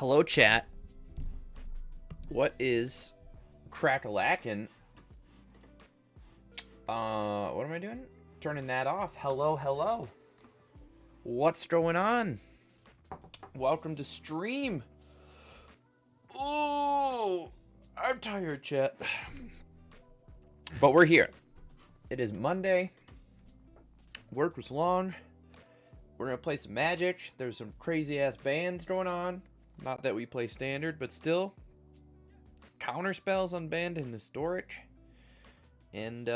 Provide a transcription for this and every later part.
Hello, chat. What is crack-a-lackin'? What am I doing? Turning that off. Hello, hello. What's going on? Welcome to stream. Ooh, I'm tired, chat. But we're here. It is Monday. Work was long. We're gonna play some Magic. There's some crazy-ass bands going on. Not that we play Standard, but still. Counter spells unbanned in Historic. And,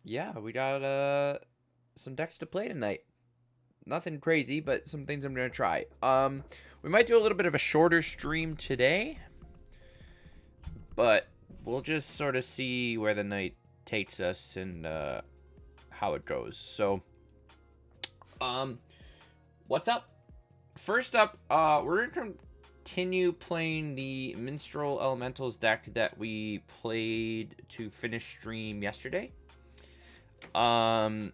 yeah, we got, some decks to play tonight. Nothing crazy, but some things I'm gonna try. We might do a little bit of a shorter stream today. But we'll just sort of see where the night takes us and, how it goes. So, what's up? First up, we're gonna continue playing the Minstrel Elementals deck that we played to finish stream yesterday. I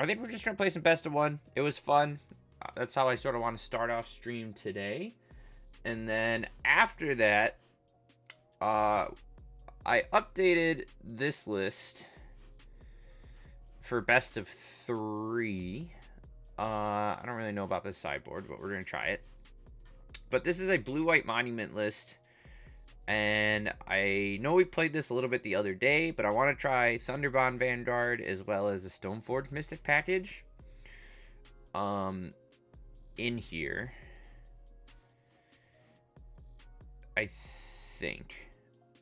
think we're just gonna play some best of one. It was fun. That's how I sort of want to start off stream today. And then after that, I updated this list for best of 3. I don't really know about this sideboard, but we're gonna try it. But this is a blue-white monument list, and I know we played this a little bit the other day, but I want to try Thunderbond Vanguard as well as a Stoneforge Mystic package. In here, I think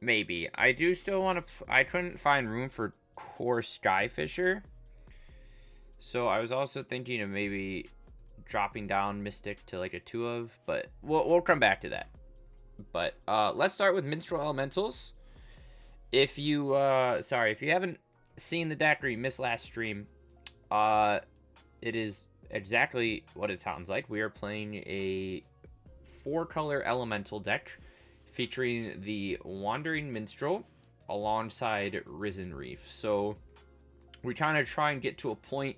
maybe I do still want to. I couldn't find room for Core Skyfisher. So I was also thinking of maybe dropping down Mystic to like a 2 of, but we'll come back to that. But let's start with Minstrel Elementals. If you if you haven't seen the deck or you missed last stream, it is exactly what it sounds like. We are playing a 4-color elemental deck featuring the Wandering Minstrel alongside Risen Reef. So we kind of try and get to a point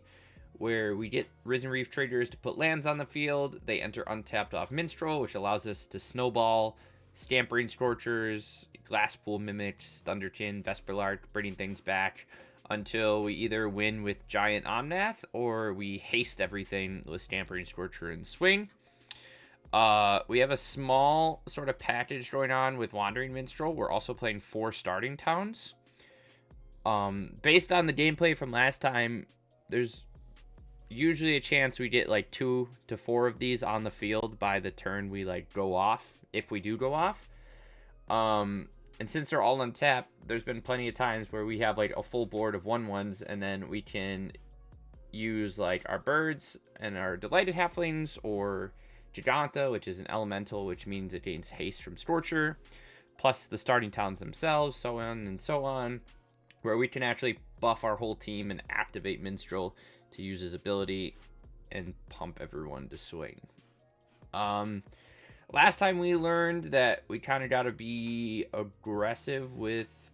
where we get Risen Reef triggers to put lands on the field. They enter untapped off Minstrel, which allows us to snowball, Scampering Scorchers, Glasspool Mimics, Thunderkin, Vesperlark, bringing things back until we either win with Giant Omnath or we haste everything with Scampering Scorcher and Swing. We have a small sort of package going on with Wandering Minstrel. We're also playing 4 starting towns. Based on the gameplay from last time, there's usually a chance we get like 2 to 4 of these on the field by the turn we like go off, if we do go off. And since they're all untapped, there's been plenty of times where we have like a full board of 1/1s, and then we can use like our birds and our Delighted Halflings or Gigantha, which is an elemental, which means it gains haste from Scorcher, plus the starting towns themselves, so on and so on, where we can actually buff our whole team and activate Minstrel to use his ability and pump everyone to swing. Last time we learned that we kind of got to be aggressive with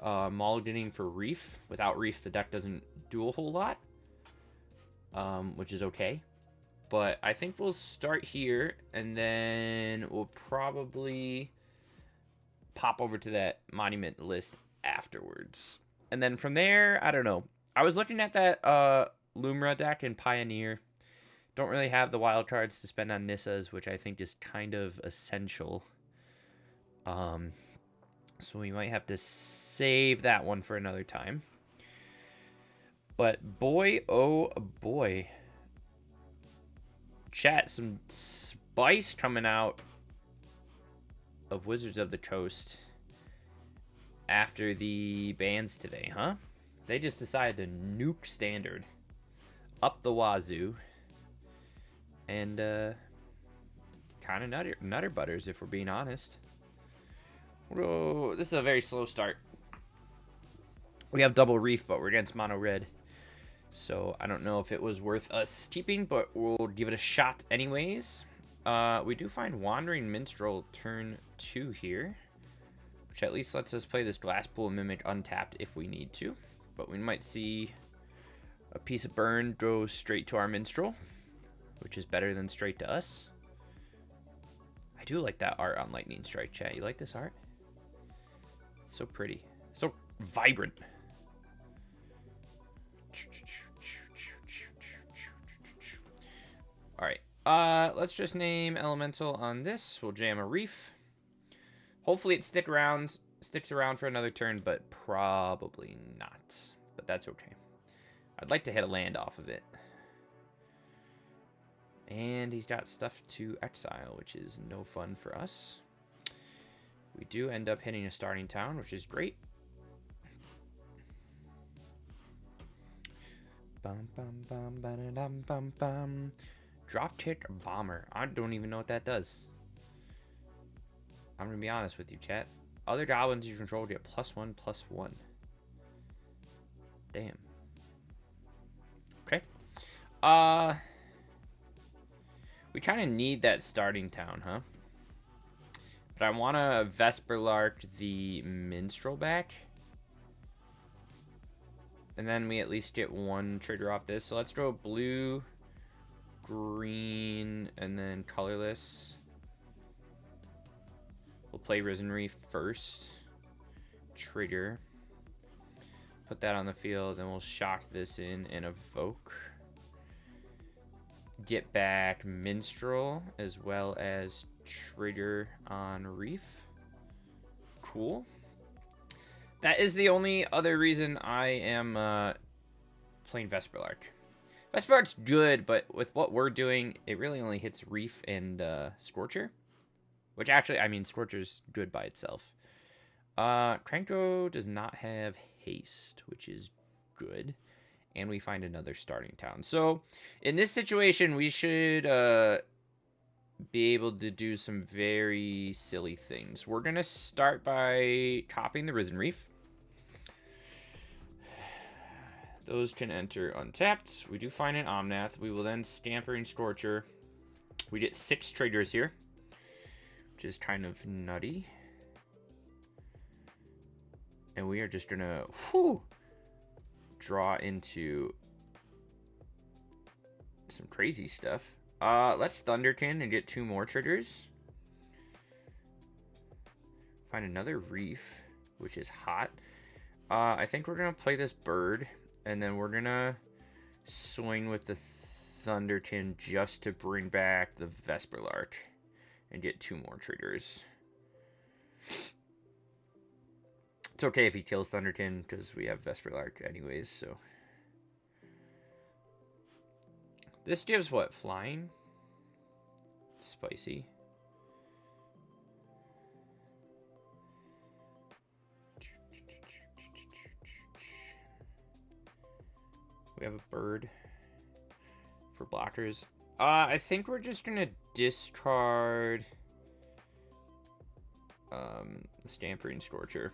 mulliganing for Reef. Without Reef, the deck doesn't do a whole lot, which is okay. But I think we'll start here, and then we'll probably pop over to that monument list afterwards. And then from there, I don't know. I was looking at that Lumra deck in Pioneer. Don't really have the wild cards to spend on Nissas, which I think is kind of essential. So we might have to save that one for another time. But boy, oh boy. Chat, some spice coming out of Wizards of the Coast after the bans today, huh? They just decided to nuke Standard up the wazoo. And, kind of nutter butters, if we're being honest. Whoa, this is a very slow start. We have double Reef, but we're against mono red. So, I don't know if it was worth us keeping, but we'll give it a shot anyways. We do find Wandering Minstrel turn 2 here, which at least lets us play this Glasspool Mimic untapped if we need to. But we might see a piece of burn go straight to our Minstrel, which is better than straight to us. do like that art on Lightning Strike, chat. You like this art? It's so pretty. So vibrant. Alright. Let's just name Elemental on this. We'll jam a Reef. Hopefully it sticks around for another turn, but probably not. But that's okay. I'd like to hit a land off of it. And he's got stuff to exile, which is no fun for us. We do end up hitting a starting town, which is great. Bum, bum, bum, ba-da-dum, bum, bum. Dropkick Bomber. I don't even know what that does. I'm going to be honest with you, chat. Other goblins you control get +1/+1. Damn. Okay. We kind of need that starting town, huh? But I want to Vesperlark the Minstrel back. And then we at least get one trigger off this. So let's throw blue, green, and then colorless. We'll play Risen Reef first. Trigger. Put that on the field, and we'll shock this in and evoke. Get back Minstrel, as well as trigger on Reef. Cool. That is the only other reason I am playing Vesperlark. Vesperlark's good, but with what we're doing, it really only hits Reef and Scorcher. Which actually, I mean, Scorcher's good by itself. Crankro does not have haste, which is good. And we find another starting town. So, in this situation, we should be able to do some very silly things. We're going to start by copying the Risen Reef. Those can enter untapped. We do find an Omnath. We will then Scampering Scorcher. We get 6 triggers here, which is kind of nutty. And we are just going to draw into some crazy stuff. Let's Thunderkin and get 2 more triggers. Find another Reef, which is hot. I think we're going to play this bird, and then we're going to swing with the Thunderkin just to bring back the Vesperlark and get 2 more triggers. It's okay if he kills Thunderkin, because we have Vesperlark anyways, so. This gives what? Flying? Spicy. We have a bird for blockers. I think we're just going to discard the Stampering Scorcher.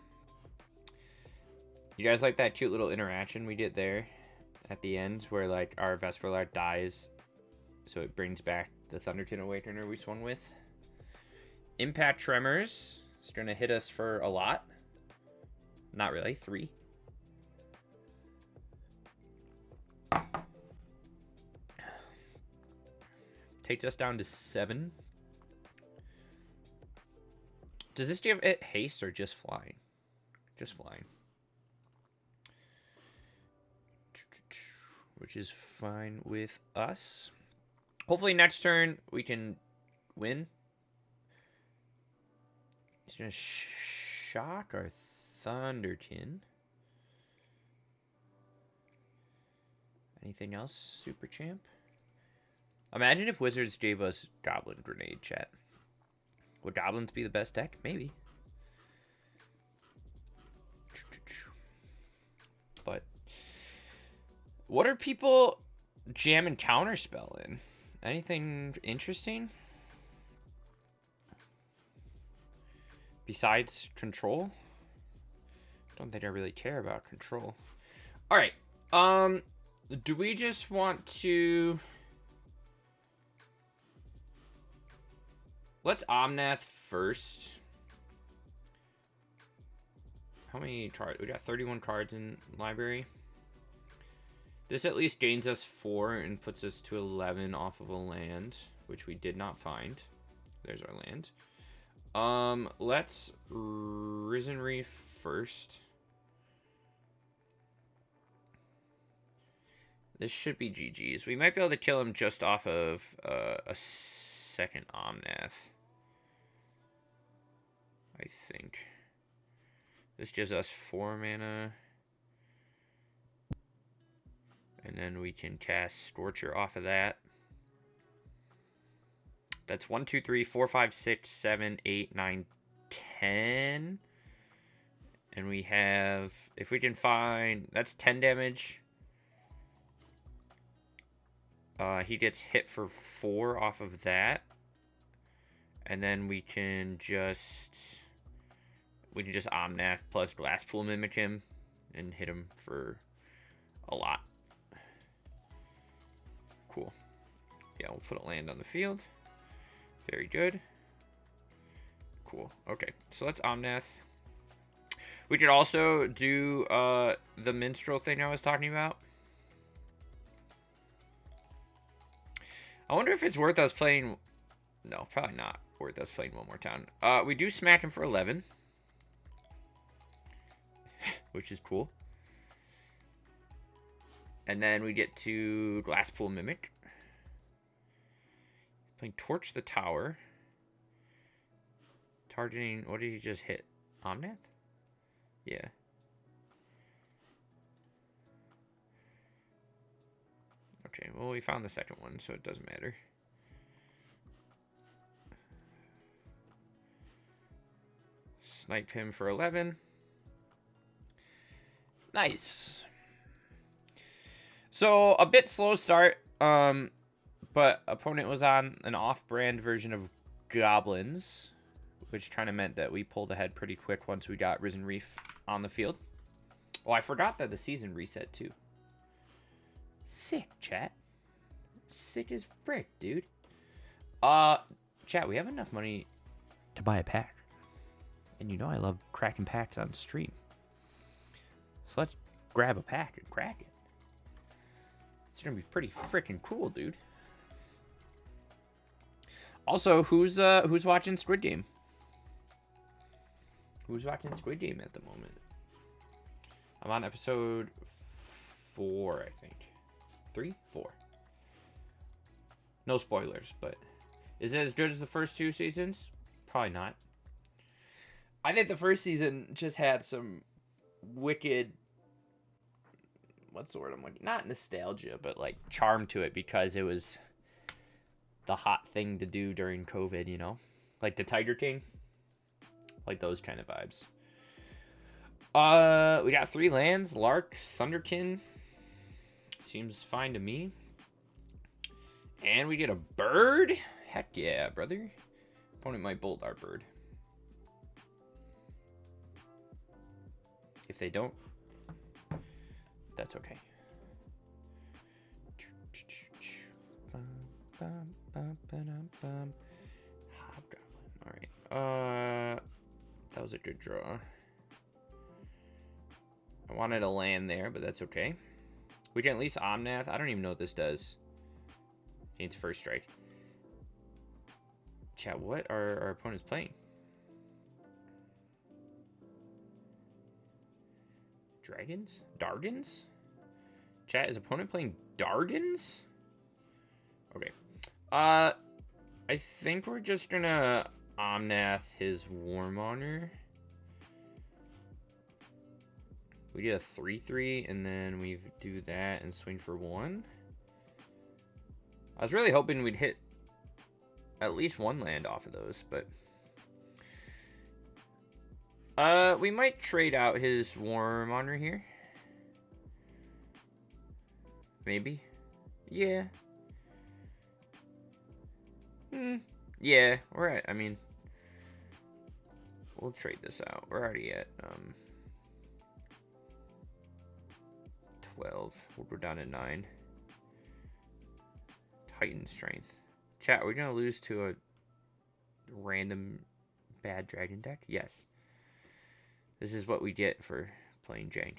You guys like that cute little interaction we did there at the end where like our Vesperlark dies, so it brings back the Thunderkin Awakener we swung with? Impact Tremors is going to hit us for a lot. Not really, 3. Takes us down to 7. Does this give it haste or just flying? Just flying. Which is fine with us. Hopefully next turn we can win. He's going to shock our Thunderkin. Anything else, Super Champ? Imagine if Wizards gave us Goblin Grenade, chat. Would Goblins be the best deck? Maybe. But what are people jamming Counterspell in? Anything interesting? Besides Control? Don't think I really care about Control. Alright. Do we just want to... Let's Omnath first. How many cards? We got 31 cards in library. This at least gains us 4 and puts us to 11 off of a land, which we did not find. There's our land. Let's Risen Reef first. This should be GG's. We might be able to kill him just off of a second Omnath. I think. This gives us 4 mana. And then we can cast Scorcher off of that. That's 1, 2, 3, 4, 5, 6, 7, 8, 9, 10. And we have, if we can find, that's 10 damage. He gets hit for 4 off of that. And then we can just Omnath plus Glasspool Mimic him and hit him for a lot. Cool. Yeah, we'll put a land on the field. Very good. Cool. Okay, so let's Omnath. We could also do the Minstrel thing I was talking about. I wonder if it's worth us playing... No, probably not worth us playing one more time. We do smack him for 11. Which is cool. And then we get to Glasspool Mimic. Playing Torch the Tower. Targeting... What did he just hit? Omnath? Yeah. Okay, well, we found the second one, so it doesn't matter. Snipe him for 11. Nice. So, a bit slow start, but opponent was on an off-brand version of Goblins, which kind of meant that we pulled ahead pretty quick once we got Risen Reef on the field. Oh, I forgot that the season reset, too. Sick, chat. Sick as frick, dude. Chat, we have enough money to buy a pack. And you know I love cracking packs on stream. So let's grab a pack and crack it. It's gonna be pretty freaking cool, dude. Also, who's watching Squid Game? Who's watching Squid Game at the moment? I'm on episode 4, I think. 3? 4. No spoilers, but is it as good as the first 2 seasons? Probably not. I think the first season just had some wicked, what's the word I'm looking, not nostalgia, but like charm to it because it was the hot thing to do during COVID, you know? Like the Tiger King. Like those kind of vibes. We got 3 lands. Lark, Thunderkin. Seems fine to me. And we get a bird? Heck yeah, brother. Opponent might bolt our bird. If they don't, that's okay. Alright. That was a good draw. I wanted to land there, but that's okay. We can at least Omnath. I don't even know what this does. Needs first strike. Chat, what are our opponents playing? Dragons? Dargans? Chat, is opponent playing Dargans? Okay. I think we're just gonna Omnath his Warmonger. We get a 3/3, and then we do that and swing for 1. I was really hoping we'd hit at least 1 land off of those, but... we might trade out his Warmonger here. Maybe. Yeah. Yeah, we're at, I mean... We'll trade this out. We're already at, 12. We'll go down to 9. Titan strength. Chat, are we gonna lose to a random bad dragon deck? Yes. This is what we get for playing Jank.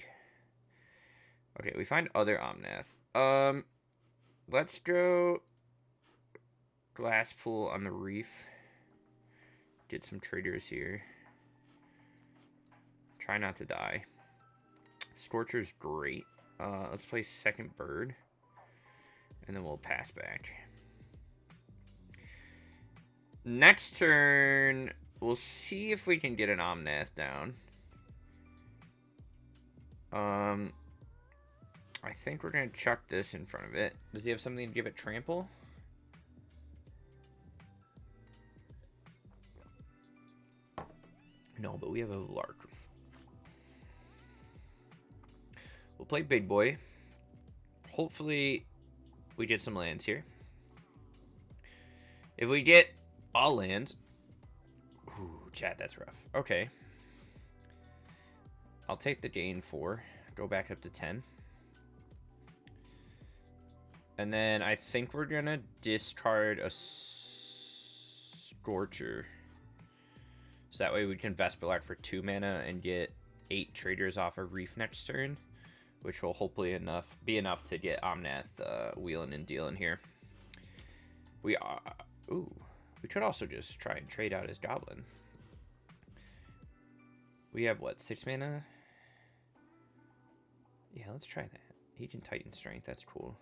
Okay, we find other Omnath. Let's go Glasspool on the Reef. Get some traders here. Try not to die. Scorcher's great. Let's play second bird. And then we'll pass back. Next turn, we'll see if we can get an Omnath down. I think we're going to chuck this in front of it. Does he have something to give it trample? No, but we have a Lark. We'll play big boy. Hopefully, we get some lands here. If we get all lands... Ooh, chat, that's rough. Okay. I'll take the gain 4. Go back up to 10. And then I think we're going to discard a Scorcher. So that way we can Vesperlark for 2 mana and get 8 traders off of Reef next turn. Which will hopefully be enough to get Omnath wheeling and dealing here. We are... Ooh. We could also just try and trade out his Goblin. We have, what, 6 mana? Yeah, let's try that. He can Titan Strength. That's cool.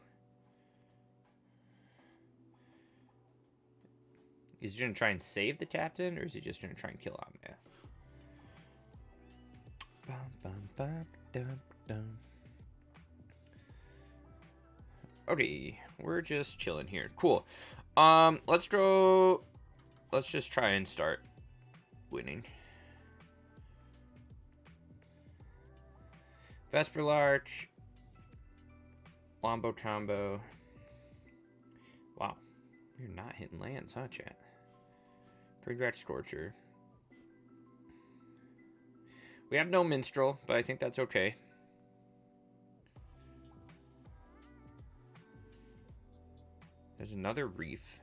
Is he going to try and save the captain, or is he just going to try and kill Omnath? Bum, bum, bum, dum, dum. Okay, we're just chilling here. Cool. Let's go. Let's just try and start winning. Vesperlark. Wombo combo. Wow. You're not hitting lands, huh, chat? Congrats, Scorcher. We have no Minstrel, but I think that's okay. There's another Reef.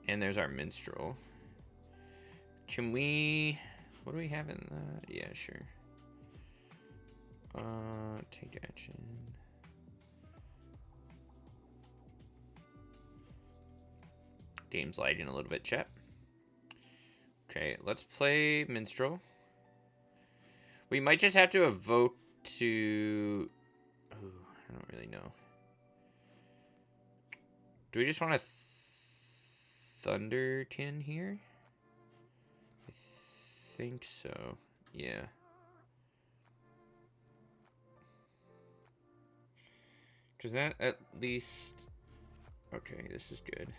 And there's our Minstrel. Can we... What do we have in the... Yeah, sure. Take action. Game's lagging a little bit, chat. Okay, let's play Minstrel. We might just have to evoke to... Oh, I don't really know. Do we just want a Thunderkin here? I think so. Yeah. Because that at least... Okay, this is good.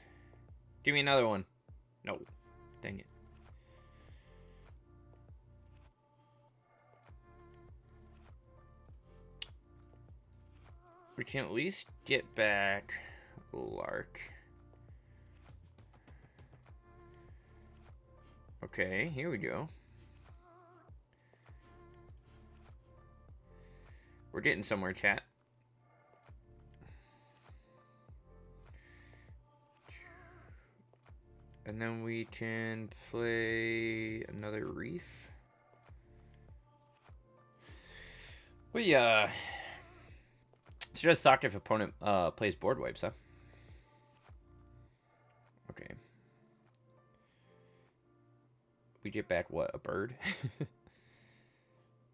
Give me another one. No. Dang it. We can at least get back Lark. Okay, here we go. We're getting somewhere, chat. And then we can play another Reef. It's just sucked if opponent plays board wipes, huh? Okay. We get back what? A bird?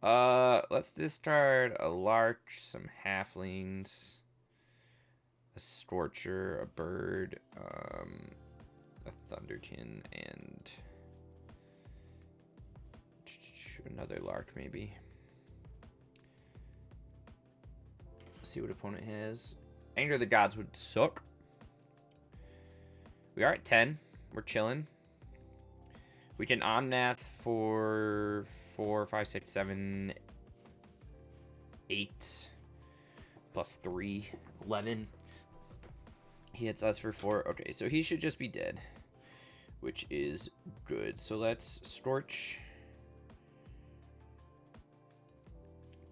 Let's discard a Lark, some halflings, a Scorcher, a bird, a Thunderkin, and another Lark maybe. See what opponent has. Anger of the Gods would suck. We are at 10. We're chilling. We can Omnath for 4, 5, 6, 7, 8 plus 3, 11. He hits us for 4. Okay, so he should just be dead, which is good. So let's Scorch.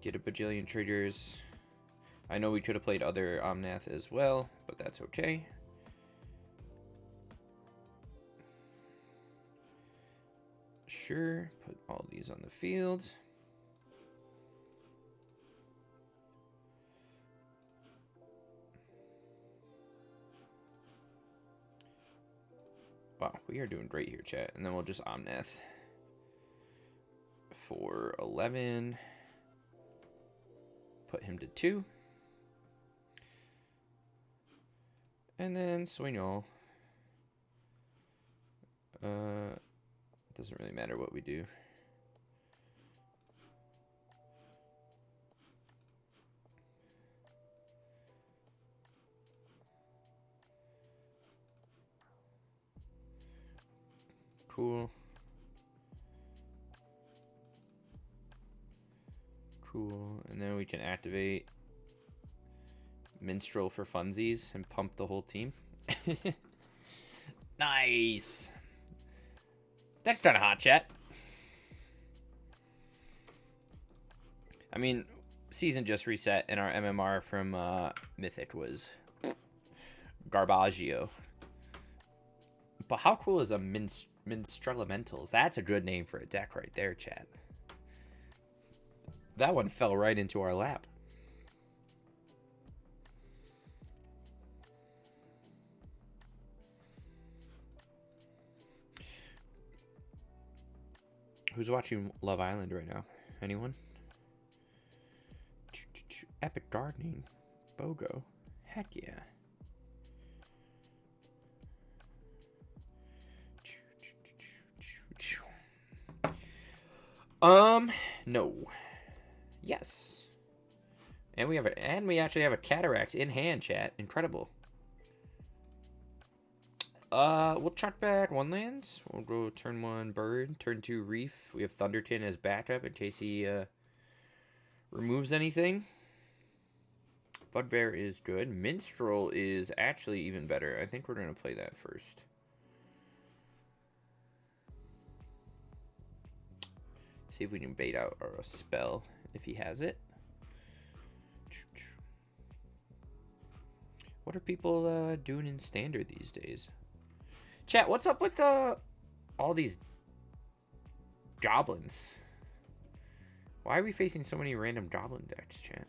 Get a bajillion triggers. I know we could have played other Omnath as well, but that's okay. Sure, put all these on the field. Wow, We are doing great here, chat. And then we'll just Omnath for 11. Put him to 2. And then Swinol. Doesn't really matter what we do. Cool. Cool. And then we can activate Minstrel for funsies and pump the whole team. Nice. That's kind of hot, chat. I mean, season just reset, and our MMR from Mythic was Garbaggio. But how cool is a Minstrelementals? That's a good name for a deck right there, chat. That one fell right into our lap. Who's watching Love Island right now? Anyone? Epic gardening. BOGO. Heck yeah. No. Yes. And we actually have a Cataracts in hand, chat. Incredible. We'll chuck back 1 land. We'll go turn 1 Bird, turn 2 Reef. We have Thunderton as backup in case he removes anything. Bugbear is good. Minstrel is actually even better. I think we're going to play that first. See if we can bait out our spell if he has it. What are people doing in Standard these days? Chat, what's up with all these goblins? Why are we facing so many random goblin decks, chat?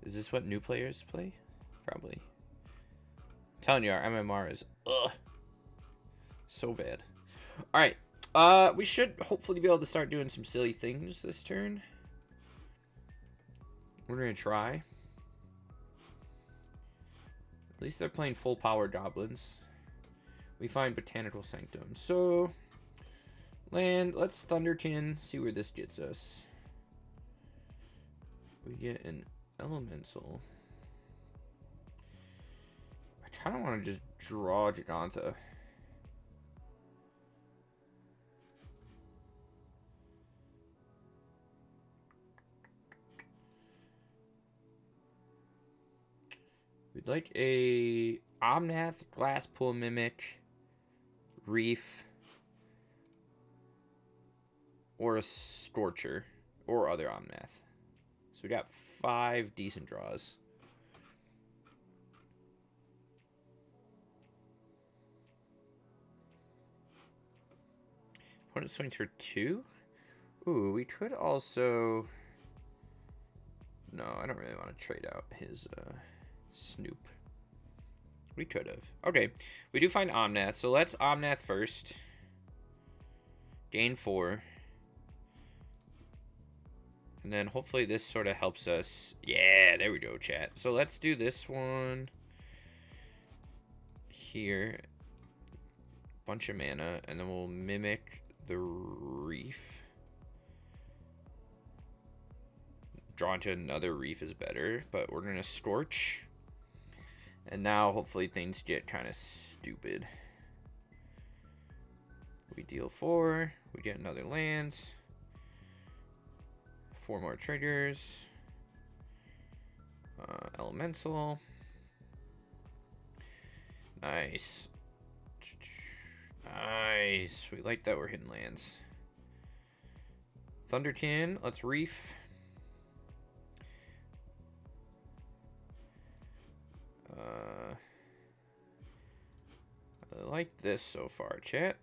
Is this what new players play? Probably. I'm telling you, our MMR is so bad. Alright. We should hopefully be able to start doing some silly things this turn. We're going to try. At least they're playing full power goblins. We find Botanical Sanctum. So, land, let's Thunderkin, see where this gets us. We get an Elemental. I kind of want to just draw Giganta. We'd like a Omnath, Glasspool Mimic, Reef, or a Scorcher, or other Omnath. So we got 5 decent draws. Opponent swings for 2? Ooh, we could also... No, I don't really want to trade out his Snoop. We could have. Okay, we do find Omnath, so let's Omnath first. Gain 4. And then hopefully this sort of helps us. Yeah, there we go, chat. So let's do this one here. Bunch of mana, and then we'll mimic the Reef. Draw into another Reef is better, but we're going to Scorch. And now hopefully things get kind of stupid. We deal 4. We get another lands. 4 more triggers. Elemental. Nice. Nice. We like that we're hitting lands. Thunderkin. Let's Reef. I like this so far, chat.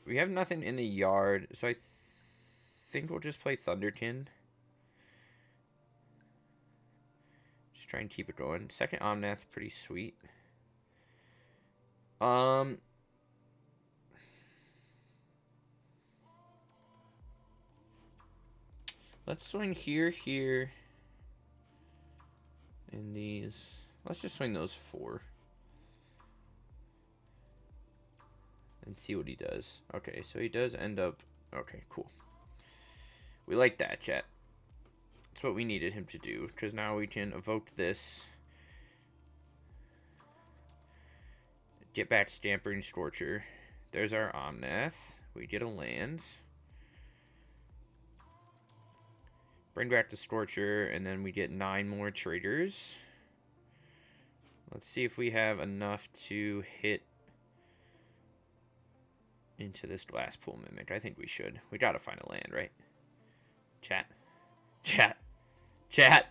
We have nothing in the yard, so I think we'll just play Thunderkin Just try and keep it going. Second Omnath, pretty sweet. Let's swing here, here, and these. Let's just swing those 4. And see what he does. Okay, so he does end up... Okay, cool. We like that, chat. That's what we needed him to do. Because now we can evoke this. Get back Stampering Scorcher. There's our Omnath. We get a land. Bring back the Scorcher, and then we get 9 more triggers. Let's see if we have enough to hit into this Glass Pool Mimic. I think we should. We gotta find a land, right? Chat. Chat. Chat.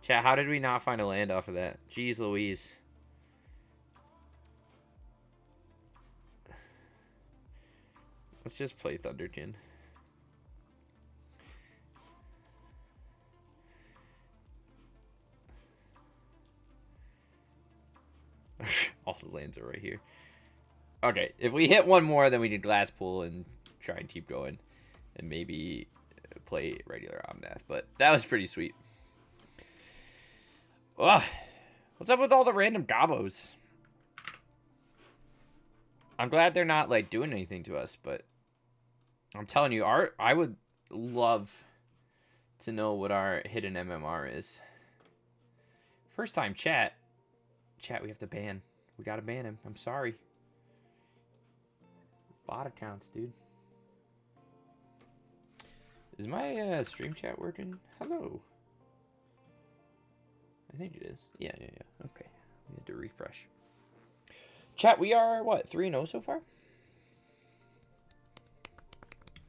Chat, how did we not find a land off of that? Jeez Louise. Let's just play Thunderkin. All the lands are right here. Okay, if we hit one more, then we do Glass Pool and try and keep going. And maybe play regular Omnath. But that was pretty sweet. Ugh. What's up with all the random gobos? I'm glad they're not, like, doing anything to us, but I'm telling you, I would love to know what our hidden MMR is. First time chat. Chat, we have to ban. We gotta ban him. I'm sorry. Bot accounts, dude. Is my stream chat working? Hello. I think it is. Yeah. Okay. We had to refresh. Chat, we are, what, 3-0 so far?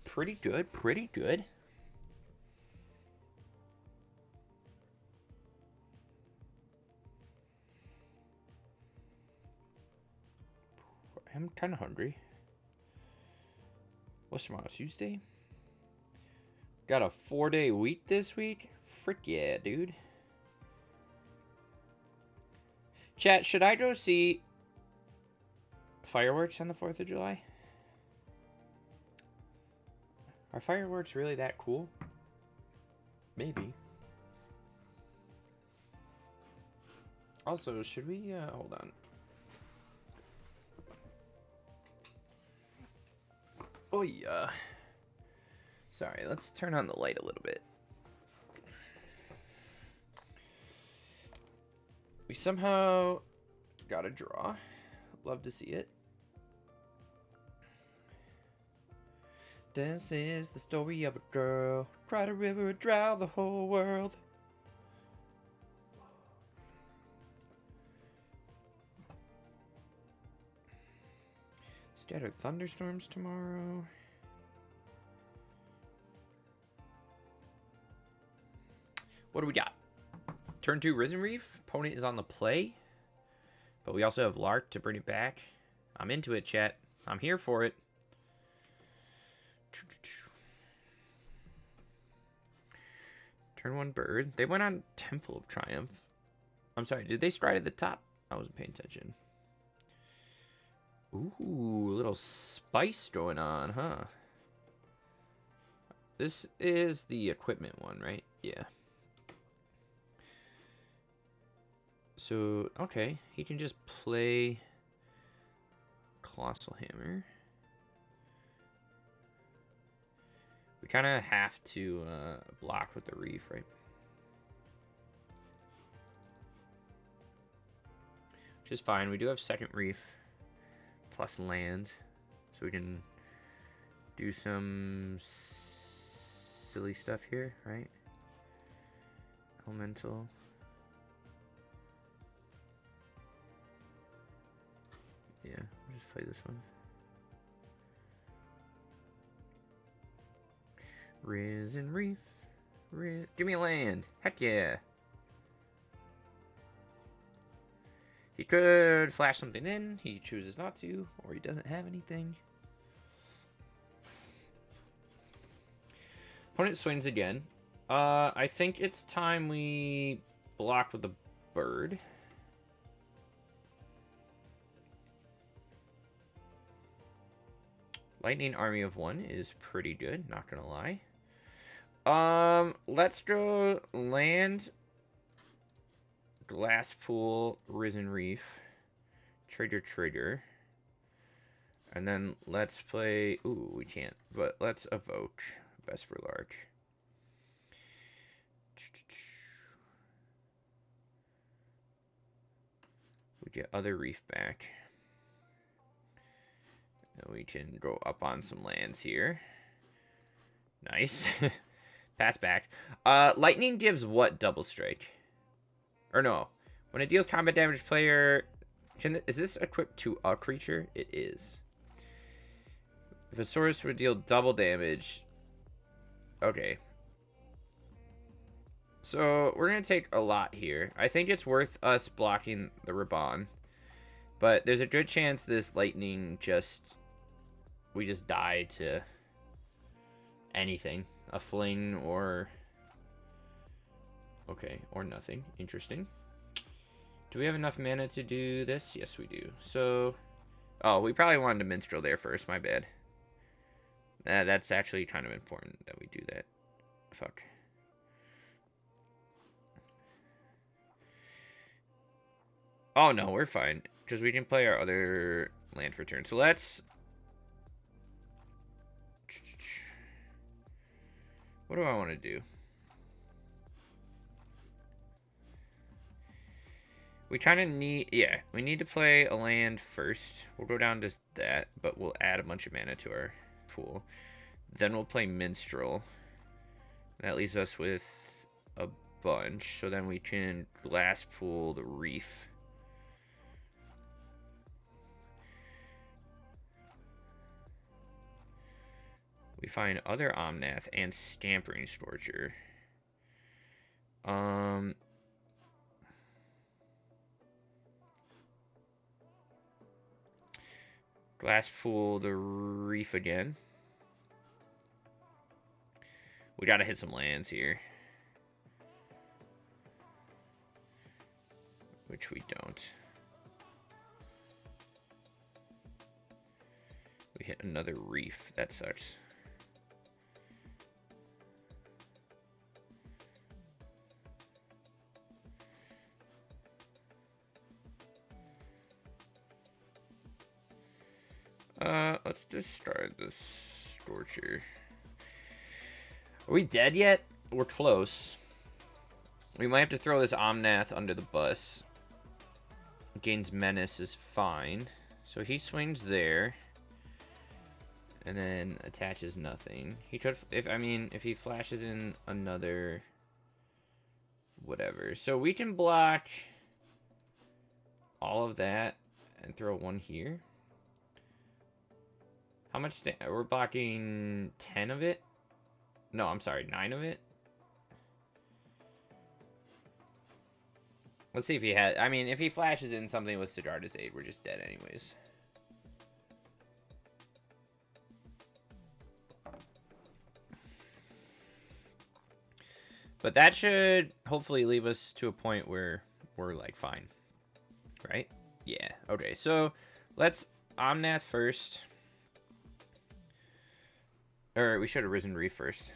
Pretty good, pretty good. I'm kind of hungry. What's tomorrow? Tuesday? Got a 4-day week this week? Frick yeah, dude. Chat, should I go see fireworks on the 4th of July? Are fireworks really that cool? Maybe. Also, should we, hold on. Oh, yeah. Sorry, let's turn on the light a little bit. We somehow got a draw. Love to see it. This is the story of a girl. Cried a river, drowned the whole world. Scattered thunderstorms tomorrow. What do we got? Turn 2 Risen Reef. Opponent is on the play. But we also have Lark to bring it back. I'm into it, chat. I'm here for it. Turn 1 Bird. They went on Temple of Triumph. I'm sorry, did they stride at the top? I wasn't paying attention. Ooh, a little spice going on, huh? This is the equipment one, right? Yeah. So, okay. He can just play Colossal Hammer. We kind of have to block with the Reef, right? Which is fine. We do have second Reef plus land. So we can do some silly stuff here, right? Elemental. Yeah, we'll just play this one. Risen Reef. Give me a land. Heck yeah. He could flash something in. He chooses not to, or he doesn't have anything. Opponent swings again. I think it's time we block with a bird. Lightning army of 1 is pretty good, not gonna lie. Let's go land, glass pool, risen reef, trigger. And then let's play, ooh, we can't, but let's evoke Vesper Lark. We get other reef back. And we can go up on some lands here. Nice. Pass back. Lightning gives what double strike? Or no. When it deals combat damage, player... is this equipped to a creature? It is. If a source would deal double damage... Okay. So, we're going to take a lot here. I think it's worth us blocking the Raban. But there's a good chance this lightning just... we just die to anything. A fling or... okay, or nothing. Interesting. Do we have enough mana to do this? Yes, we do. So... oh, we probably wanted to Minstrel there first. My bad. That's actually kind of important that we do that. Fuck. Oh, no, we're fine. Because we can play our other land for turn. So let's... what do I want to do? We kind of need... yeah, we need to play a land first. We'll go down to that, but we'll add a bunch of mana to our pool. Then we'll play Minstrel. That leaves us with a bunch. So then we can glass pool the reef. We find other Omnath and Scampering Scorcher. Glass pool the reef again. We gotta hit some lands here. Which we don't. We hit another reef. That sucks. Let's discard this Scorcher. Are we dead yet? We're close. We might have to throw this Omnath under the bus. Gains Menace is fine. So he swings there. And then attaches nothing. He could, if he flashes in another... whatever. So we can block all of that and throw one here. How much? We're blocking 10 of it? No, I'm sorry, 9 of it? Let's see if he has... if he flashes in something with Siddhartha's Aid, we're just dead anyways. But that should hopefully leave us to a point where we're, like, fine. Right? Yeah. Okay, so let's Omnath first. Or we should have Risen Reef first.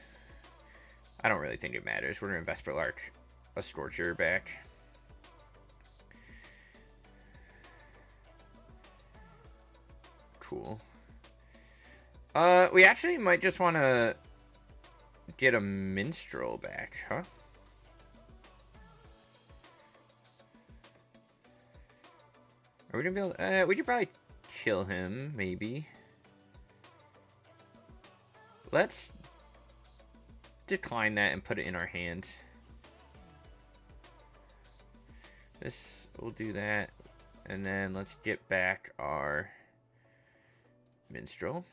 I don't really think it matters. We're going to Vesper Lark a Scorcher back. Cool. We actually might just want to get a Minstrel back, huh? Are we going to be able to... we could probably kill him, maybe. Let's decline that and put it in our hand. This will do that. And then let's get back our Minstrel.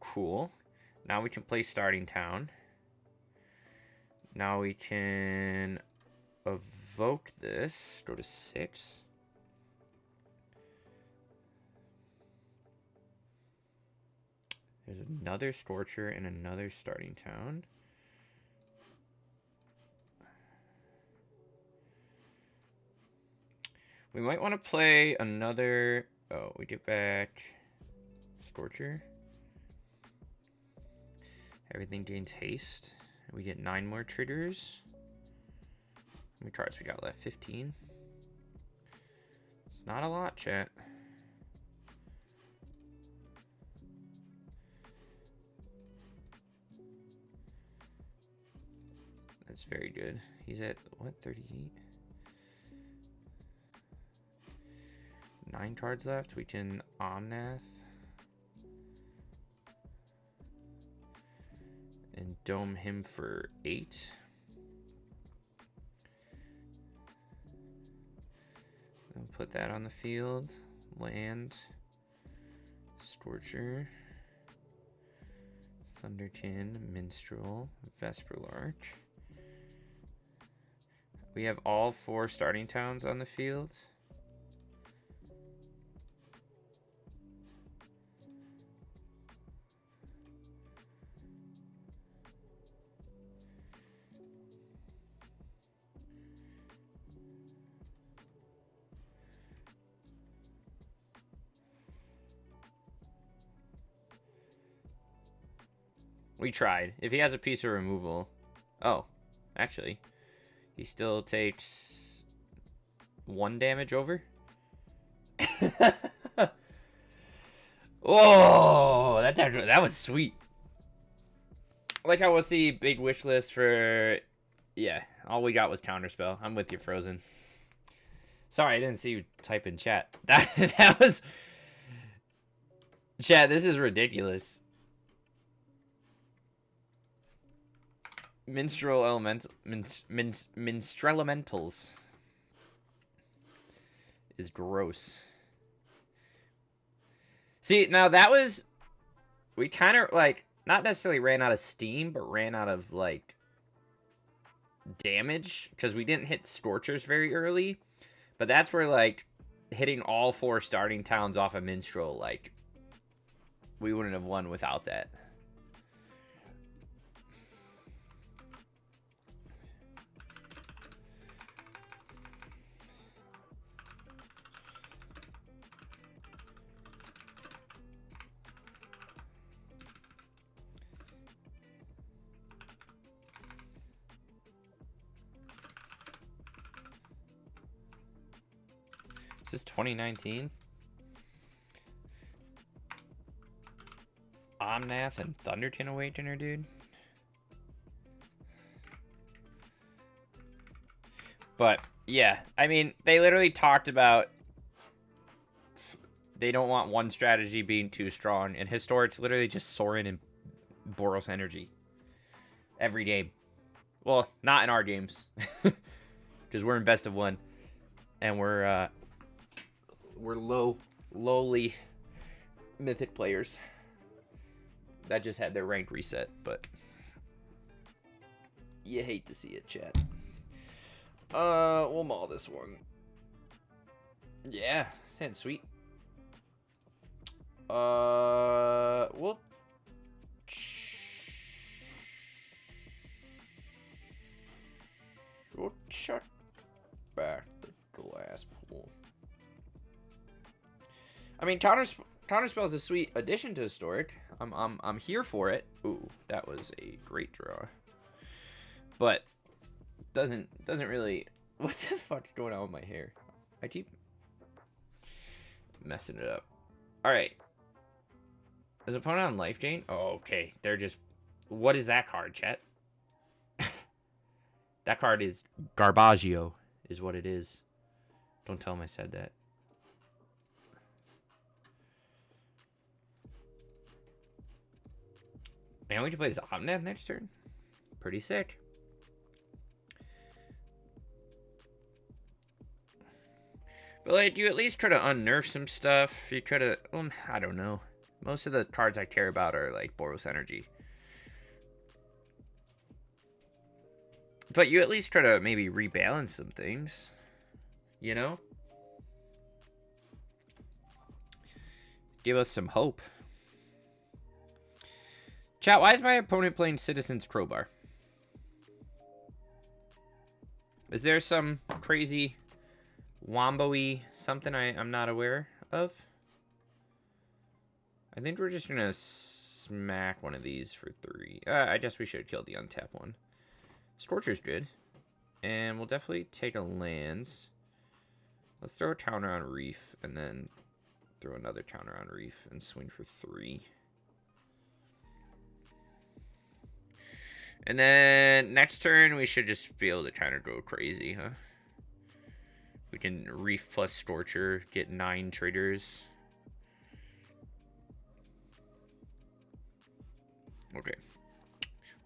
Cool. Now we can play Starting Town. Now we can evoke this. Go to 6. There's another Scorcher and another starting town. We might want to play another... Oh, we get back Scorcher. Everything gains haste. We get 9 more triggers. How many cards we got left? 15. It's not a lot, chat. That's very good. He's at, what, 38? 9 cards left. We can Omnath. And dome him for 8. I'll put that on the field. Land. Scorcher. Thunderkin. Minstrel. Vesperlark. We have all 4 starting towns on the field. We tried. If he has a piece of removal... Oh, actually. He still takes 1 damage over. Oh, that was sweet. Like how we'll see big wish list for... Yeah, all we got was Counterspell. I'm with you, Frozen. Sorry, I didn't see you type in chat. That was... Chat, this is ridiculous. Minstrel elemental Minstrel elementals is gross. See, now that was, we kind of like not necessarily ran out of steam, but ran out of like damage because we didn't hit Scorchers very early. But that's where like hitting all 4 starting towns off a Minstrel, like we wouldn't have won without that. This is 2019. Omnath and Thunderkin Awakener, dude. But, yeah. I mean, they literally talked about they don't want one strategy being too strong. And Historic's literally just Sorin and Boros Energy. Every game. Well, not in our games. Because we're in best of 1. And we're lowly mythic players that just had their rank reset, but you hate to see it, chat. We'll maul this one. Yeah, sounds sweet. We'll check back the glass pool. I mean, Counterspell is a sweet addition to Historic. I'm here for it. Ooh, that was a great draw. But doesn't really. What the fuck's going on with my hair? I keep messing it up. All right. Is opponent on life gain? Oh, okay. They're just. What is that card, chat? That card is Garbaggio, is what it is. Don't tell him I said that. Man, we can play this Omnath next turn. Pretty sick. But, like, you at least try to unnerf some stuff. You try to... I don't know. Most of the cards I care about are, like, Boros Energy. But you at least try to maybe rebalance some things. You know? Give us some hope. Chat, why is my opponent playing Citizen's Crowbar? Is there some crazy wombo-y something I'm not aware of? I think we're just gonna smack one of these for 3. I guess we should kill the untap one. Scorcher's good. And we'll definitely take a lands. Let's throw a counter on Reef, and then throw another counter on Reef, and swing for 3. And then next turn, we should just be able to kind of go crazy, huh? We can Reef plus Scorcher, get 9 triggers. Okay.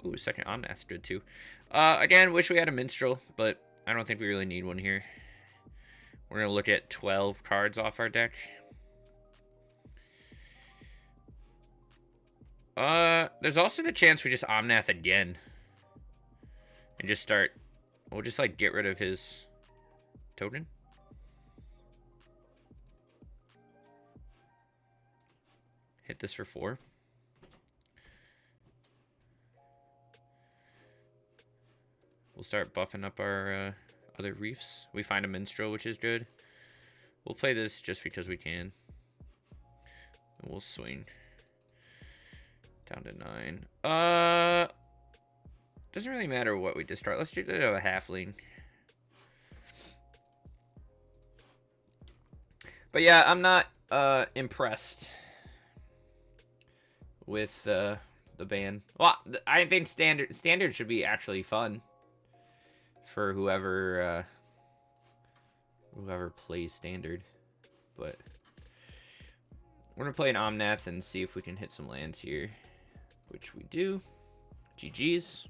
Ooh, second Omnath's good too. Again, wish we had a Minstrel, but I don't think we really need one here. We're going to look at 12 cards off our deck. There's also the chance we just Omnath again. And just start... We'll just, like, get rid of his token. Hit this for 4. We'll start buffing up our other Reefs. We find a Minstrel, which is good. We'll play this just because we can. And we'll swing. Down to 9. Doesn't really matter what we discard. Let's do a halfling. But yeah, I'm not impressed with the ban. Well, I think standard should be actually fun for whoever plays standard. But we're gonna play an Omnath and see if we can hit some lands here, which we do. GG's.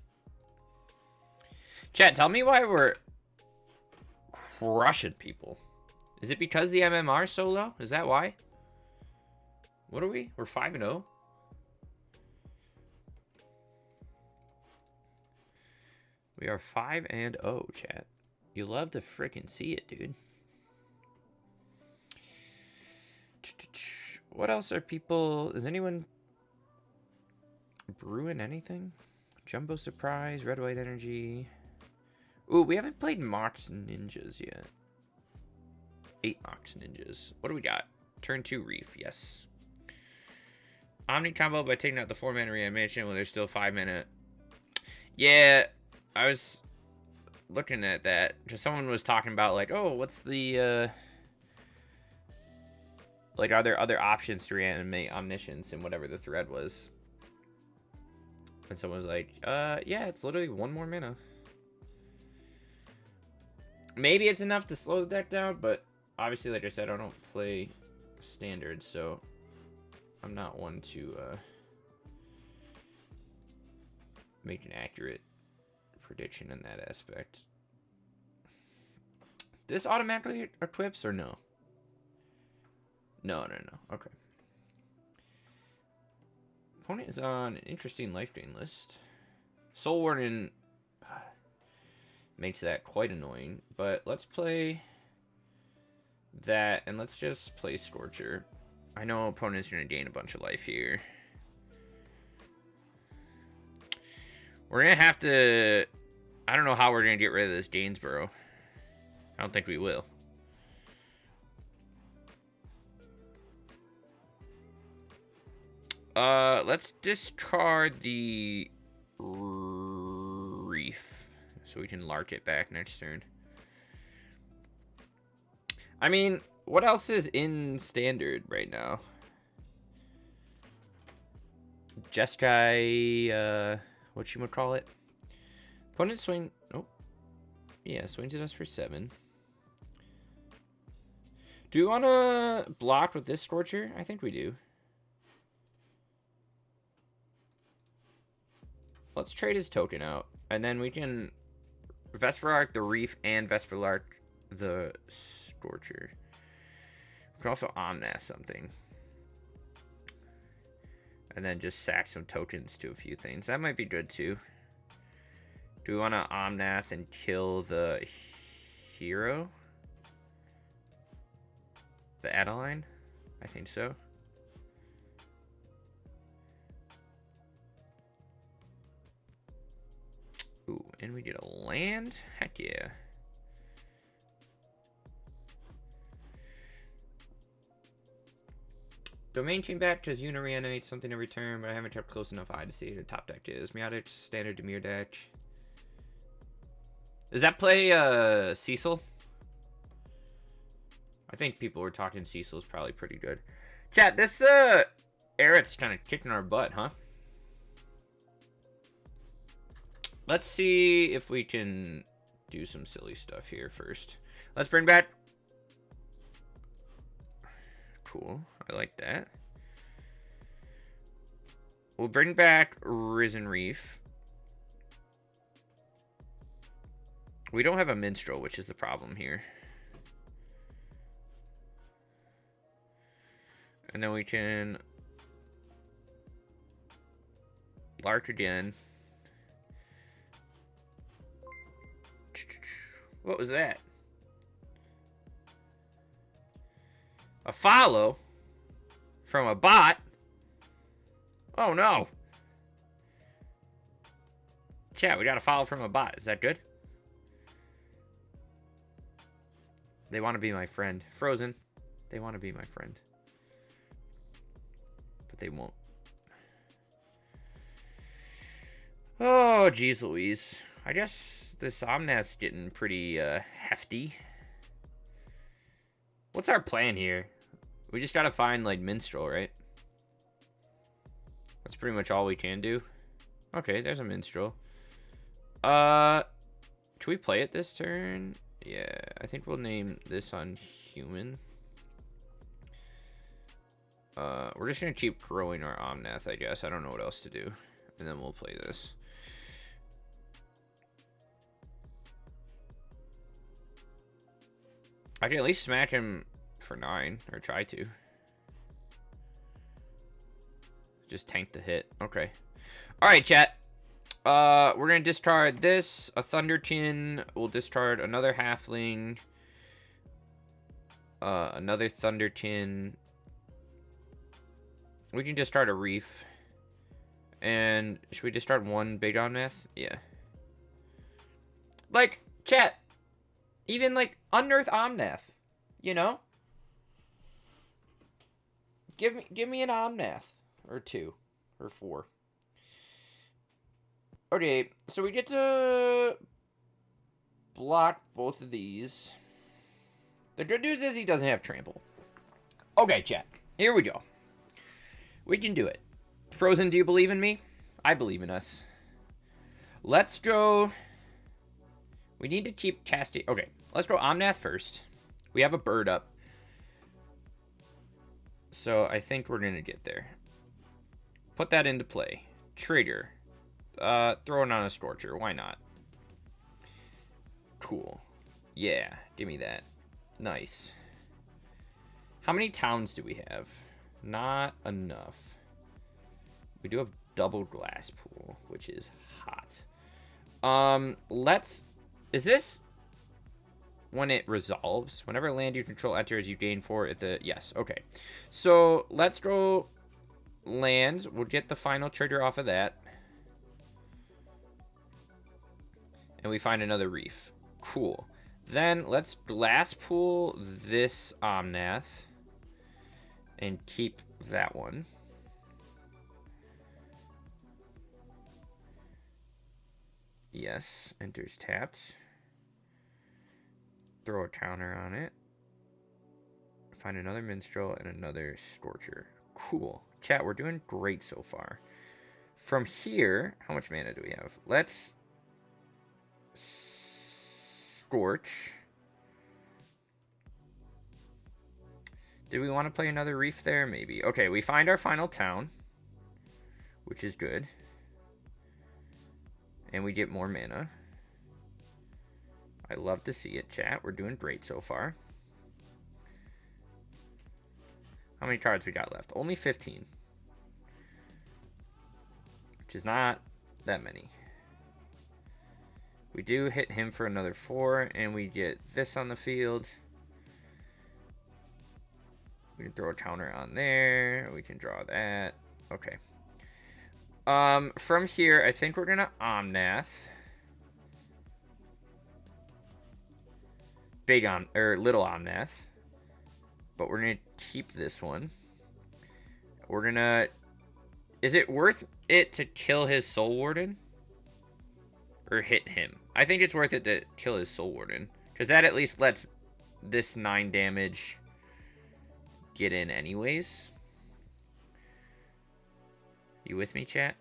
Chat, tell me why we're crushing people. Is it because the MMR is so low? Is that why? What are we? We're 5-0. We are 5-0, chat. You love to freaking see it, dude. What else are people... Is anyone brewing anything? Jumbo Surprise, Red White Energy. Ooh, we haven't played Mox Ninjas yet. 8 Mox Ninjas. What do we got? Turn 2 Reef, yes. Omni combo by taking out the 4-mana reanimation when there's still 5-mana. Yeah, I was looking at that. Just someone was talking about, like, oh, what's the, like, are there other options to reanimate Omniscience and whatever the thread was? And someone was like, yeah, it's literally 1 more mana. Maybe it's enough to slow the deck down, but obviously, like I said, I don't play standard, so I'm not one to make an accurate prediction in that aspect. This automatically equips or no? No. Okay. Opponent is on an interesting life drain list. Soul Warden makes that quite annoying, but let's play that, and let's just play Scorcher. I know opponent's going to gain a bunch of life here. We're going to have to... I don't know how we're going to get rid of this Gainsborough. I don't think we will. Let's discard the Reef so we can lark it back next turn. I mean, what else is in standard right now? Jeskai, whatchamacallit? Opponent swing, oh. Yeah, swings at us for 7. Do we want to block with this Scorcher? I think we do. Let's trade his token out, and then we can Vesperlark the Reef and Vesperlark the Scorcher. We can also Omnath something. And then just sack some tokens to a few things. That might be good too. Do we want to Omnath and kill the hero? The Adeline? I think so. And we get a land? Heck yeah. Domain came back because Una reanimates something every turn, but I haven't kept close enough eye to see what the top deck is. Meowditch, standard Demir deck. Does that play Cecil? I think people were talking Cecil's probably pretty good. Chat, this Aerith's kind of kicking our butt, huh? Let's see if we can do some silly stuff here first. Let's bring back... Cool. I like that. We'll bring back Risen Reef. We don't have a Minstrel, which is the problem here. And then we can... Lark again. What was that? A follow? From a bot? Oh no. Chat, we got a follow from a bot. Is that good? They want to be my friend. Frozen. They want to be my friend. But they won't. Oh, geez Louise. I guess this Omnath's getting pretty hefty. What's our plan here? We just gotta find, like, Minstrel, right? That's pretty much all we can do. Okay, there's a Minstrel. Can we play it this turn? Yeah, I think we'll name this on human. We're just gonna keep growing our Omnath, I guess. I don't know what else to do. And then we'll play this. I can at least smack him for 9, or try to. Just tank the hit. Okay. Alright, chat. We're gonna discard this, a Thunderkin. We'll discard another Halfling. Another Thunderkin. We can discard a Reef. And should we discard one Big Omnath? Yeah. Like, chat. Even, like, Unearth Omnath. You know? Give me an Omnath. Or 2. Or 4. Okay, so we get to block both of these. The good news is he doesn't have trample. Okay, chat. Here we go. We can do it. Frozen, do you believe in me? I believe in us. Let's go... We need to keep casting... Okay, let's go Omnath first. We have a bird up. So I think we're going to get there. Put that into play. Trigger. Throw it on a Scorcher. Why not? Cool. Yeah, give me that. Nice. How many towns do we have? Not enough. We do have double glass pool, which is hot. Let's... Is this when it resolves? Whenever land you control enters, you gain 4 at the... Yes, okay. So, let's go lands. We'll get the final trigger off of that. And we find another reef. Cool. Then, let's glass pool this Omnath. And keep that one. Yes, enters tapped. Throw a counter on it. Find another Minstrel and another Scorcher. Cool. Chat, we're doing great so far. From here, how much mana do we have? Let's Scorch. Did we want to play another Reef there? Maybe. Okay, we find our final town, which is good. And we get more mana. I love to see it, chat. We're doing great so far. How many cards we got left? Only 15. Which is not that many. We do hit him for another 4, and we get this on the field. We can throw a counter on there. We can draw that. Okay. From here, I think we're gonna Omnath. big on or little Omnath. But we're gonna keep this one. We're gonna. Is it worth it to kill his Soul Warden? Or hit him? I think it's worth it to kill his Soul Warden. Because that at least lets this 9 damage get in anyways. You with me, chat?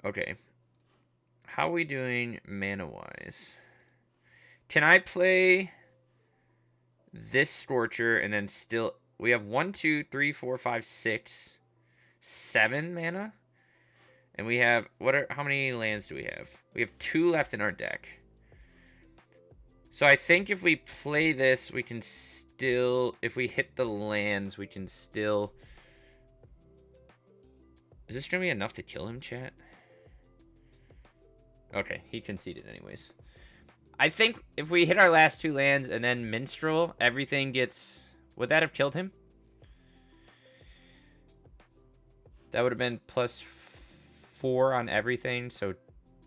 Okay. How are we doing mana-wise? Can I play this Scorcher and then still... We have 1, 2, 3, 4, 5, 6, 7 mana? And we have... How many lands do we have? We have 2 left in our deck. So I think if we play this, we can still... If we hit the lands, we can still... Is this going to be enough to kill him, chat? Okay, he conceded anyways. I think if we hit our last 2 lands and then Minstrel, everything gets... Would that have killed him? That would have been plus 4 on everything. So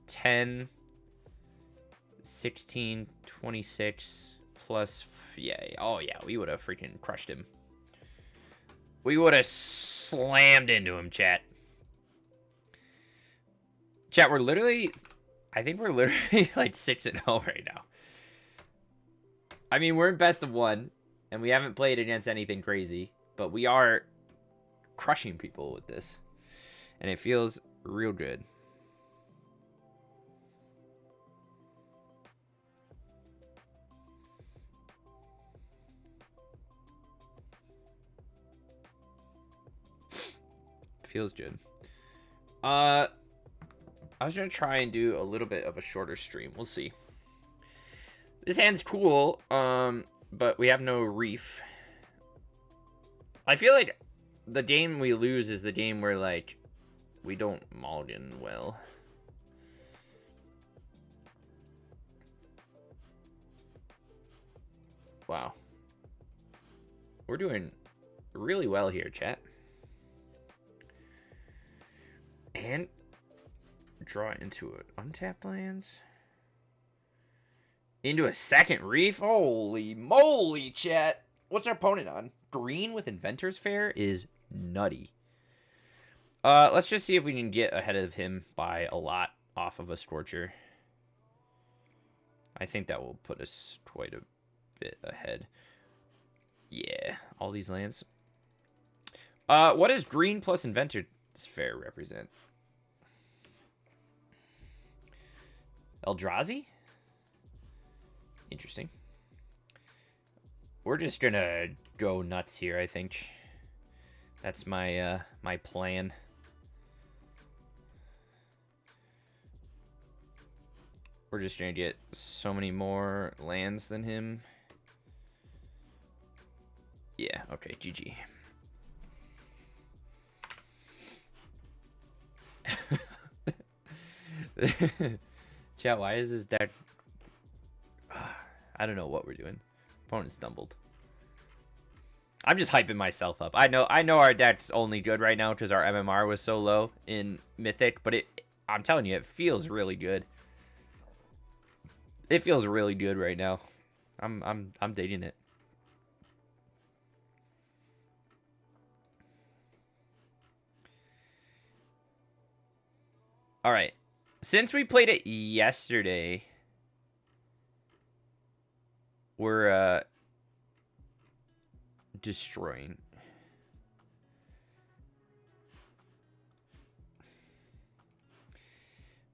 10, 16, 26, plus... Yeah, oh yeah, we would have freaking crushed him. We would have slammed into him, chat. Chat, we're literally... I think we're literally like 6-0 right now. I mean, we're in best of 1, and we haven't played against anything crazy, but we are crushing people with this, and it feels real good. Feels good. I was going to try and do a little bit of a shorter stream. We'll see. This hand's cool, but we have no reef. I feel like the game we lose is the game where, like, we don't mulligan well. Wow. We're doing really well here, chat. And... draw into it. Untapped lands. Into a second reef? Holy moly, chat. What's our opponent on? Green with Inventor's Fair is nutty. Let's just see if we can get ahead of him by a lot off of a Scorcher. I think that will put us quite a bit ahead. Yeah, all these lands. What does green plus Inventor's Fair represent? Eldrazi? Interesting. We're just gonna go nuts here, I think. That's my my plan. We're just gonna get so many more lands than him. Yeah, okay, GG. Chat, why is this deck... I don't know what we're doing. Opponent stumbled. I'm just hyping myself up. I know our deck's only good right now because our MMR was so low in Mythic, but I'm telling you, it feels really good. It feels really good right now. I'm digging it. All right. Since we played it yesterday, we're destroying.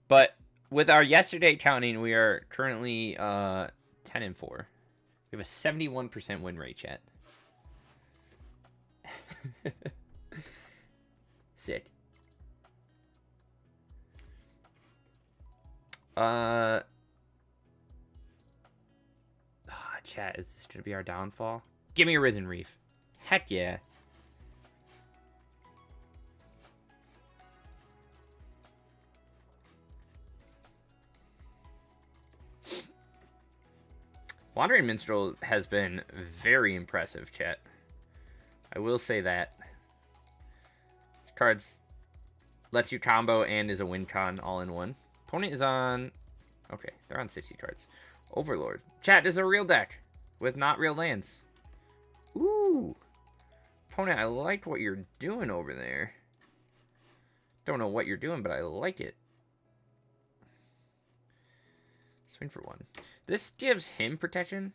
But with our yesterday counting, we are currently 10-4. We have a 71% win rate, chat. Sick. Chat, is this gonna be our downfall? Give me a Risen Reef. Heck yeah. Wandering Minstrel has been very impressive, chat. I will say that. This card lets you combo and is a win con all in one. Opponent is on Okay, they're on 60 cards. Overlord. Chat, this is a real deck with not real lands. Ooh. Opponent, I like what you're doing over there. Don't know what you're doing, but I like it. Swing for 1. This gives him protection.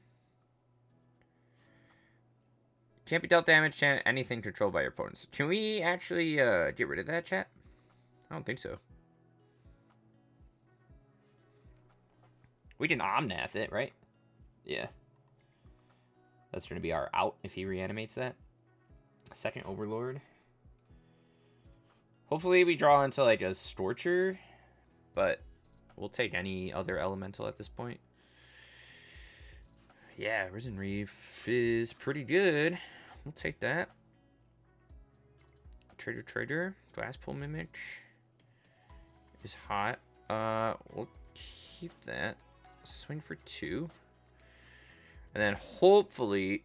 Can't be dealt damage to anything controlled by your opponents. Can we actually get rid of that, chat? I don't think so. We can Omnath it, right? Yeah. That's going to be our out if he reanimates that. Second Overlord. Hopefully we draw into like a Storcher, but we'll take any other elemental at this point. Yeah, Risen Reef is pretty good. We'll take that. Trader. Glasspool Mimic is hot. We'll keep that. Swing for 2. And then hopefully...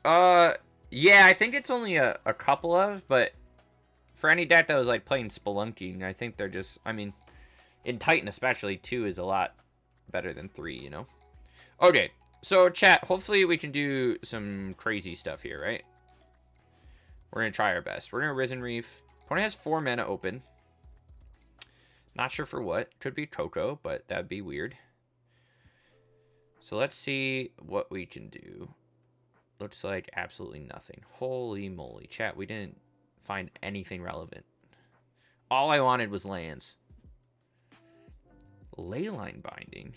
yeah, I think it's only a couple of, but for any deck that was like playing Spelunking, I think they're just... I mean, in Titan especially, 2 is a lot better than 3, you know? Okay, so chat, hopefully we can do some crazy stuff here, right? We're going to try our best. We're going to Risen Reef. Opponent has 4 mana open. Not sure for what. Could be Coco, but that'd be weird. So let's see what we can do. Looks like absolutely nothing. Holy moly. Chat, we didn't find anything relevant. All I wanted was lands. Leyline Binding.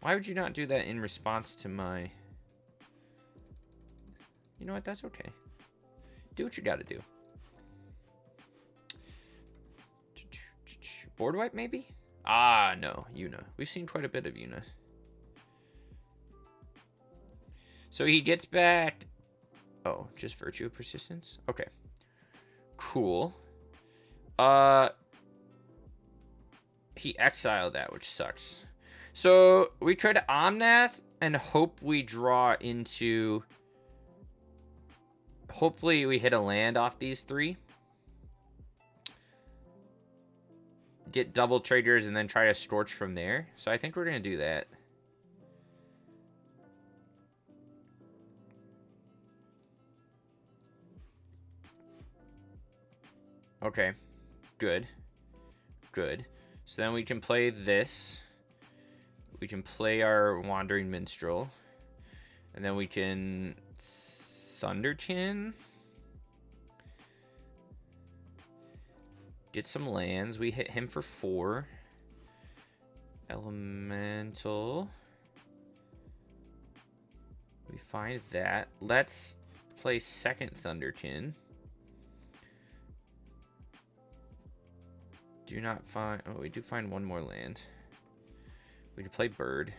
Why would you not do that in response to my... You know what? That's okay. Do what you gotta do. Board wipe, maybe? Ah, no. Yuna. We've seen quite a bit of Yuna. So he gets back... Oh, just Virtue of Persistence? Okay. Cool. He exiled that, which sucks. So we could Omnath and hope we draw into... Hopefully we hit a land off these 3. Get double triggers and then try to Scorch from there. So I think we're going to do that. Okay. Good. Good. So then we can play this. We can play our Wandering Minstrel. And then we can... Thunderkin. Get some lands. We hit him for 4. Elemental. We find that. Let's play second Thunderkin. Do not find... Oh, we do find one more land. We can play Bird.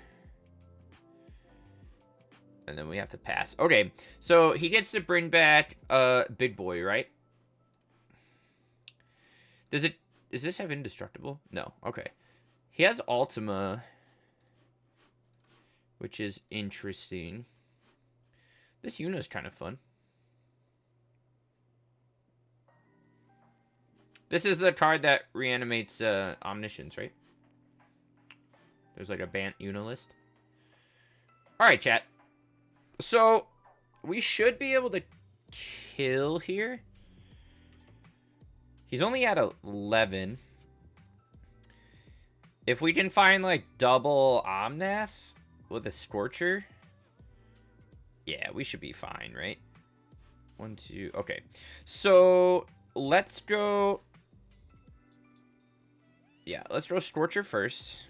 And then we have to pass. Okay, so he gets to bring back Big Boy, right? Does this have Indestructible? No. Okay. He has Ultima, which is interesting. This Yuna is kind of fun. This is the card that reanimates Omniscience, right? There's like a Bant Yuna list. Alright, chat. So, we should be able to kill here. He's only at 11. If we can find, like, double Omnath with a Scorcher, yeah, we should be fine, right? 1, 2, okay. So, let's go... Yeah, let's go Scorcher first.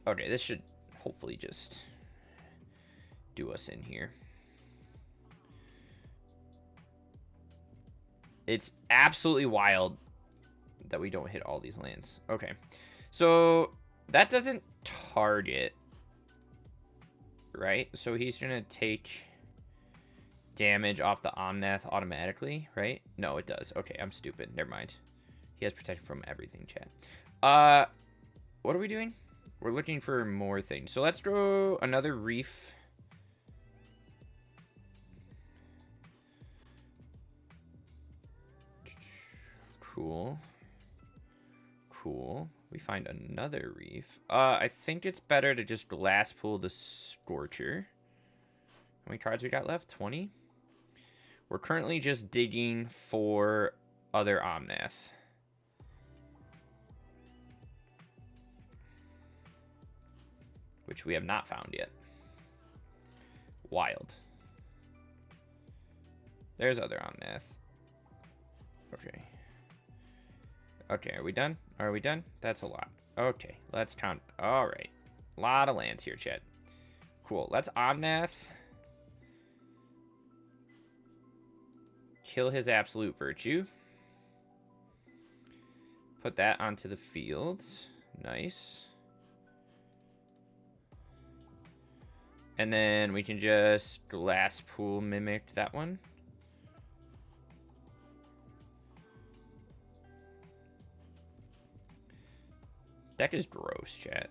Okay, this should hopefully just do us in here. It's absolutely wild that we don't hit all these lands. Okay. So, that doesn't target, right? So, he's going to take damage off the Omnath automatically, right? No, it does. Okay, I'm stupid. Never mind. He has protection from everything, chat. What are we doing? We're looking for more things. So, let's throw another Reef. Cool. pool. We find another reef. I think it's better to just glass pool the Scorcher. How many cards we got left? 20? We're currently just digging for other Omnath. Which we have not found yet. Wild. There's other Omnath. Okay. Okay, are we done? Are we done? That's a lot. Okay, let's count. Alright. A lot of lands here, chat. Cool. Let's Omnath. Kill his Absolute Virtue. Put that onto the field. Nice. And then we can just Glass Pool Mimic that one. Deck is gross, chat.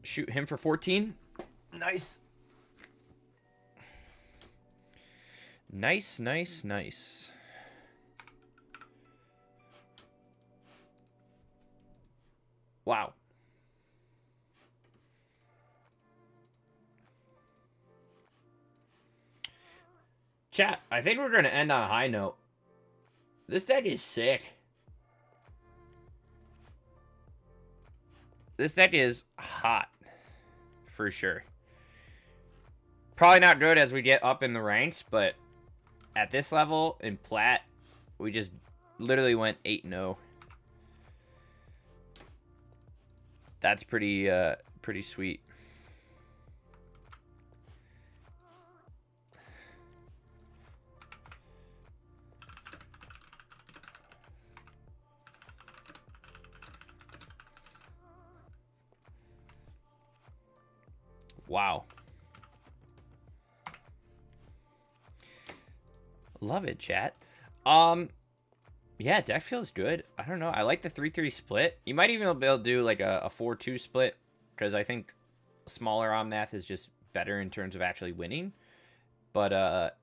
Shoot him for 14. Nice. Nice, nice, nice. Wow. Chat, I think we're going to end on a high note. This deck is sick. This deck is hot. For sure. Probably not good as we get up in the ranks, but at this level, in Plat, we just literally went 8-0. That's pretty sweet. Wow. Love it, chat. Yeah, deck feels good. I don't know. I like the 3-3 split. You might even be able to do like a 4-2 split, because I think smaller Omnath is just better in terms of actually winning. But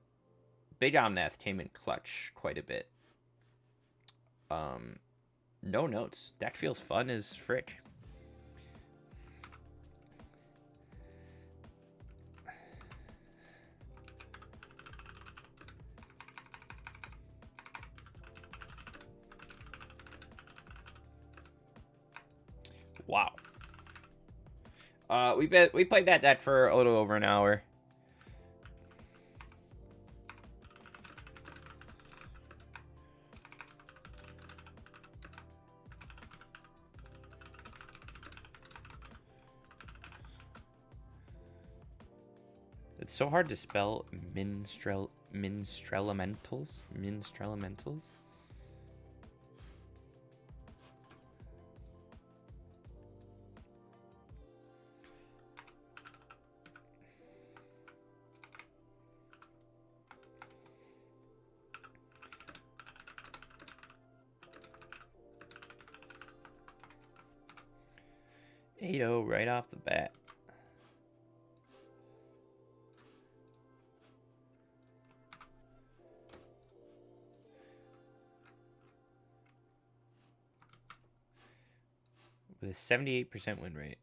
big Omnath came in clutch quite a bit. No notes. Deck feels fun as frick. Wow. We played that deck for a little over an hour. It's so hard to spell Minstrelementals. Minstrelementals. Right off the bat. With a 78% win rate.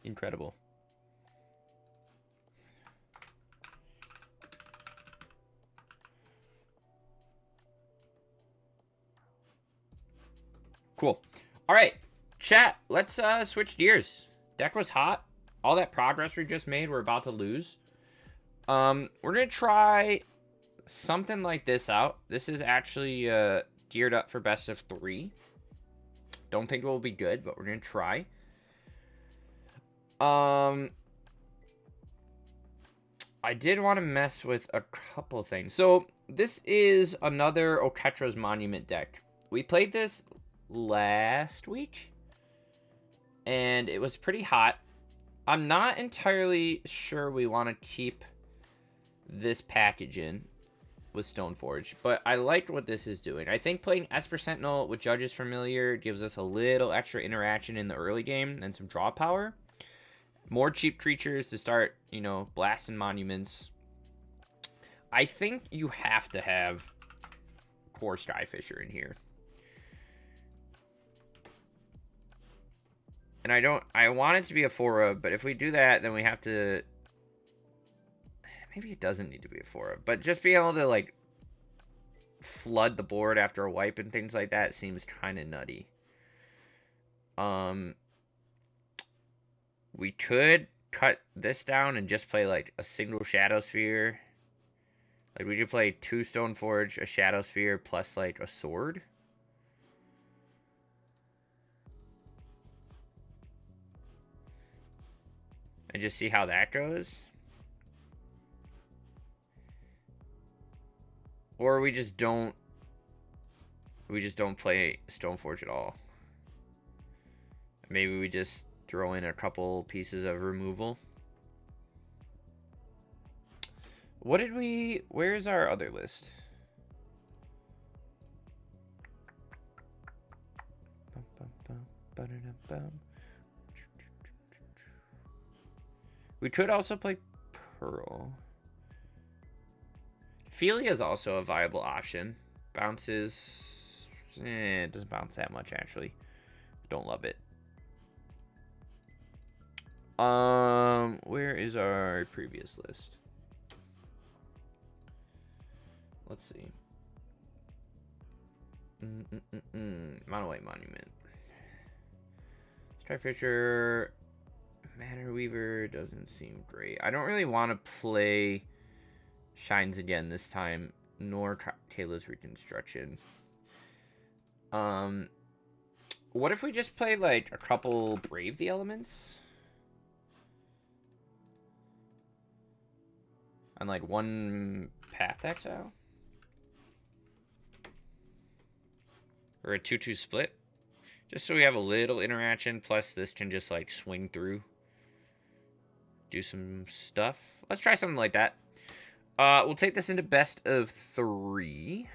Incredible. Cool. All right, chat. Let's switch gears. Deck was hot. All that progress we just made, we're about to lose. We're gonna try something like this out. This is actually geared up for best of 3. Don't think it will be good, but we're gonna try. I did want to mess with a couple things. So this is another Oketra's Monument deck. We played this last week, and it was pretty hot. I'm not entirely sure we want to keep this package in. with Stoneforge, but I liked what this is doing. I think playing Esper Sentinel with Judge's Familiar gives us a little extra interaction in the early game and some draw power. More cheap creatures to start, you know, blasting monuments. I think you have to have Core Skyfisher in here. And I want it to be a 4-of, but if we do that, then we have to... Maybe it doesn't need to be a 4-of, but just being able to, like, flood the board after a wipe and things like that seems kind of nutty. We could cut this down and just play, like, a single Shadow Sphere. Like, we could play 2 Stoneforge, a Shadow Sphere, plus, like, a sword. And just see how that goes. Or we just don't play Stoneforge at all. Maybe we just throw in a couple pieces of removal. What did we... Where's our other list? We could also play Pearl. Ophelia is also a viable option. Bounces... it doesn't bounce that much, actually. Don't love it. Where is our previous list? Let's see. Mono White Monument. Skyfisher... Matter Weaver doesn't seem great. I don't really want to play Shines again this time, nor Taylor's Reconstruction. What if we just play like a couple Brave the Elements? And like one Path Exile? Or a 2-2 split? Just so we have a little interaction, plus this can just like swing through. Do some stuff. Let's try something like that. We'll take this into best of 3.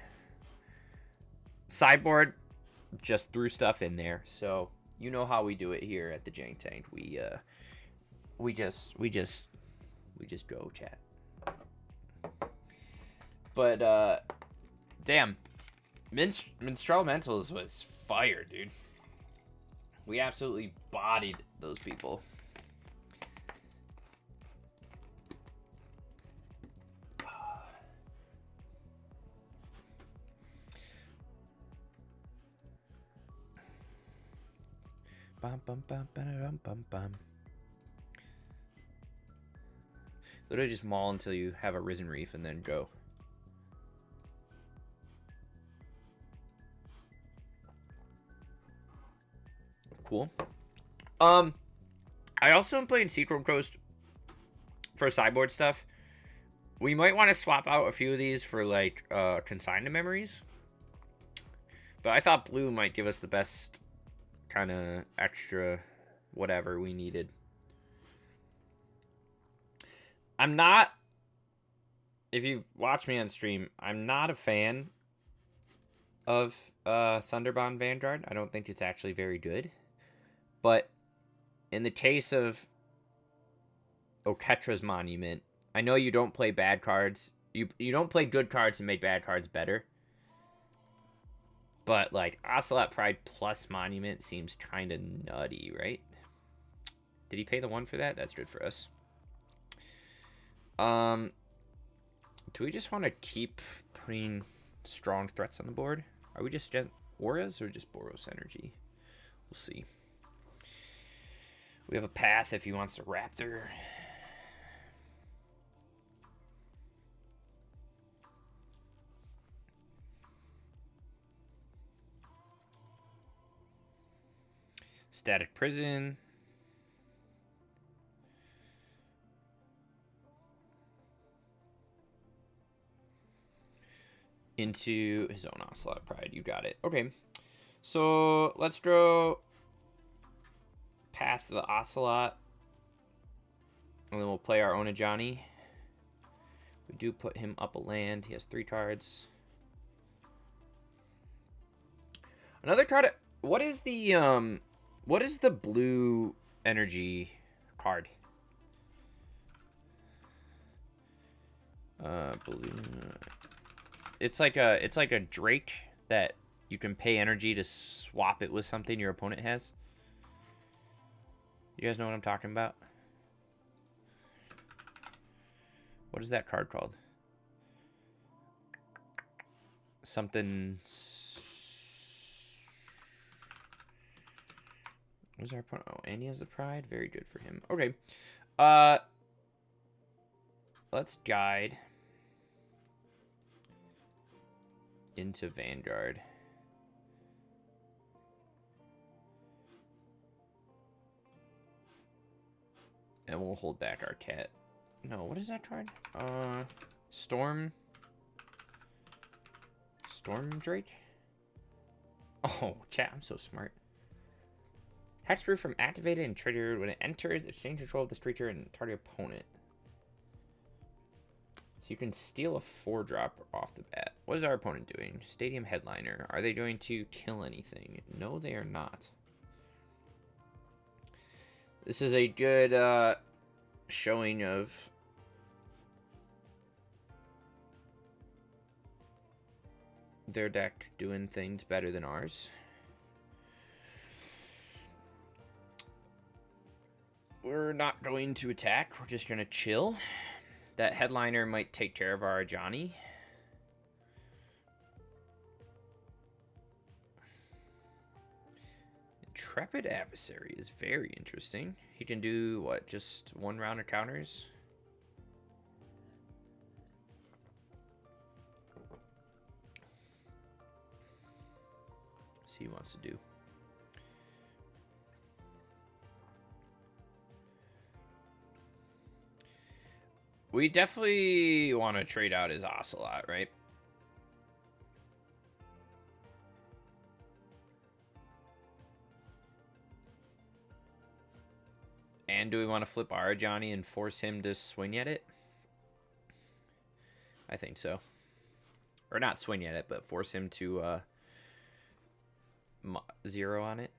Sideboard just threw stuff in there, so you know how we do it here at the Jank Tank. We just go, chat. But damn, Minstrel Mentals was fire, dude. We absolutely bodied those people. Bum, bum, bum, bum, bum, bum. Literally just maul until you have a Risen Reef and then go. Cool. I also am playing Sequel Coast for sideboard stuff. We might want to swap out a few of these for like consigned memories. But I thought blue might give us the best kind of extra whatever we needed. I'm not, if you've watched me on stream, I'm not a fan of Thunderbond Vanguard. I don't think it's actually very good. But in the case of Oketra's Monument, I know you don't play bad cards. You don't play good cards and make bad cards better. But, like, Ocelot Pride plus Monument seems kind of nutty, right? Did he pay the 1 for that? That's good for us. Do we just want to keep putting strong threats on the board? Are we just Auras or just Boros Energy? We'll see. We have a Path if he wants to Raptor. Static Prison. Into his own Ocelot Pride. You got it. Okay. So let's draw Path to the Ocelot. And then we'll play our own Ajani. We do put him up a land. He has 3 cards. Another card. What is the blue energy card? Blue. It's like a Drake that you can pay energy to swap it with something your opponent has. You guys know what I'm talking about? What is that card called? Something. What's our opponent? Oh, and he has the pride. Very good for him. Okay. Let's guide into Vanguard. And we'll hold back our cat. No, what is that card? Storm Drake? Oh, chat, I'm so smart. Hexproof from activated and triggered when it enters, exchange control of this creature and target opponent. So you can steal a 4-drop off the bat. What is our opponent doing? Stadium Headliner. Are they going to kill anything? No, they are not. This is a good showing of their deck doing things better than ours. We're not going to attack. We're just going to chill. That Headliner might take care of our Johnny. Intrepid Adversary is very interesting. He can do, what, just 1 round of counters? See what he wants to do. We definitely want to trade out his Ocelot, right? And do we want to flip our Johnny and force him to swing at it? I think so. Or not swing at it, but force him to 0 on it.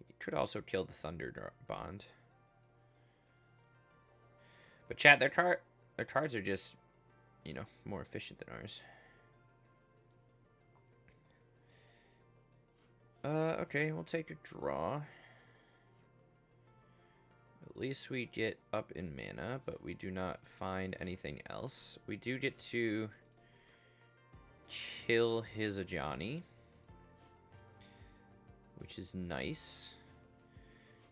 He could also kill the Thunder Bond. But chat, their cards are just, you know, more efficient than ours. Okay, we'll take a draw. At least we get up in mana, but we do not find anything else. We do get to kill his Ajani, which is nice.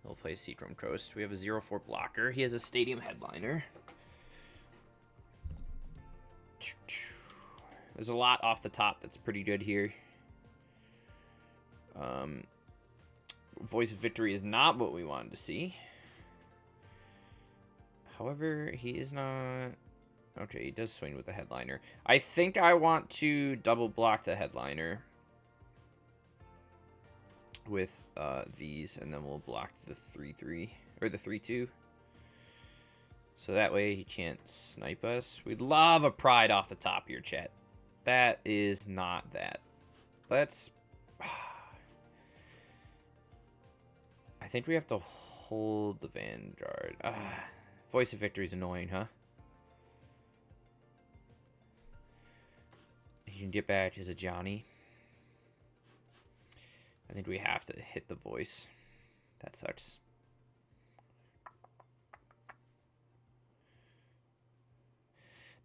He'll play Seachrome Coast. We have a 0/4 blocker. He has a Stadium Headliner. There's a lot off the top that's pretty good here. Voice of Victory is not what we wanted to see. However, he is not... Okay, he does swing with the Headliner. I think I want to double block the Headliner with these, and then we'll block the 3/3 or the 3/2. So that way he can't snipe us. We'd love a Pride off the top here, chat. That is not that. Let's... I think we have to hold the Vanguard. Voice of Victory is annoying, huh? He can get back as a Johnny. I think we have to hit the voice. That sucks.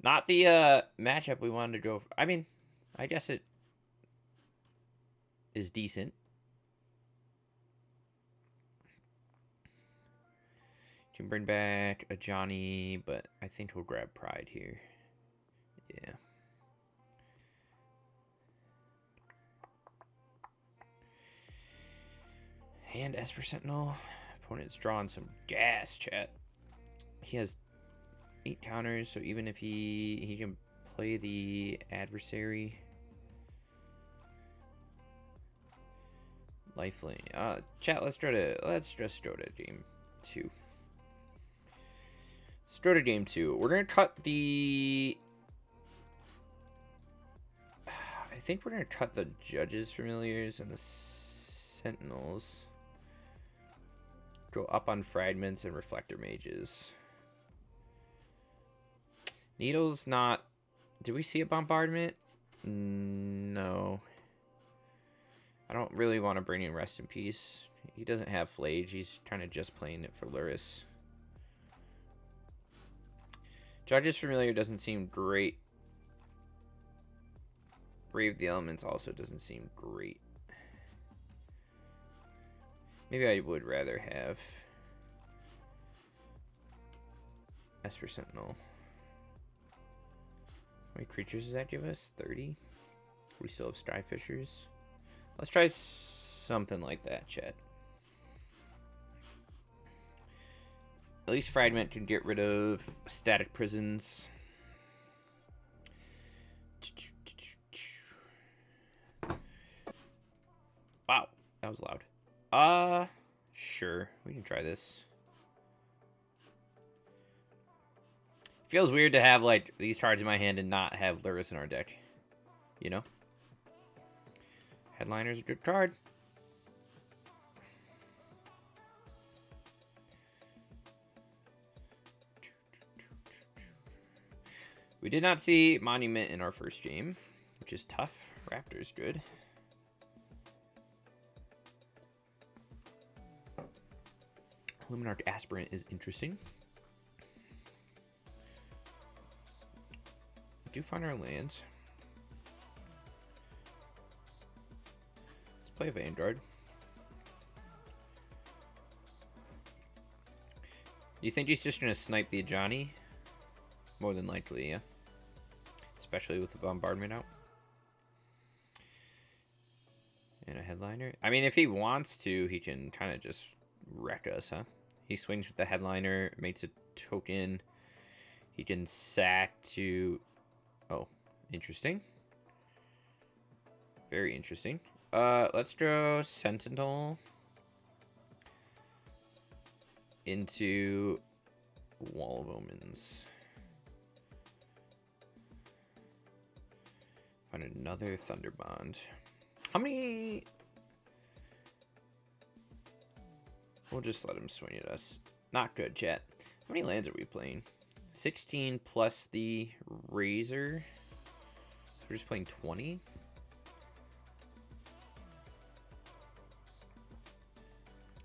Not the matchup we wanted to go for. I mean, I guess it is decent. Can bring back a Johnny, but I think he'll grab Pride here. Yeah. And Esper Sentinel. Opponent's drawing some gas, chat. He has 8 counters, so even if he can play the adversary. Lifeline. Chat, let's just go to game. 2. Let's go to game 2. We're going to cut the... I think we're going to cut the Judges Familiars and the Sentinels. Go up on Fragments and Reflector Mages. Needle's not... Do we see a Bombardment? No. I don't really want to bring in Rest in Peace. He doesn't have Flage. He's kind of just playing it for Luris. Judge's Familiar doesn't seem great. Brave the Elements also doesn't seem great. Maybe I would rather have Esper Sentinel. How many creatures does that give us? 30? We still have Skyfishers. Let's try something like that, chat. At least Fragment can get rid of Static Prisons. Wow, that was loud. Sure, we can try this. Feels weird to have, like, these cards in my hand and not have Luris in our deck. You know? Headliner's a good card. We did not see Monument in our first game, which is tough. Raptor's good. Luminarch Aspirant is interesting. We do find our lands. Let's play Vanguard. Do you think he's just going to snipe the Ajani? More than likely, yeah. Especially with the Bombardment out. And a Headliner. I mean, if he wants to, he can kind of just wreck us, huh? He swings with the Headliner, makes a token. He can sack to... Oh, interesting. Very interesting. Let's draw Sentinel into Wall of Omens. Find another Thunderbond. How many... We'll just let him swing at us. Not good, chat. How many lands are we playing? 16 plus the Razor. So we're just playing 20.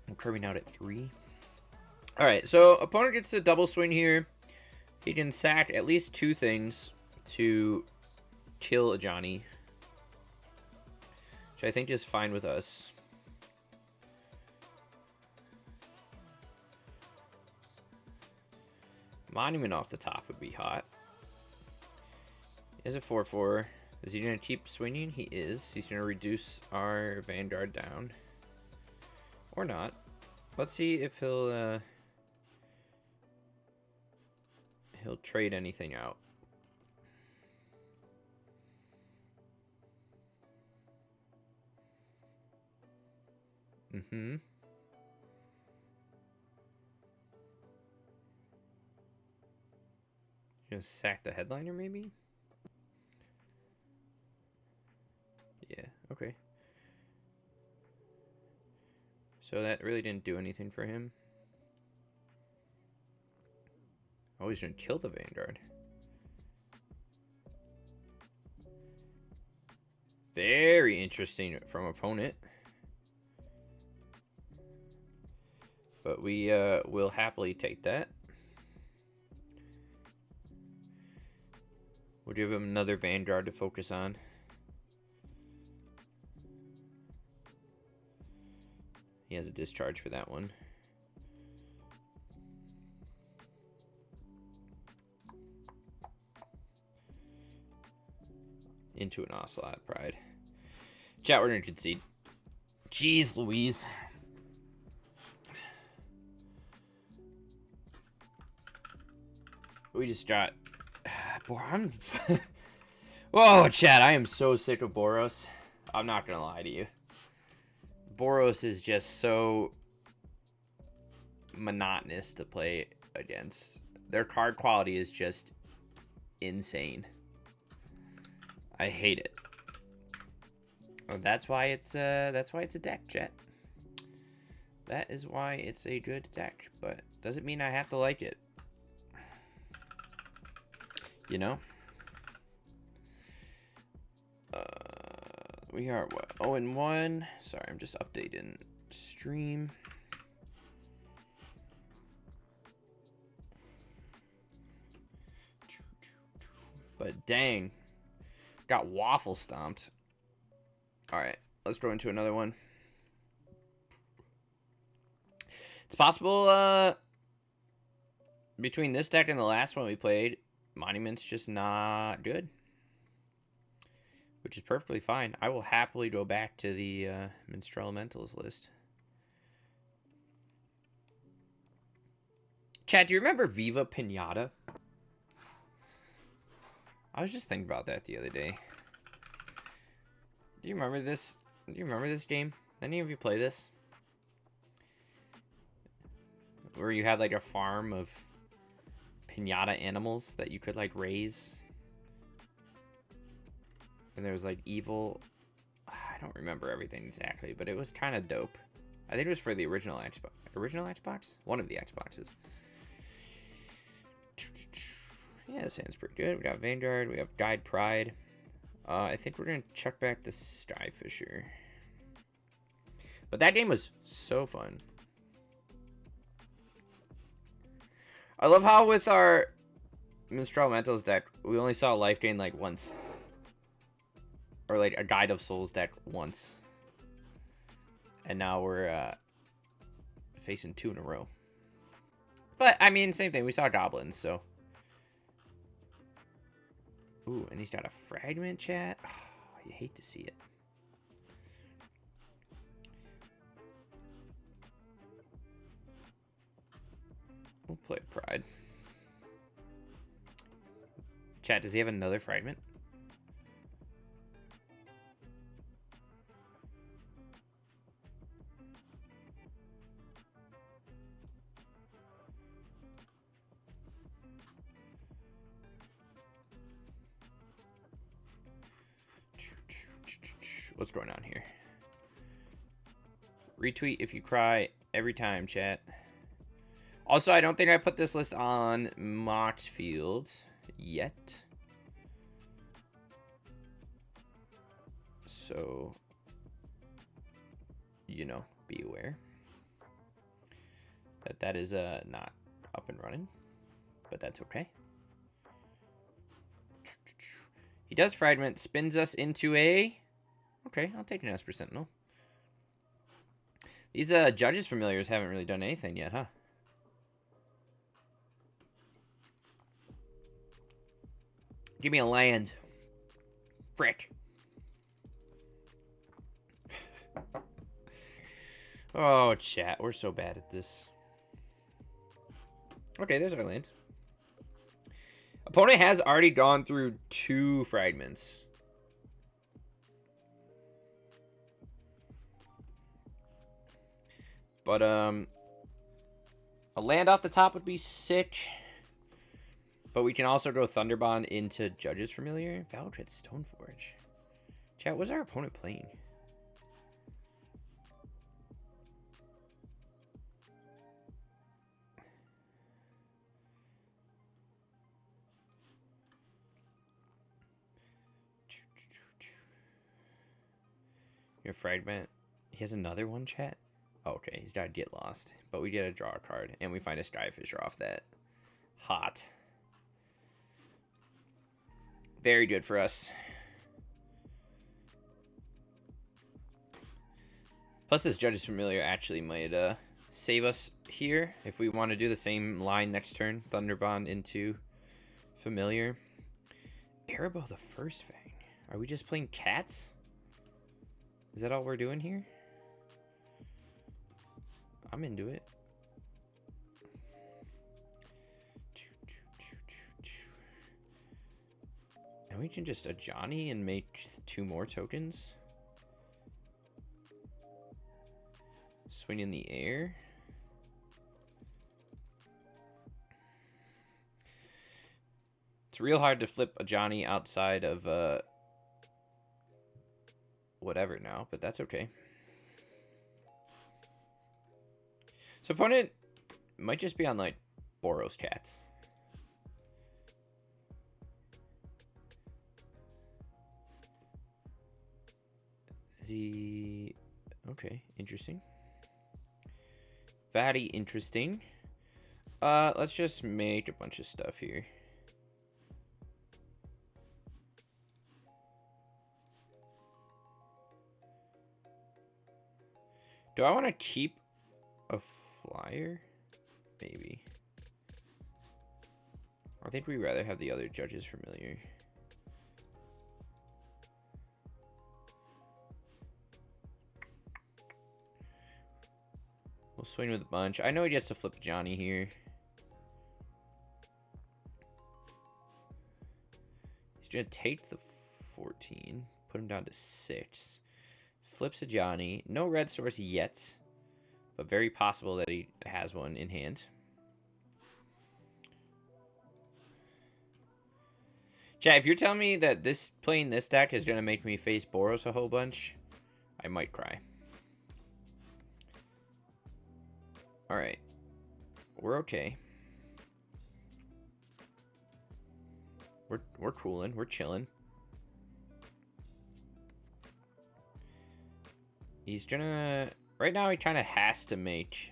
I'm curving out at 3. Alright, so opponent gets a double swing here. He can sack at least 2 things to kill Ajani, which I think is fine with us. Monument off the top would be hot. He has a 4/4. Is he going to keep swinging? He is. He's going to reduce our Vanguard down. Or not. Let's see if he'll trade anything out. Mm-hmm. Gonna sack the Headliner, maybe? Yeah, okay. So that really didn't do anything for him. Oh, he's gonna kill the Vanguard. Very interesting from opponent. But we will happily take that. We'll give him another Vanguard to focus on. He has a discharge for that one. Into an Ocelot Pride. Chat, we're gonna concede. Jeez Louise. We just got... Whoa, chat, I am so sick of Boros. I'm not gonna lie to you. Boros is just so monotonous to play against. Their card quality is just insane. I hate it. Oh, that's why it's a deck, chat. That is why it's a good deck, but doesn't mean I have to like it. You know? We are what? 0-1. Sorry, I'm just updating stream. But dang, got waffle stomped. All right, let's go into another one. It's possible between this deck and the last one we played, Monument's just not good, which is perfectly fine. I will happily go back to the Minstrel Elementals list. Chad, do you remember Viva Pinata? I was just thinking about that the other day. Do you remember this? Do you remember this game? Any of you play this? Where you had like a farm of pinata animals that you could like raise. And there was like evil... I don't remember everything exactly, but it was kind of dope. I think it was for the original Xbox. Original Xbox? One of the Xboxes. Yeah, this hand's pretty good. We got Vanguard. We have Guide Pride. I think we're going to chuck back the Skyfisher. But that game was so fun. I love how with our Minstrel Elementals deck, we only saw life gain like once. Or like a Guide of Souls deck once. And now we're facing 2 in a row. But, I mean, same thing. We saw goblins, so... Ooh, and he's got a fragment, chat. Oh, you hate to see it. We'll play Pride. Chat, does he have another fragment? What's going on here? Retweet if you cry every time, chat. Also, I don't think I put this list on Moxfield yet. So, you know, be aware that that is not up and running, but that's okay. He does fragment, spins us into a... Okay, I'll take an Esper Sentinel. These Judges Familiars haven't really done anything yet, huh? Give me a land. Frick. Oh, chat. We're so bad at this. Okay, there's our land. Opponent has already gone through 2 fragments. But, a land off the top would be sick. But we can also go Thunderbond into Judge's Familiar. Valtrid Stoneforge. Chat, what's our opponent playing? Your fragment. He has another one, chat? Oh, okay, he's got to get lost. But we get to draw a card, and we find a Skyfisher off that. Hot. Very good for us. Plus, this Judge's Familiar actually might save us here if we want to do the same line next turn. Thunderbond into Familiar. Erebos the First Fang. Are we just playing cats? Is that all we're doing here? I'm into it. And we can just a Johnny and make 2 more tokens. Swing in the air. It's real hard to flip a Johnny outside of whatever now, but that's okay. So opponent might just be on like Boros cats. Is he okay? Interesting. Very interesting. Let's just make a bunch of stuff here. Do I want to keep a flyer? Maybe. I think we'd rather have the other judges familiar. We'll swing with a bunch. I know he gets to flip Johnny here. He's going to take the 14, put him down to 6. Flips a Johnny. No red source yet, but very possible that he has one in hand. Chat, if you're telling me that playing this deck is going to make me face Boros a whole bunch, I might cry. Alright. We're okay. We're cooling. We're chilling. He's gonna... Right now, he kind of has to make...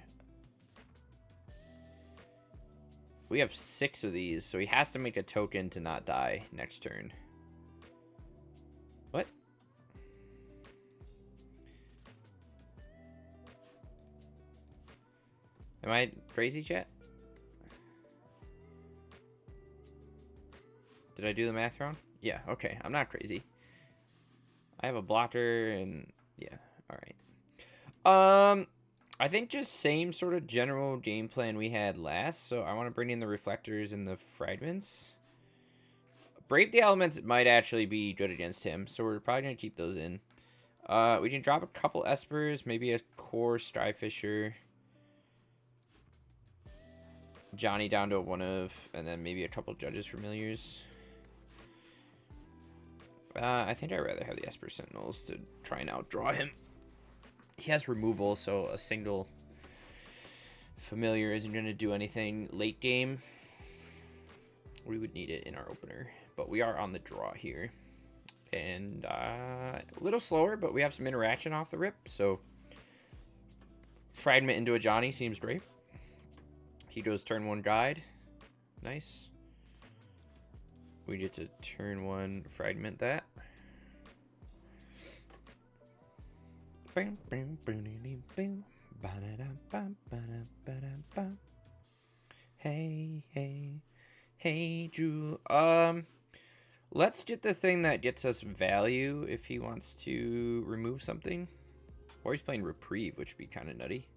We have 6 of these, so he has to make a token to not die next turn. What? Am I crazy, chat? Did I do the math wrong? Yeah, okay. I'm not crazy. I have a blocker and... Yeah, alright. I think just same sort of general game plan we had last. So I want to bring in the reflectors and the fragments. Brave the Elements might actually be good against him, so we're probably going to keep those in. We can drop a couple Espers, maybe a core Strivefisher. Johnny down to a 1-of, and then maybe a couple Judges Familiars. I think I'd rather have the Esper Sentinels to try and outdraw him. He has removal, so a single familiar isn't going to do anything late game. We would need it in our opener, but we are on the draw here. And a little slower, but we have some interaction off the rip, so fragment into a Johnny seems great. He goes turn 1 guide. Nice. We get to turn 1 fragment that. Hey, hey, hey, Drew. Let's get the thing that gets us value if he wants to remove something. Or he's playing Reprieve, which would be kind of nutty.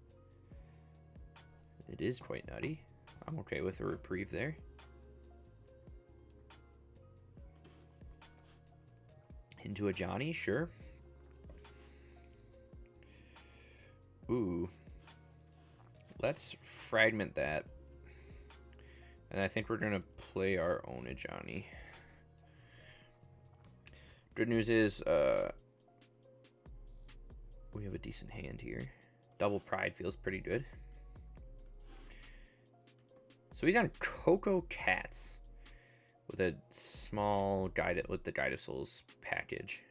It is quite nutty. I'm okay with a Reprieve there. Into a Johnny, sure. Ooh. Let's fragment that. And I think we're going to play our own Johnny. Good news is we have a decent hand here. Double Pride feels pretty good. So he's on Coco Cats with a small guide with the Guide of Souls package.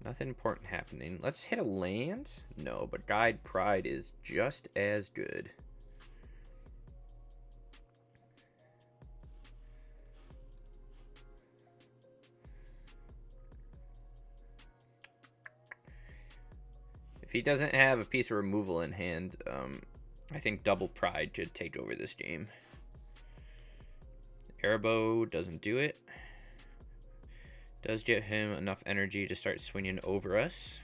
Nothing important happening. Let's hit a land. No, but Guide Pride is just as good. If he doesn't have a piece of removal in hand, I think Double Pride could take over this game. Airbow doesn't do it. Does get him enough energy to start swinging over us.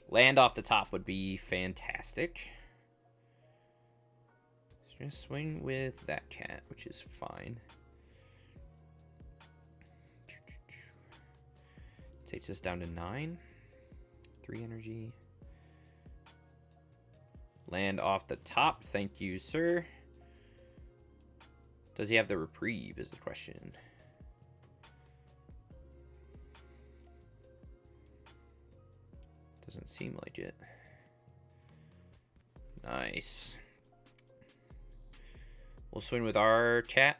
Land off the top would be fantastic. Just gonna swing with that cat, which is fine. Takes us down to 9. 3 energy. Land off the top. Thank you, sir. Does he have the reprieve is the question. Doesn't seem like it. Nice. We'll swing with our chat.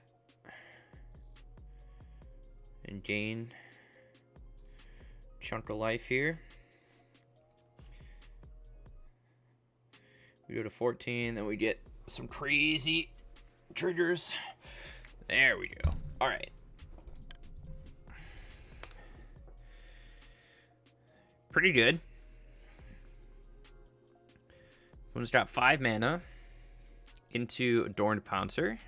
And gain chunk of life here. We go to 14, then we get some crazy triggers. There we go. All right. Pretty good. I'm going to drop 5 mana into Adorned Pouncer.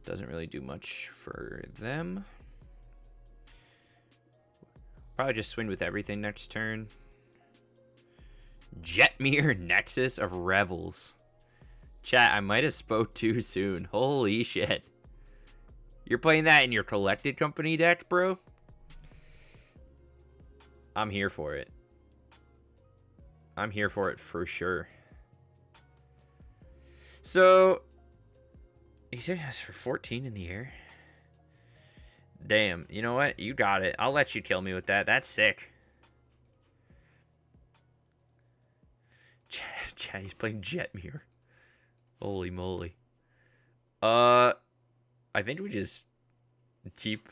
Doesn't really do much for them. Probably just swing with everything next turn. Jetmir Nexus of Revels. Chat, I might have spoke too soon. Holy shit. You're playing that in your collected company deck, bro? I'm here for it. I'm here for it for sure. So, he said he has for 14 in the air. Damn, you know what? You got it. I'll let you kill me with that. That's sick. Chat, he's playing Jetmir. Holy moly. I think we just keep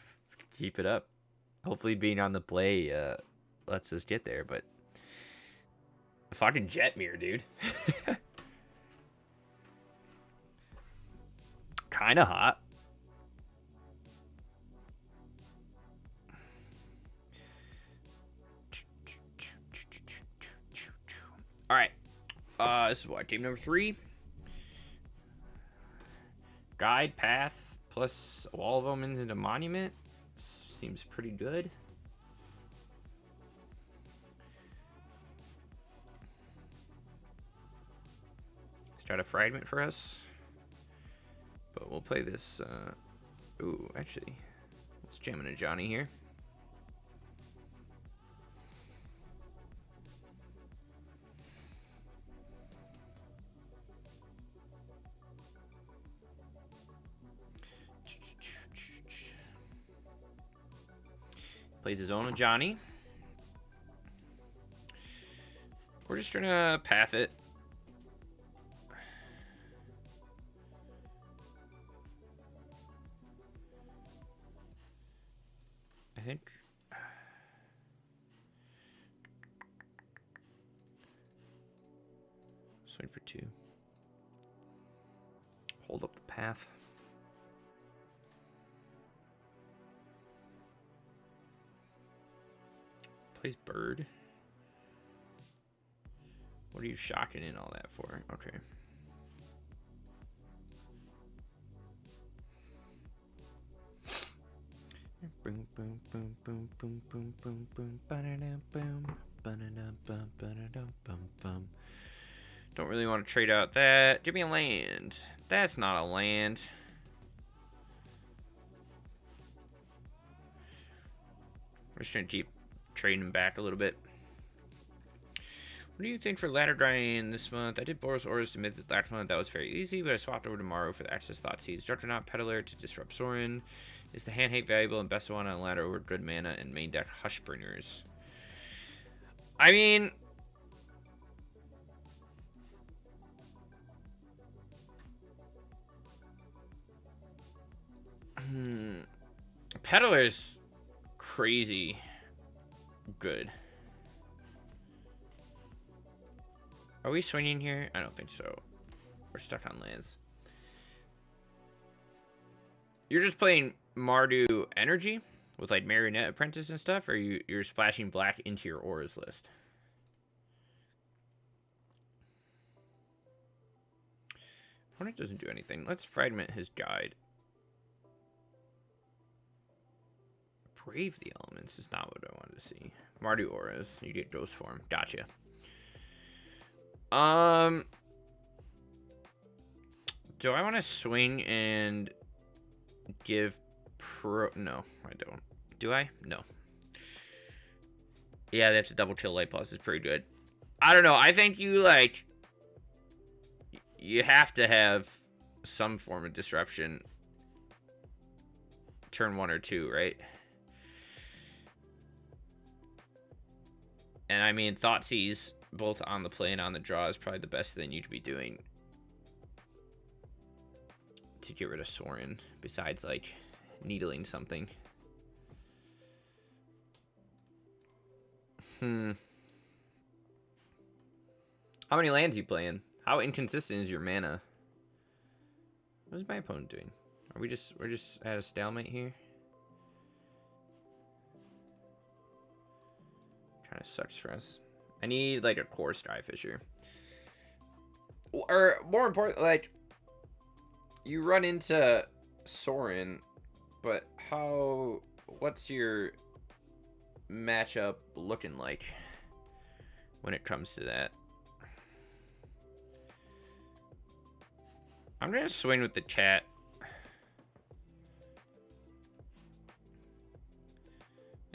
it up. Hopefully being on the play lets us get there, but fucking Jetmir, dude. Kind of hot. All right. This is what, game number 3. Guide path plus Wall of Omens into Monument. Seems pretty good. Let's try to fragment for us. But we'll play this. Ooh, actually, let's jam into Johnny here. Plays his own Johnny. We're just gonna path it. I think. Swing for 2. Hold up the path. Plays bird. What are you shocking in all that for? Okay. Boom, boom, boom, boom, boom, boom, boom, boom, ba-da-dum, boom, ba-da-dum, bum, ba-da-dum, bum, bum. Don't really want to trade out that. Give me a land. That's not a land. We're just gonna keep trading him back a little bit. What do you think for ladder drying this month? I did Boros Auras to mid last month. That was very easy, but I swapped over tomorrow for the Access Thought Seeds. Juggernaut Peddler to disrupt Sorin. Is the hand hate valuable and best one on ladder over good mana and main deck Hushbringers? I mean, Peddler's crazy good. Are we swinging here? I don't think so. We're stuck on lands. You're just playing Mardu Energy with like Marionette Apprentice and stuff, or you're splashing black into your auras list? Opponent doesn't do anything. Let's fragment his guide. Brave the Elements is not what I wanted to see. Mardu Auras. You get Ghost Form. Gotcha. Do I want to swing and give no, I don't. Do I? No. Yeah, they have to double kill Light Plus. Is pretty good. I don't know. I think you have to have some form of disruption turn 1 or 2, right? And I mean, Thoughtseize, both on the play and on the draw, is probably the best thing you could be doing to get rid of Sorin, besides, like, needling something. How many lands you playing? How inconsistent is your mana? What is my opponent doing? We're just at a stalemate here? Kind of sucks for us. I need, like, a core Skyfisher. Or, more important, like, you run into Sorin, but what's your matchup looking like when it comes to that? I'm gonna swing with the cat.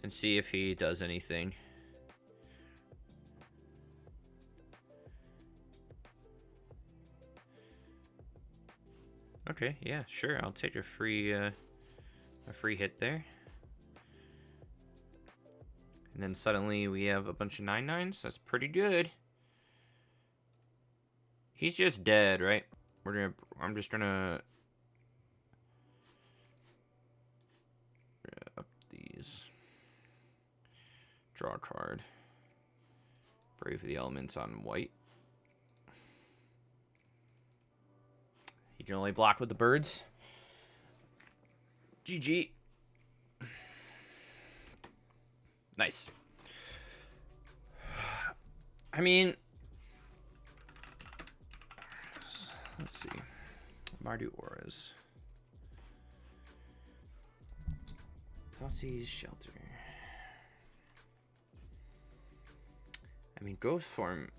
And see if he does anything. Okay, yeah, sure. I'll take a free hit there. And then suddenly we have a bunch of 9/9s. That's pretty good. He's just dead, right? I'm just gonna up these. Draw a card. Brave the Elements on white. You can only block with the birds. GG. Nice. I mean, let's see. Mardu Auras. Thoughtseize Shelter. I mean, Ghost Form.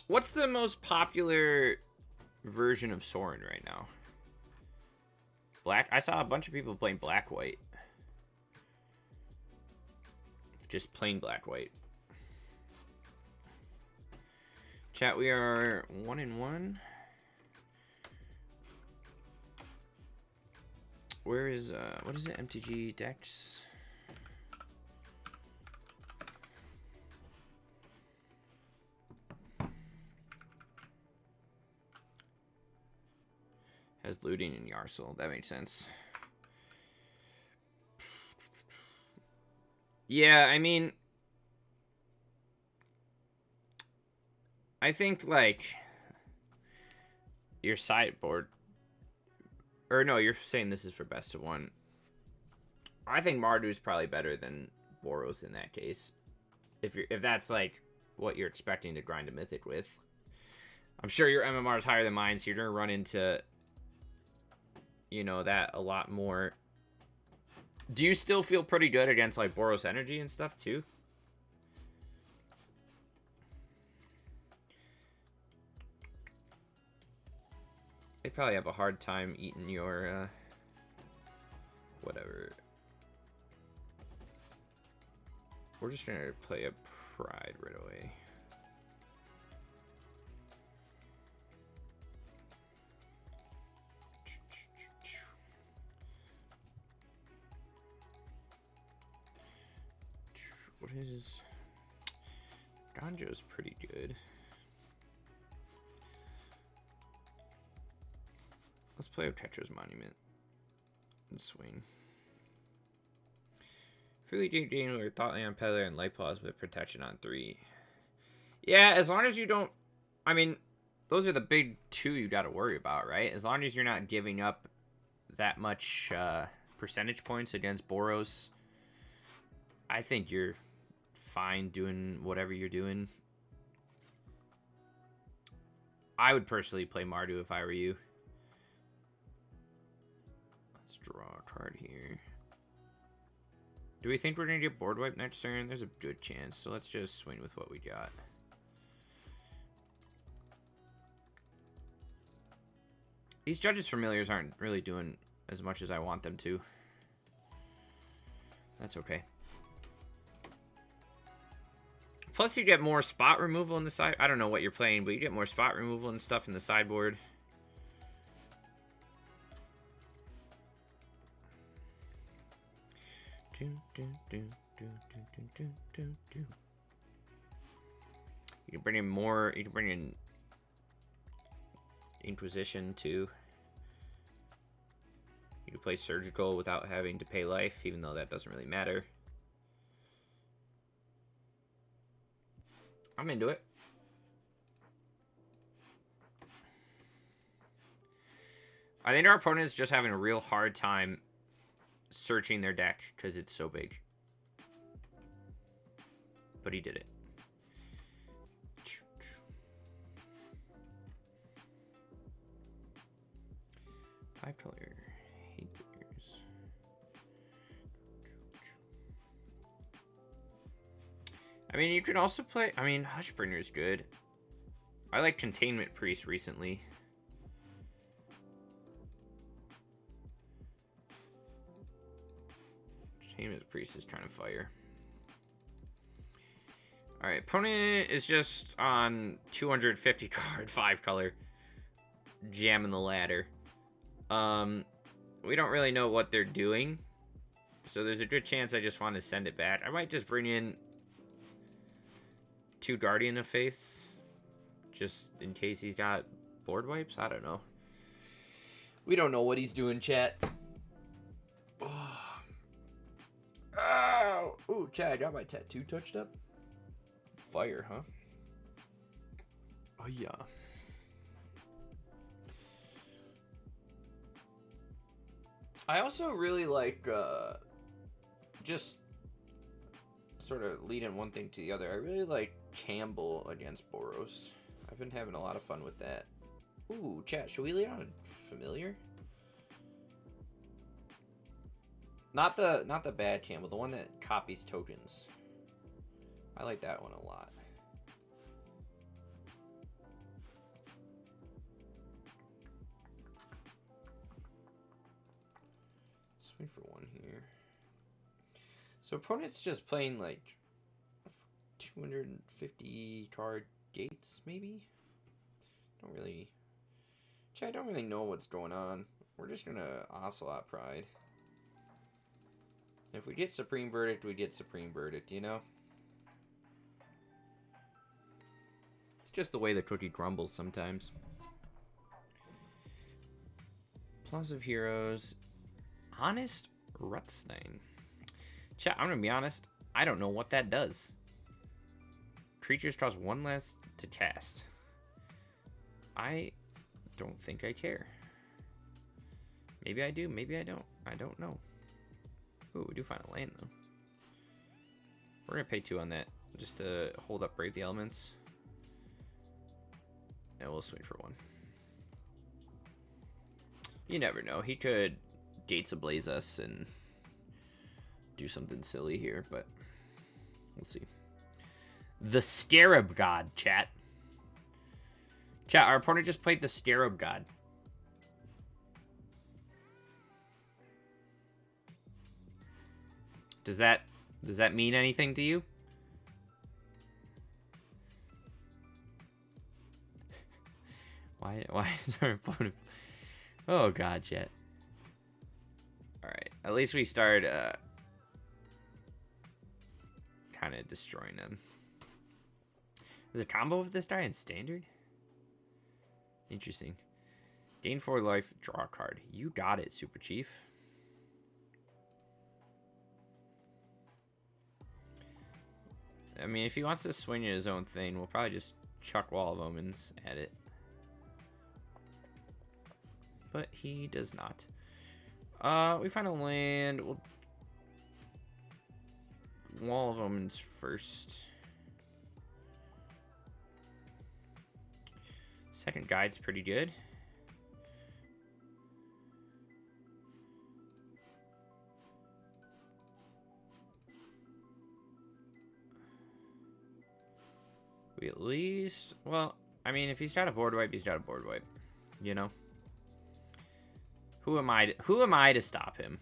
What's the most popular version of Sorin right now? Black? I saw a bunch of people playing black-white. Just plain black-white. Chat, we are 1-1. Where is, what is it? MTG decks? Has looting and Yarsel. That makes sense. Yeah, I mean, I think, like, your sideboard, or no, you're saying this is for best of one. I think Mardu's probably better than Boros in that case. If that's, like, what you're expecting to grind a Mythic with. I'm sure your MMR is higher than mine, so you're going to run into, you know, that a lot more. Do you still feel pretty good against, like, Boros Energy and stuff, too? They probably have a hard time eating your, whatever. We're just gonna play a Pride right away. What is... Ganjo's pretty good. Let's play Oketra's Monument and swing. Freely gain or Thoughtland Peddler and Light Paws with protection on 3. Yeah, as long as you don't... I mean, those are the big two you got to worry about, right? As long as you're not giving up that much percentage points against Boros, I think you're fine doing whatever you're doing. I would personally play Mardu if I were you. Let's draw a card here. Do we think we're going to get board wipe next turn? There's a good chance, so let's just swing with what we got. These Judges Familiars aren't really doing as much as I want them to. That's okay. Plus, you get more spot removal in the side. I don't know what you're playing, but you get more spot removal and stuff in the sideboard. You can bring in more. You can bring in Inquisition too. You can play Surgical without having to pay life, even though that doesn't really matter. I'm into it. I think our opponent is just having a real hard time searching their deck because it's so big. But he did it. Five color. Hate bears. I mean, you could also play. I mean, Hushbringer is good. I like Containment Priest recently. Containment Priest is trying to fire. Alright, opponent is just on 250 card, 5 color. Jamming the ladder. We don't really know what they're doing. So there's a good chance I just want to send it back. I might just bring in 2 Guardian of Faiths. Just in case he's got board wipes. I don't know. We don't know what he's doing, chat. Oh, ooh, chat, I got my tattoo touched up. Fire, huh? Oh, yeah. I also really like, just sort of leading one thing to the other. I really like Campbell against Boros. I've been having a lot of fun with that. Ooh, chat, should we lead on a familiar? Not the bad Campbell, the one that copies tokens. I like that one a lot. Swing for 1 here. So opponent's just playing like 250 card gates, maybe? Don't really know what's going on. We're just gonna Ocelot Pride. If we get Supreme Verdict, we get Supreme Verdict, you know? It's just the way the cookie crumbles sometimes. Plus of Heroes. Honest Rutstein. Chat, I'm gonna be honest. I don't know what that does. Creatures cost 1 less to cast. I don't think I care. Maybe I do, maybe I don't. I don't know. Ooh, we do find a land, though. We're going to pay 2 on that, just to hold up Brave the Elements. And we'll swing for 1. You never know. He could Gates Ablaze us and do something silly here, but we'll see. The Scarab God, chat. Chat, our opponent just played the Scarab God. Does that mean anything to you? Why is our opponent? Oh god, chat. All right, at least we start kind of destroying them. There's a combo of this guy in standard. Interesting. Gain 4 life, draw a card. You got it, Super Chief. I mean, if he wants to swing his own thing, we'll probably just chuck Wall of Omens at it. But he does not. We find a land. We'll Wall of Omens first. Second guide's pretty good. We at least, well, I mean, if he's got a board wipe, he's got a board wipe, you know? Who am I to stop him?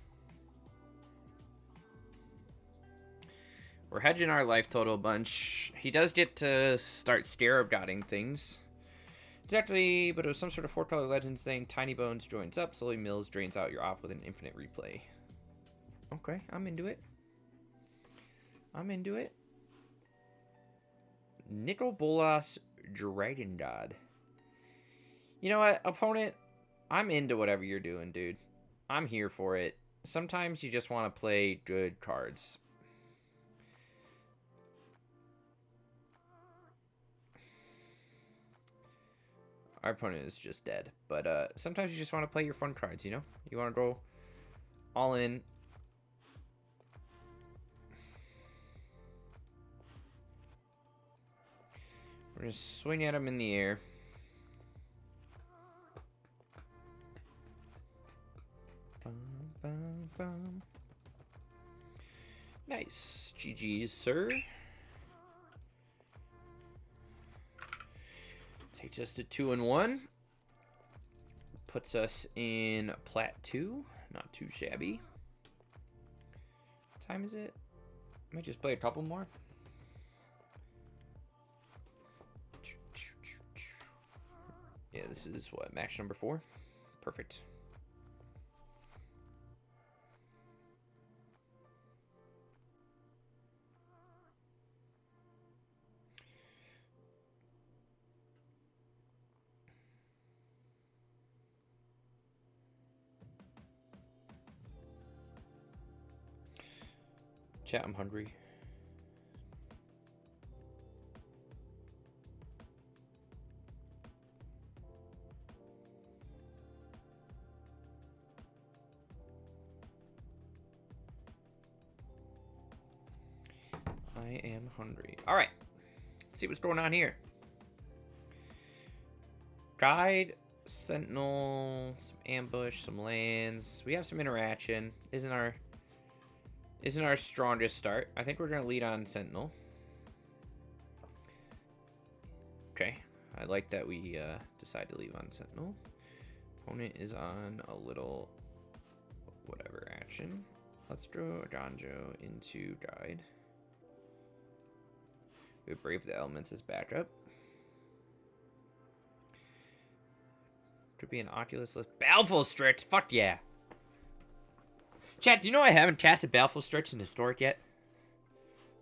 We're hedging our life total a bunch. He does get to start scarab dotting things. Exactly, but it was some sort of 4-color legends thing. Tiny Bones joins up. Slowly Mills drains out your op with an infinite replay. Okay, I'm into it. I'm into it. Nicol Bolas Dridendod. You know what, opponent? I'm into whatever you're doing, dude. I'm here for it. Sometimes you just want to play good cards. Our opponent is just dead. But sometimes you just want to play your fun cards, you know? You want to go all in. We're going to swing at him in the air. Bum, bum, bum. Nice. GG's, sir. Takes us to 2-1. Puts us in Plat 2. Not too shabby. What time is it? Might just play a couple more. Yeah, this is what, match number 4? Perfect. Chat, I'm hungry. I am hungry. All right. Let's see what's going on here. Guide, Sentinel, some ambush, some lands. We have some interaction. Isn't our strongest start. I think we're gonna lead on Sentinel. Okay. I like that we decide to leave on Sentinel. Opponent is on a little whatever action. Let's throw a Donjo into Guide. We have Brave the Elements as backup. Could be an Oculus list. Baleful Strix! Fuck yeah! Chat, do you know I haven't casted Baleful Strix in Historic yet?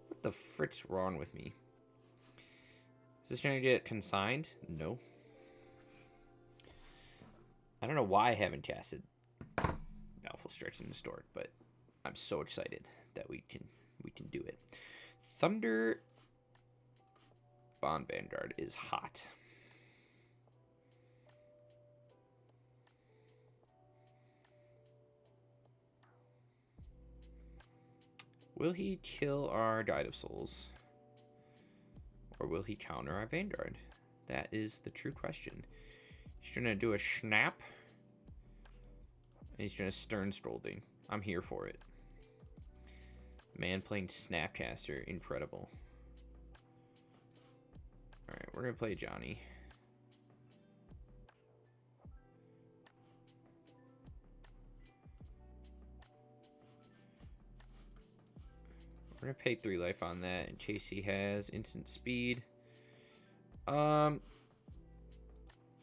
What the frick's wrong with me? Is this gonna get consigned? No. I don't know why I haven't casted Baleful Strix in Historic, but I'm so excited that we can do it. Thunder Bond Vanguard is hot. Will he kill our Guide of Souls? Or will he counter our Vanguard? That is the true question. He's gonna do a snap. And he's gonna Stern Scolding. I'm here for it. Man playing Snapcaster, incredible. Alright, we're gonna play Johnny. We're gonna pay 3 life on that in case he has instant speed. I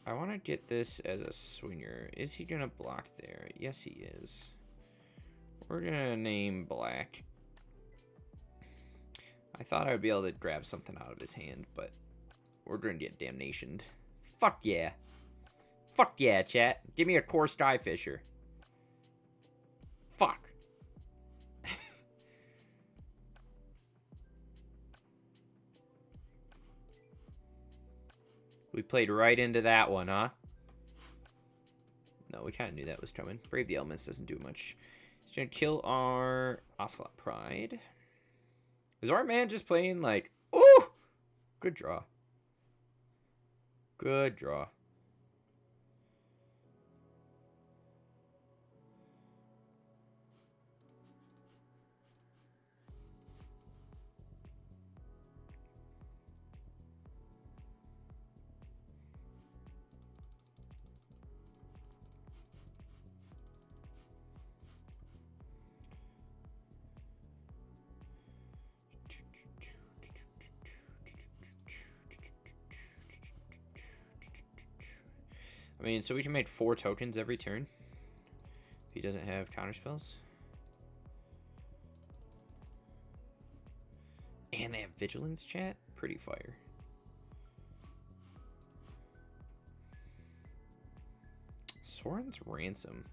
want to get this as a swinger. Is he gonna block there? Yes, he is. We're gonna name Black. I thought I would be able to grab something out of his hand, but we're gonna get damnationed. Fuck yeah. Fuck yeah, chat. Give me a core Skyfisher. Fuck. We played right into that one, huh? No, we kind of knew that was coming. Brave the Elements doesn't do much. He's gonna kill our Ocelot Pride. Is our man just playing like... Ooh! Good draw. Good draw. I mean, so we can make 4 tokens every turn. If he doesn't have counterspells. And they have Vigilance, chat? Pretty fire. Soren's Ransom.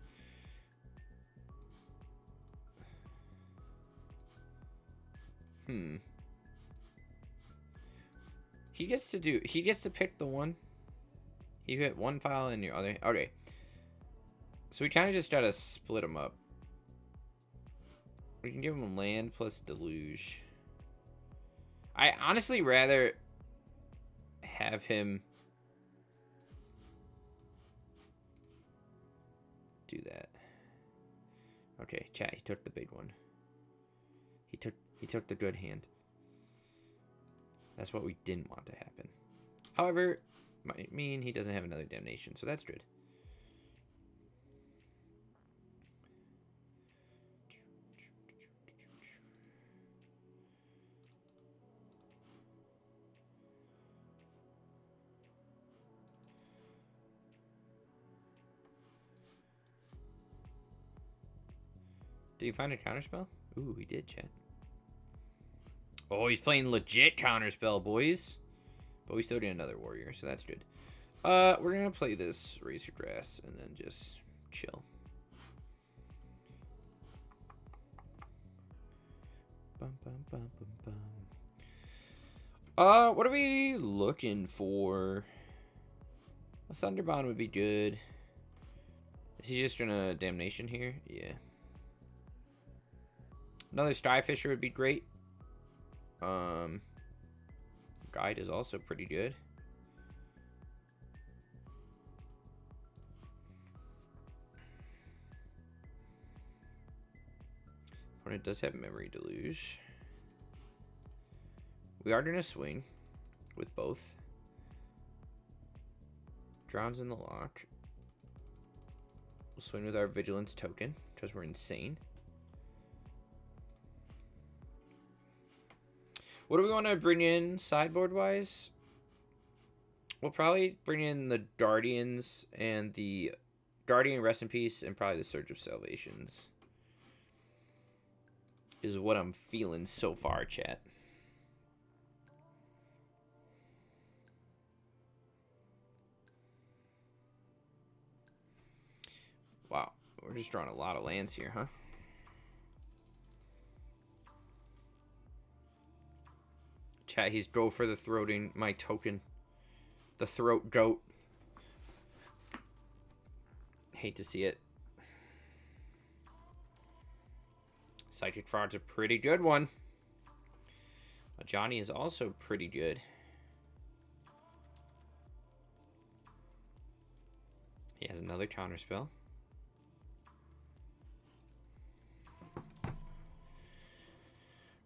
He gets to pick the one. You hit one file in your other. Okay. So we kind of just gotta split them up. We can give him land plus deluge. I honestly rather have him do that. Okay, chat, he took the big one. He took the good hand. That's what we didn't want to happen. However, might mean he doesn't have another damnation, so that's good. Did you find a counterspell? Ooh, he did, chat. Oh, he's playing legit counterspell, boys. But we still get another warrior, so that's good. We're gonna play this Razor Grass and then just chill. Bum, bum, bum, bum, bum. What are we looking for? A Thunderbond would be good. Is he just gonna damnation here? Yeah. Another Skyfisher would be great. Guide is also pretty good. Opponent does have Memory Deluge. We are going to swing with both. Drowns in the lock. We'll swing with our Vigilance token because we're insane. What do we want to bring in sideboard-wise? We'll probably bring in the Guardians and the Guardian Rest in Peace and probably the Surge of Salvations. Is what I'm feeling so far, chat. Wow, we're just drawing a lot of lands here, huh? Chat, he's go for the throating my token. The throat goat. Hate to see it. Psychic Fraud's a pretty good one. Johnny is also pretty good. He has another counterspell.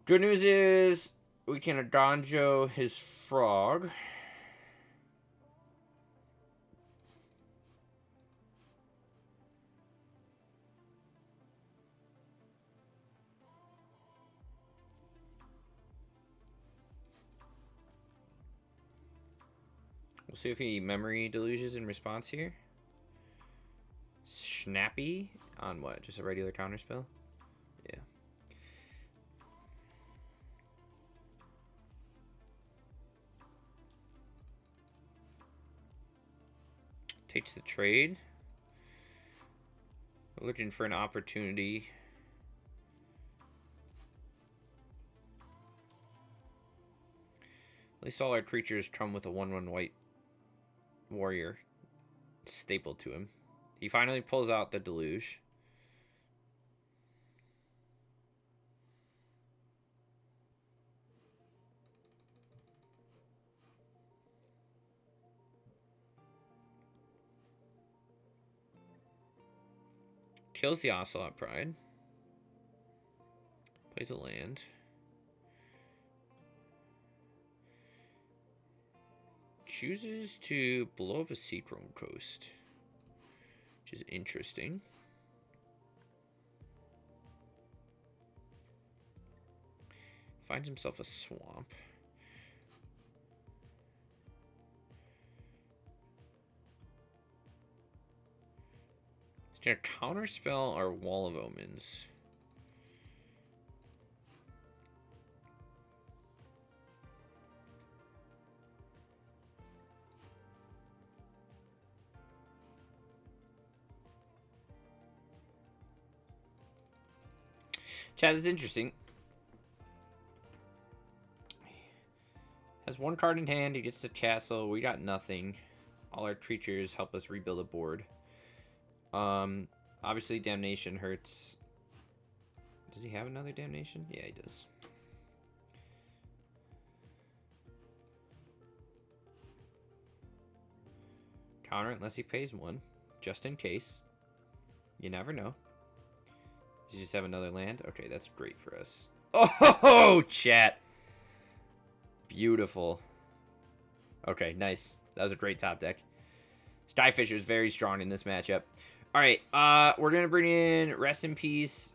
Good news is we can Adonjo his frog. We'll see if he memory deluges in response here. Snappy on what? Just a regular counterspell? Yeah. Takes the trade. We're looking for an opportunity. At least all our creatures come with a 1/1 white warrior stapled to him. He finally pulls out the deluge. Kills the Ocelot Pride. Plays a land. Chooses to blow up a Seachrome Coast, which is interesting. Finds himself a swamp. Can a counterspell our Wall of Omens? Chat is interesting. Has one card in hand. He gets the castle. We got nothing. All our creatures help us rebuild a board. Obviously Damnation hurts. Does he have another Damnation? Yeah, he does. Counter unless he pays one, just in case. You never know. Does he just have another land? Okay, that's great for us. Oh, chat. Beautiful. Okay, nice. That was a great top deck. Skyfisher is very strong in this matchup. All right, we're going to bring in Rest in Peace,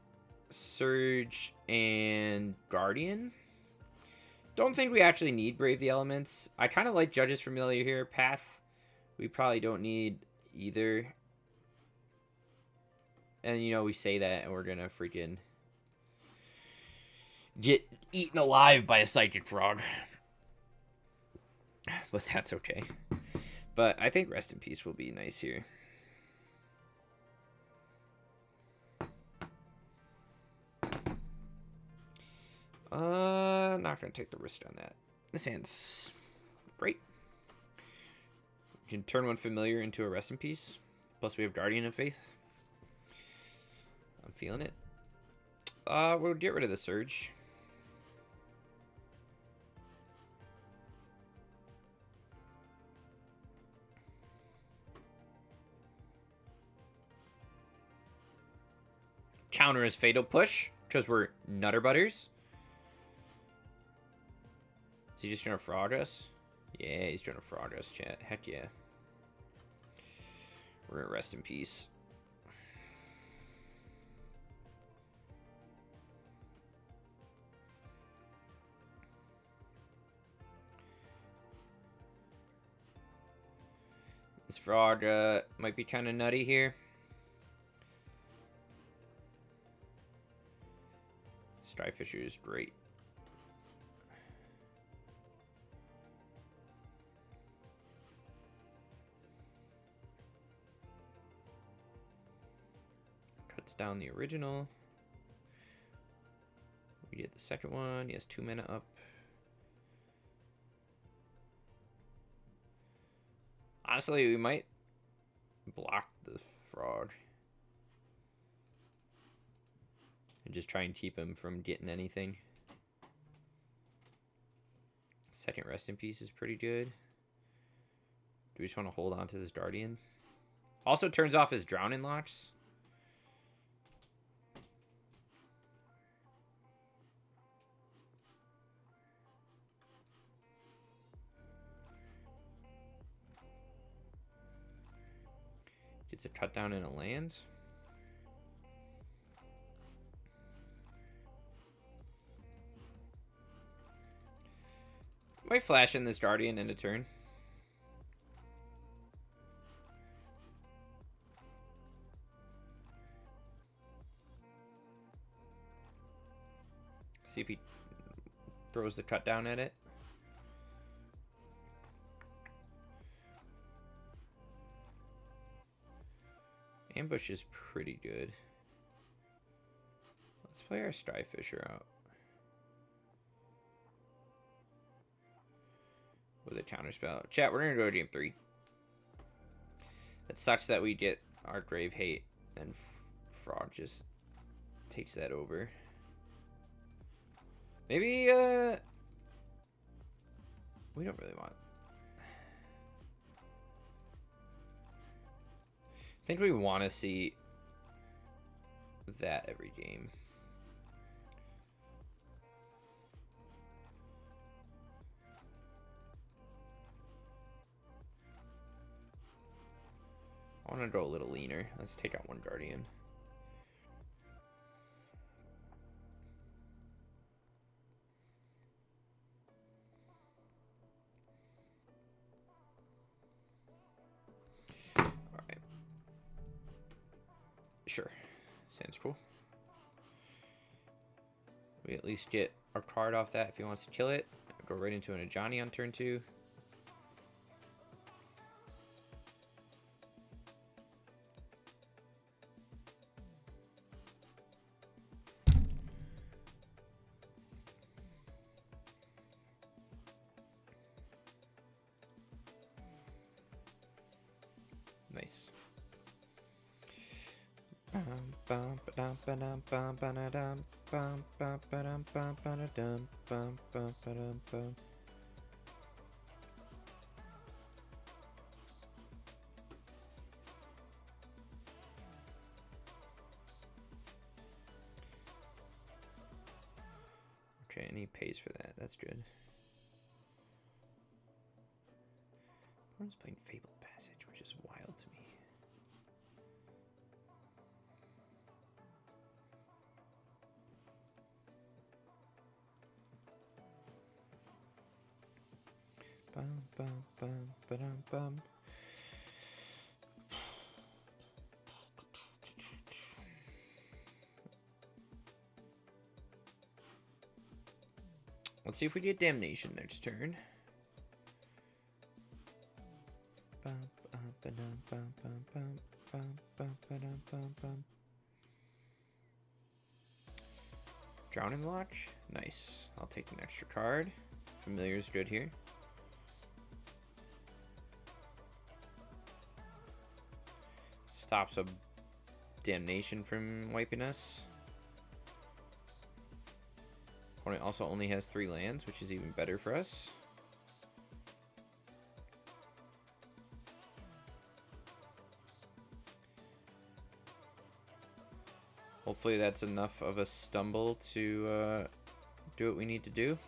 Surge, and Guardian. Don't think we actually need Brave the Elements. I kind of like Judge's Familiar here. Path, we probably don't need either. And, you know, we say that, and we're going to freaking get eaten alive by a Psychic Frog. But that's okay. But I think Rest in Peace will be nice here. Not going to take the risk on that. This hand's great. We can turn one familiar into a Rest in Peace. Plus we have Guardian of Faith. I'm feeling it. We'll get rid of the Surge. Counter is Fatal Push, because we're Nutter Butters. Is he just trying to frog us? Yeah, he's trying to frog us, chat. Heck yeah. We're gonna Rest in Peace. This frog might be kind of nutty here. Skyfisher is great. Cuts down the original. We did the second one. He has 2 mana up. Honestly, we might block the frog. And just try and keep him from getting anything. Second Rest in Peace is pretty good. Do we just want to hold on to this Guardian? Also turns off his Drowning Locks. Gets a cut down in a land. Might flash in this Guardian end of turn. See if he throws the cut down at it. Ambush is pretty good. Let's play our Skyfisher out. With a counterspell. Chat, we're gonna go to game 3. It sucks that we get our Grave Hate and Frog just takes that over. Maybe, we don't really want. I think we want to see that every game. I want to go a little leaner. Let's take out one Guardian. Sure. Sounds cool. We at least get our card off that if he wants to kill it. Go right into an Ajani on turn 2. Nice. Okay, and he pays for that. That's good. Everyone's playing Fabled Passage, which is wild to me. Bum, bum, bum, ba-dum, bum. Let's see if we get Damnation next turn. Bum, ba-dum, bum, bum, bum, bum, bum, ba-dum, bum, bum. Drowning Watch? Nice. I'll take an extra card. Familiar's good here. Stops a Damnation from wiping us. Opponent also only has 3 lands, which is even better for us. Hopefully that's enough of a stumble to do what we need to do.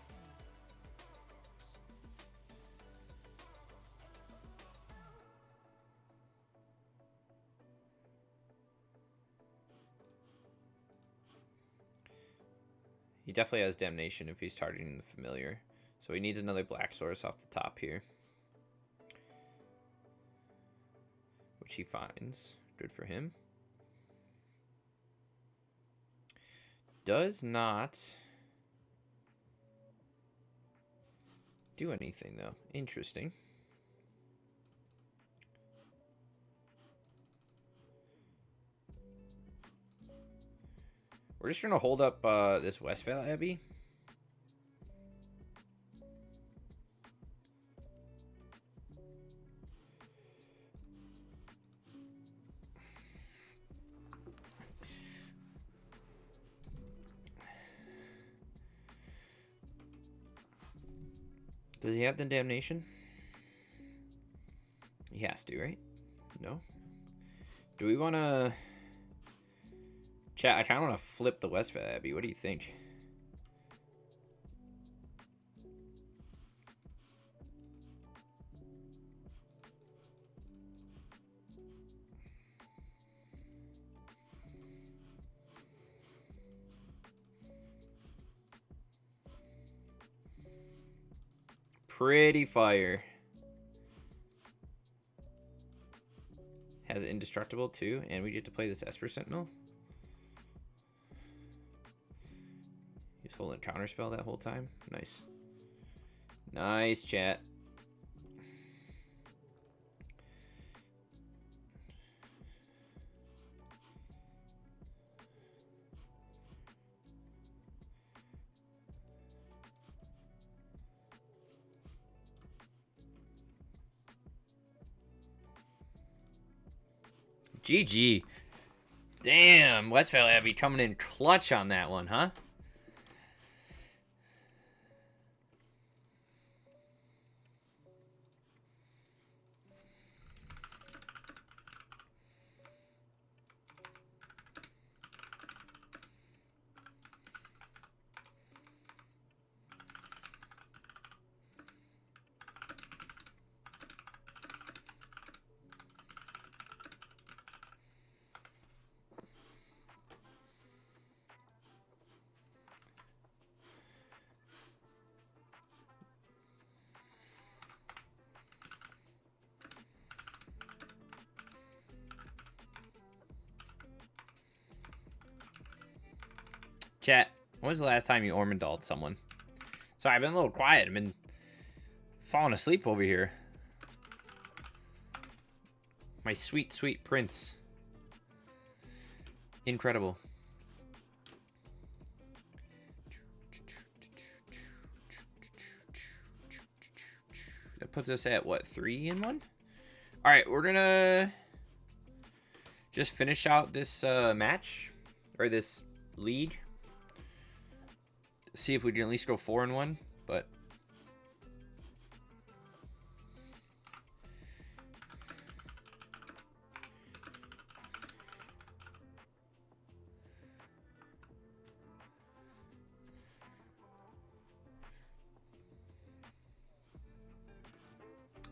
He definitely has Damnation if he's targeting the Familiar. So he needs another black source off the top here. Which he finds. Good for him. Does not do anything though. Interesting. We're just gonna hold up this Westvale Abbey. Does he have the Damnation? He has to, right? No? Do we want to... Chat, I kind of want to flip the Westvale Abbey. What do you think? Pretty fire. Has Indestructible too, and we get to play this Esper Sentinel. He's holding a counterspell that whole time. Nice. Nice, chat. GG. Damn, Westvale Abbey coming in clutch on that one, huh? Chat, when was the last time you Ormondalled someone? Sorry, I've been a little quiet. I've been falling asleep over here. My sweet, sweet prince. Incredible. That puts us at, what, 3 in 1? Alright, we're gonna just finish out this match. Or this league. See if we can at least go 4 in 1, but...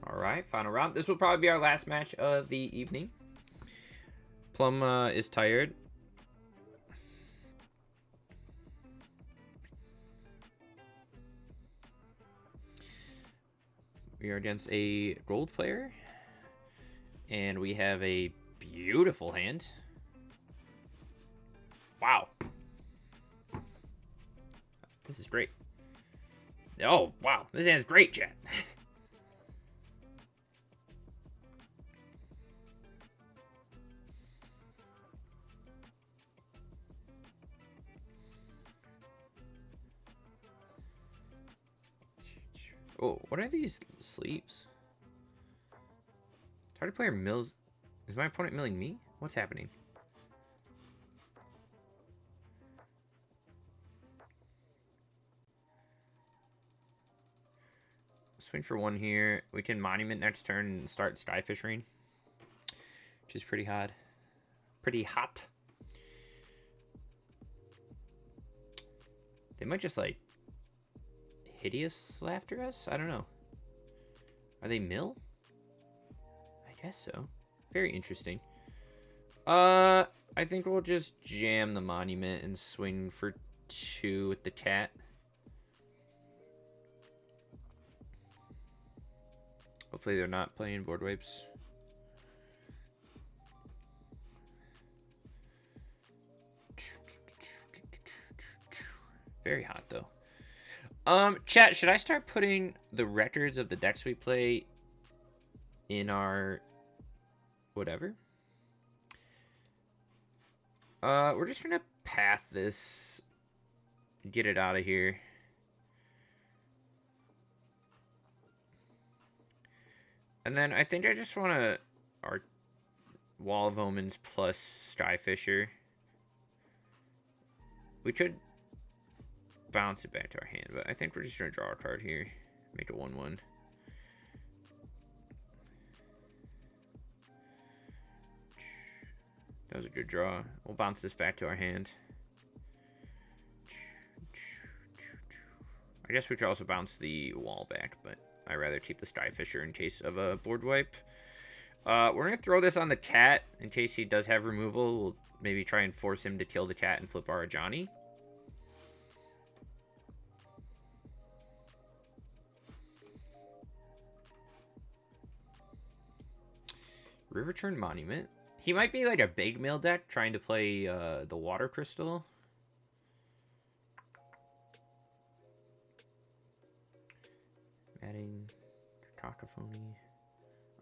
Alright, final round. This will probably be our last match of the evening. Plum is tired. We are against a gold player. And we have a beautiful hand. Wow. This is great. Oh, wow. This hand's great, chat. Oh, what are these sleeves? Target player mills. Is my opponent milling me? What's happening? Swing for 1 here. We can monument next turn and start Skyfish Rain, which is pretty hot. Pretty hot. They might just like hideous after us? I don't know. Are they mill? I guess so. Very interesting. I think we'll just jam the monument and swing for 2 with the cat. Hopefully they're not playing board wipes. Very hot though. Chat, should I start putting the records of the decks we play in our whatever? We're just gonna path this, get it out of here. And then I think I just want to our Wall of Omens plus Skyfisher. We could bounce it back to our hand, but I think we're just going to draw a card here. Make it 1/1. That was a good draw. We'll bounce this back to our hand. I guess we could also bounce the wall back, but I'd rather keep the Skyfisher in case of a board wipe. We're going to throw this on the cat in case he does have removal. We'll maybe try and force him to kill the cat and flip our Johnny. Riverturn Monument. He might be like a big mill deck trying to play the Water Crystal. Adding Cacophony.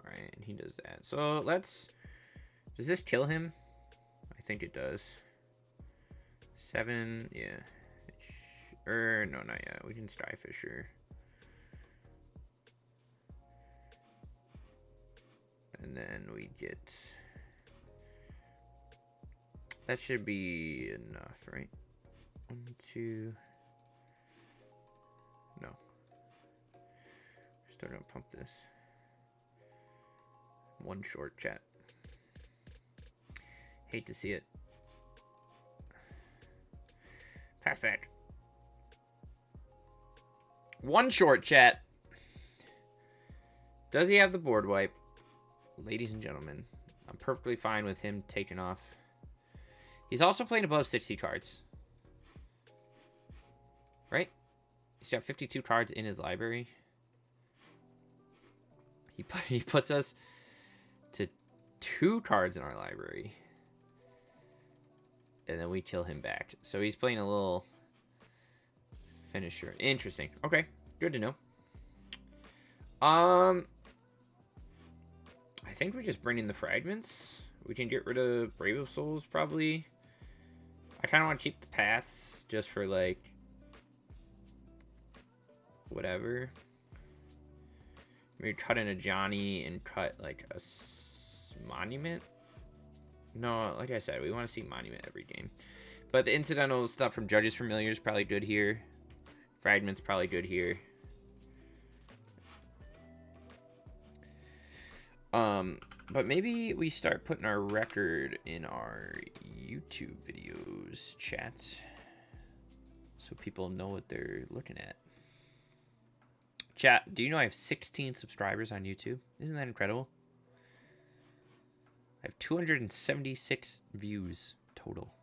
Alright, and he does that. So let's... Does this kill him? I think it does. 7, yeah. No, not yet. We can Skyfisher. And then we get... That should be enough, right? 1, 2... No. Still gonna pump this. 1 short, chat. Hate to see it. Pass back. 1 short, chat. Does he have the board wipe? Ladies and gentlemen, I'm perfectly fine with him taking off. He's also playing above 60 cards. Right? He's got 52 cards in his library. He puts us to 2 cards in our library. and then we kill him back. So he's playing a little finisher. Interesting. Okay, good to know. I think we just bring in the fragments. We can get rid of Brave of Souls, probably. I kind of want to keep the paths just for, like, whatever. Maybe cut in a Johnny and cut, like, a monument. No, like I said, we want to see monument every game. But the incidental stuff from Judge's Familiar is probably good here. Fragment's probably good here. But maybe we start putting our record in our YouTube videos, chat, so people know what they're looking at. Chat, do you know I have 16 subscribers on YouTube? Isn't that incredible? I have 276 views total.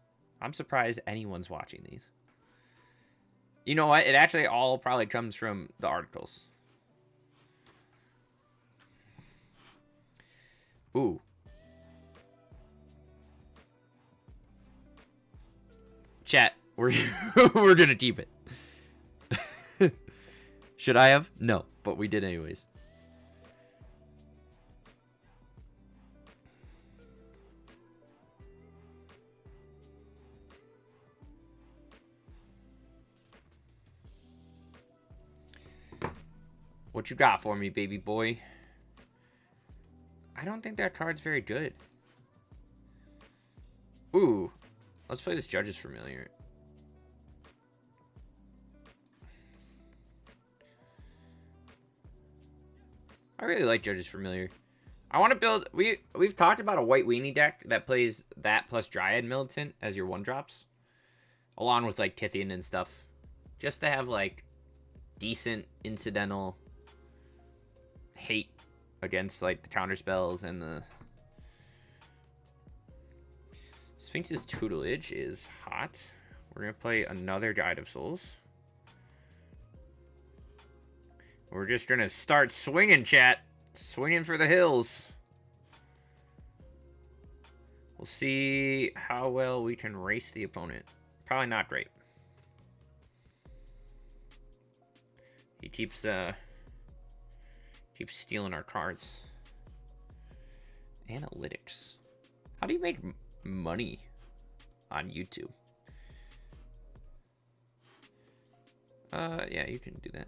I'm surprised anyone's watching these. You know what? It actually all probably comes from the articles. Ooh. Chat, we're gonna keep it. Should I have? No, but we did anyways. What you got for me, baby boy? I don't think that card's very good. Ooh. Let's play this Judge's Familiar. I really like Judge's Familiar. I want to build... We've talked about a white weenie deck that plays that plus Dryad Militant as your 1-drops. Along with, like, Kithian and stuff. Just to have, like, decent incidental hate against, like, the counter spells and the... Sphinx's Tutelage is hot. We're going to play another Guide of Souls. We're just going to start swinging, chat. Swinging for the hills. We'll see how well we can race the opponent. Probably not great. He keeps stealing our cards. Analytics. How do you make money on YouTube? Yeah, you can do that.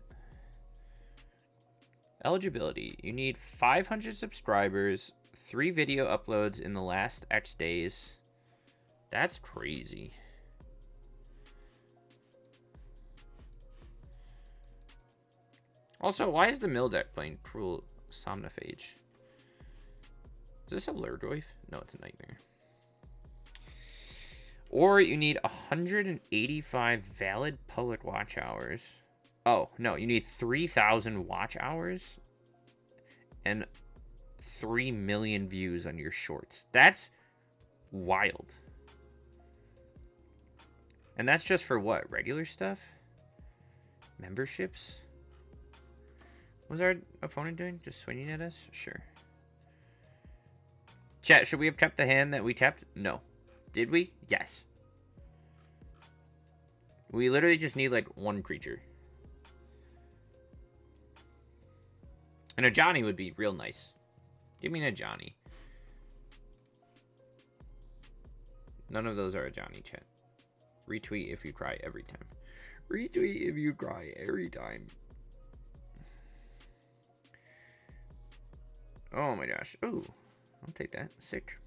Eligibility. You need 500 subscribers, 3 video uploads in the last X days. That's crazy. Also, why is the mill deck playing Cruel Somnophage? Is this a Lurdroif? No, it's a Nightmare. Or you need 185 valid public watch hours. Oh, no, you need 3,000 watch hours and 3 million views on your shorts. That's wild. And that's just for what? Regular stuff? Memberships? What was our opponent doing? Just swinging at us? Sure. Chat, should we have kept the hand that we kept? No. Did we? Yes. We literally just need, like, 1 creature. And a Johnny would be real nice. Give me a Johnny. None of those are a Johnny, chat. Retweet if you cry every time. Retweet if you cry every time. Oh my gosh. Ooh. I'll take that. Sick.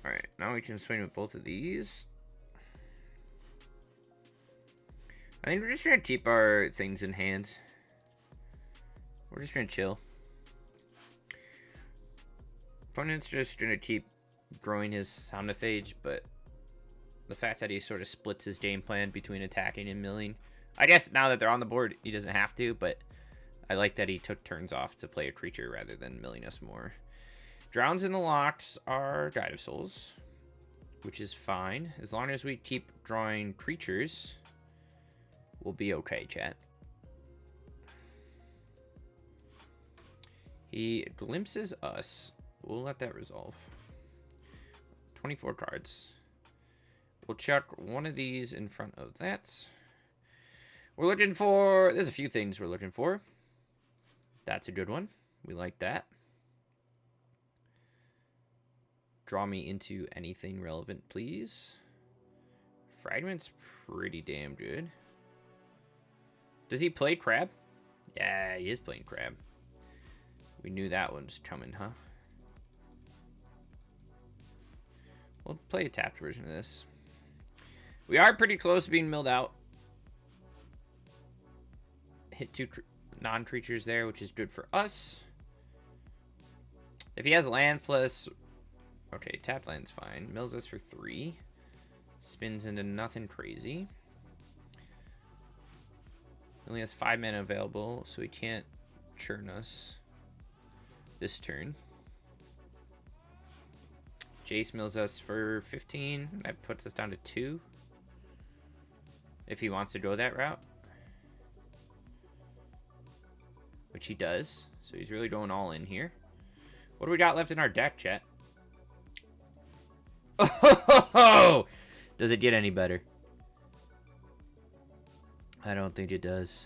Alright, now we can swing with both of these. I think we're just gonna keep our things in hand. We're just gonna chill. Opponent's just gonna keep growing his Somnophage, but the fact that he sort of splits his game plan between attacking and milling. I guess now that they're on the board, he doesn't have to, but I like that he took turns off to play a creature rather than milling us more. Drowns in the locks are Guide of Souls, which is fine. As long as we keep drawing creatures, we'll be okay, chat. He glimpses us. We'll let that resolve. 24 cards. We'll chuck one of these in front of that. We're looking for... There's a few things we're looking for. That's a good one. We like that. Draw me into anything relevant, please. Fragment's pretty damn good. Does he play Crab? Yeah, he is playing Crab. We knew that one's coming, huh? We'll play a tapped version of this. We are pretty close to being milled out. Hit 2 non-creatures there, which is good for us. If he has land plus... Okay, tapped land's fine. Mills us for 3. Spins into nothing crazy. Only has 5 mana available, so he can't churn us this turn. Jace mills us for 15. That puts us down to 2. If he wants to go that route. Which he does. So he's really going all in here. What do we got left in our deck, chat? Oh! Does it get any better? I don't think it does.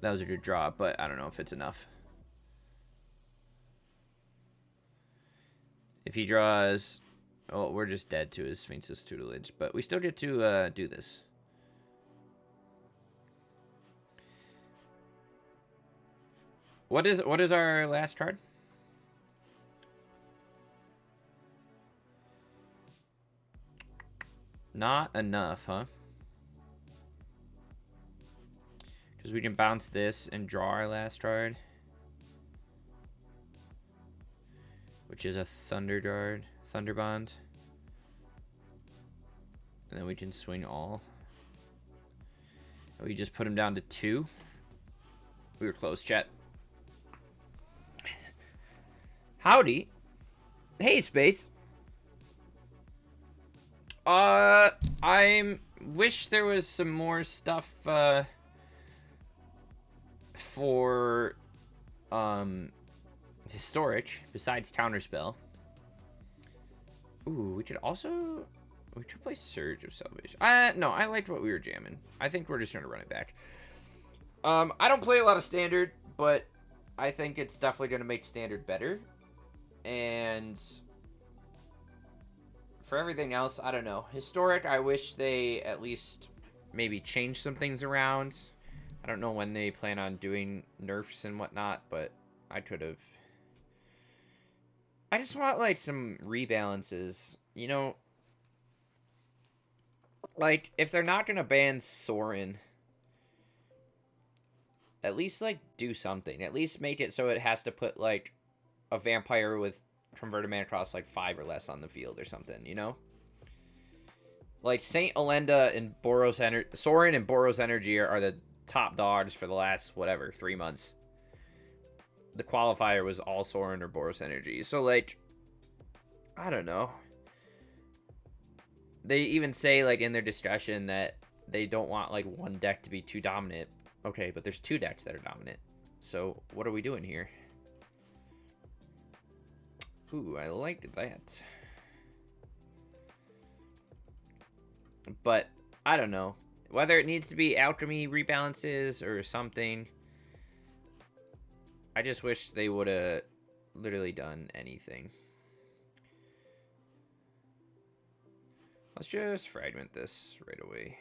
That was a good draw, but I don't know if it's enough. If he draws... Oh, we're just dead to his Sphinx's tutelage, but we still get to do this. What is our last card? Not enough, huh? Because we can bounce this and draw our last card. Which is a Thunder Guard, Thunder Bond. And then we can swing all. We just put him down to 2. We were close, chat. Howdy. Hey, Space. I wish there was some more stuff, for, historic, besides Counterspell. Ooh, we could play Surge of Salvation. No, I liked what we were jamming. I think we're just gonna run it back. I don't play a lot of Standard, but I think it's definitely gonna make Standard better. And... for everything else, I don't know. Historic, I wish they at least maybe change some things around. I don't know when they plan on doing nerfs and whatnot, but I could have... I just want, like, some rebalances. You know, like, if they're not going to ban Sorin, at least, like, do something. At least make it so it has to put, like, a vampire with converted mana cost like 5 or less on the field or something, you know? Like Saint Elenda and Boros Energy, Sorin and Boros Energy are the top dogs for the last whatever 3 months. The qualifier was all Sorin or Boros Energy. So like, I don't know. They even say like in their discussion that they don't want like one deck to be too dominant. Okay, but there's 2 decks that are dominant. So what are we doing here? Ooh, I liked that. But, I don't know. Whether it needs to be alchemy rebalances or something. I just wish they would have literally done anything. Let's just fragment this right away.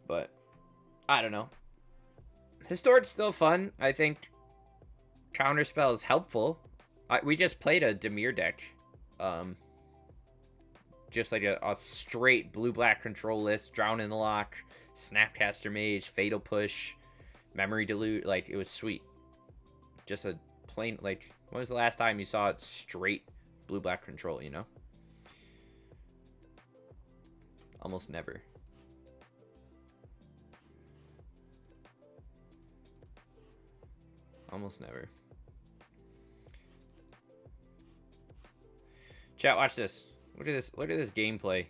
But, I don't know. Historic's still fun. I think Counterspell is helpful. We just played a Dimir deck. Just like a straight blue-black control list. Drown in the Lock, Snapcaster Mage, Fatal Push, Memory Dilute. Like, it was sweet. Just a plain, like, when was the last time you saw it straight blue-black control, you know? Almost never. Almost never. Chat, watch this. Look at this. Look at this gameplay.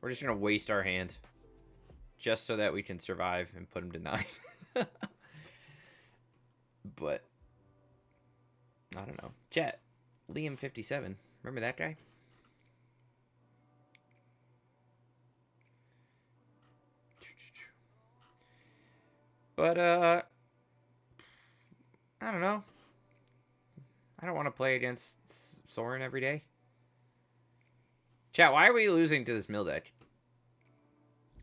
We're just gonna waste our hand, just so that we can survive and put him to 9. But I don't know. Chat, Liam57. Remember that guy? But I don't know. I don't want to play against Soren every day. Chat, why are we losing to this mill deck?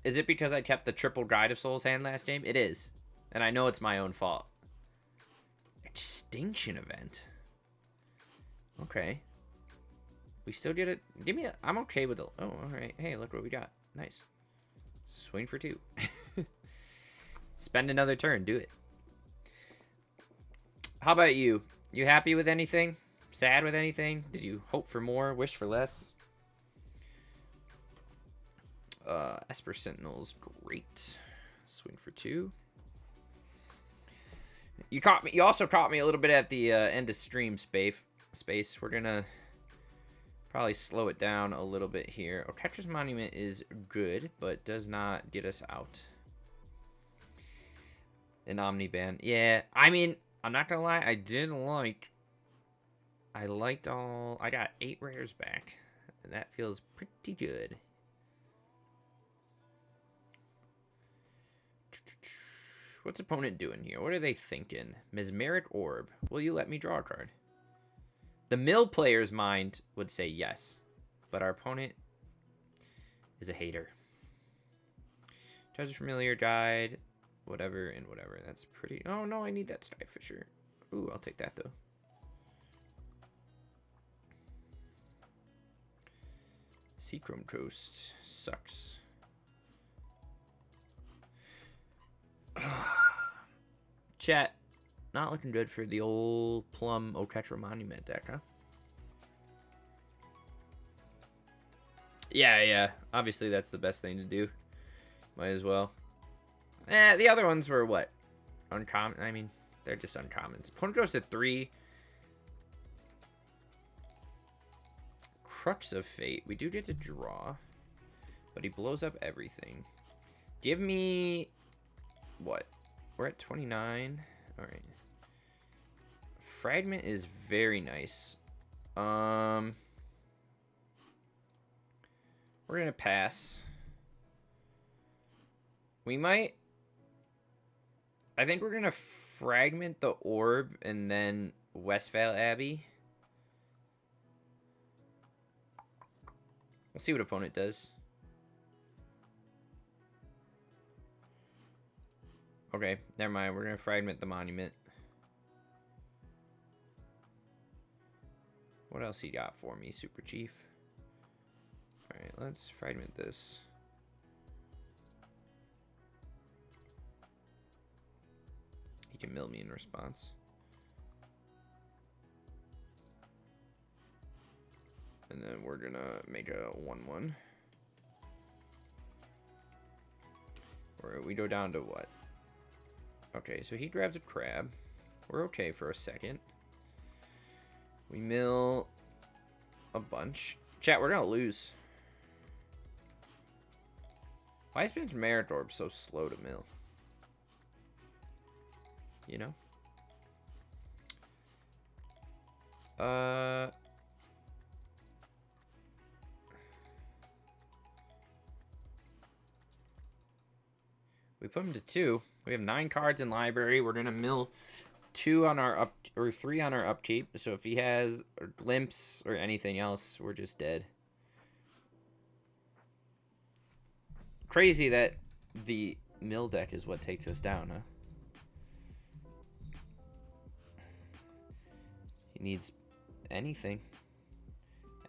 Is it because I kept the triple Guide of Souls hand last game? It is. And I know it's my own fault. Extinction event. Okay. We still get it. Give me a... I'm okay with the... Oh, alright. Hey, look what we got. Nice. Swing for 2. Spend another turn. Do it. How about you? You happy with anything? Sad with anything? Did you hope for more? Wish for less? Esper Sentinel's great. Swing for 2. You caught me. You also caught me a little bit at the end of stream space. We're gonna probably slow it down a little bit here. Oketra's Monument is good, but does not get us out. An Omniban. Yeah, I mean, I'm not gonna lie. I liked all. I got 8 rares back, and that feels pretty good. What's opponent doing here? What are they thinking? Mesmeric Orb. Will you let me draw a card? The mill player's mind would say yes, but our opponent is a hater. Treasure Familiar Guide, whatever and whatever. That's pretty... Oh, no, I need that Skyfisher. Ooh, I'll take that, though. Seachrome Coast sucks. Chat, not looking good for the old Plum Oketra Monument deck, huh? Yeah. Obviously, that's the best thing to do. Might as well. The other ones were what? Uncommon? I mean, they're just uncommons. Opponent goes to 3. Crux of Fate. We do get to draw, but he blows up everything. Give me... What? We're at 29. All right. Fragment is very nice. We're gonna pass. We might... I think we're gonna fragment the orb and then Westvale Abbey. We'll see what opponent does. Okay, never mind. We're going to fragment the monument. What else he got for me, Super Chief? Alright, let's fragment this. He can mill me in response. And then we're going to make a 1-1. Or we go down to what? Okay, so he grabs a crab. We're okay for a second. We mill a bunch. Chat, we're gonna lose. Why is Merit Orb so slow to mill? You know? We put him to 2. We have 9 cards in library. We're gonna mill 2 on our up or 3 on our upkeep. So if he has a glimpse or anything else, we're just dead. Crazy that the mill deck is what takes us down, huh? He needs anything.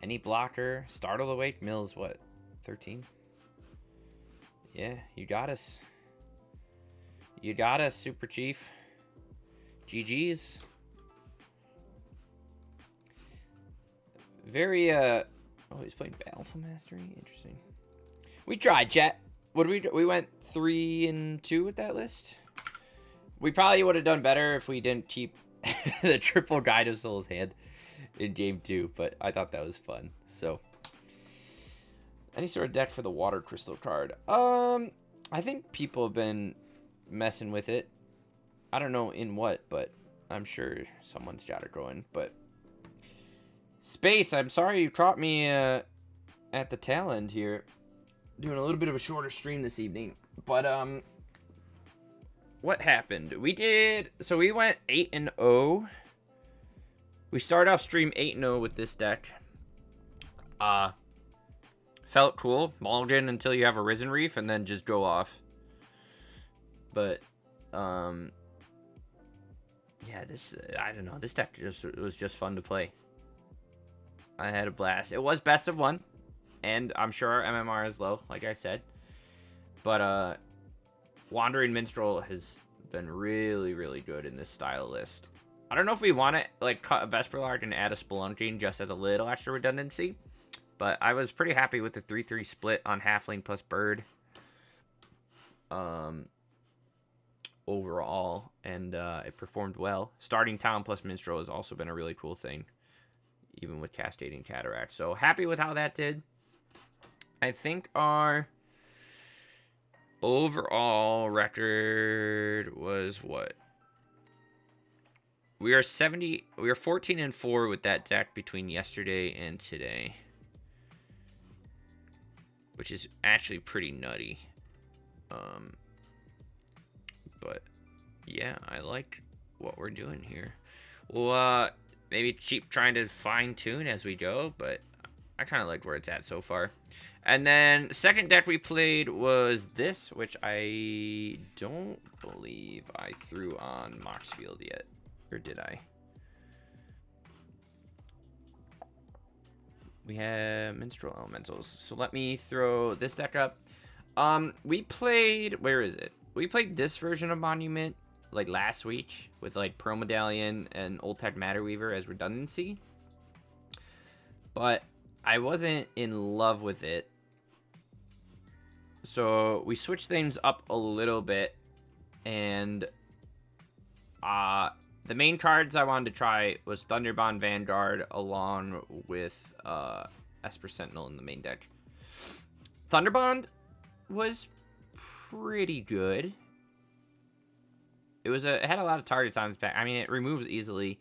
Any blocker. Startle Awake mills what? 13? Yeah, you got us. You got us, Super Chief. GG's. Very, oh, he's playing Battleful Mastery? Interesting. We tried, chat. What did we went 3-2 with that list. We probably would have done better if we didn't keep the triple Guide of Souls hand. in game 2, but I thought that was fun. So, any sort of deck for the water crystal card? I think people have been messing with it. I don't know in what, but I'm sure someone's got it going. But Space, I'm sorry you caught me at the tail end here, doing a little bit of a shorter stream this evening. But what happened? So we went 8-0. We started off stream 8-0 with this deck. Felt cool. Mulligan until you have a Risen Reef, and then just go off. But, yeah, I don't know. This deck was just fun to play. I had a blast. It was best of 1, and I'm sure our MMR is low, like I said. But, Wandering Minstrel has been really, really good in this style list. I don't know if we want to, like, cut a Vesperlark and add a Spelunking just as a little extra redundancy. But I was pretty happy with the 3-3 split on Halfling plus Bird. Overall, and it performed well. Starting Town plus Minstrel has also been a really cool thing, even with Cascading Cataract. So happy with how that did. I think our overall record was what? We are 14-4 with that deck between yesterday and today, which is actually pretty nutty. But yeah, I like what we're doing here. We'll maybe keep trying to fine tune as we go, but I kind of like where it's at so far. And then second deck we played was this, which I don't believe I threw on Moxfield yet, or did I? We have Minstrel Elementals. So let me throw this deck up. We played, where is it? We played this version of Monument like last week with like Pearl Medallion and Old Tech Matter Weaver as redundancy. But I wasn't in love with it. So we switched things up a little bit, and the main cards I wanted to try was Thunderbond Vanguard along with Esper Sentinel in the main deck. Thunderbond was pretty good. It had a lot of targets on its back. I mean, it removes easily.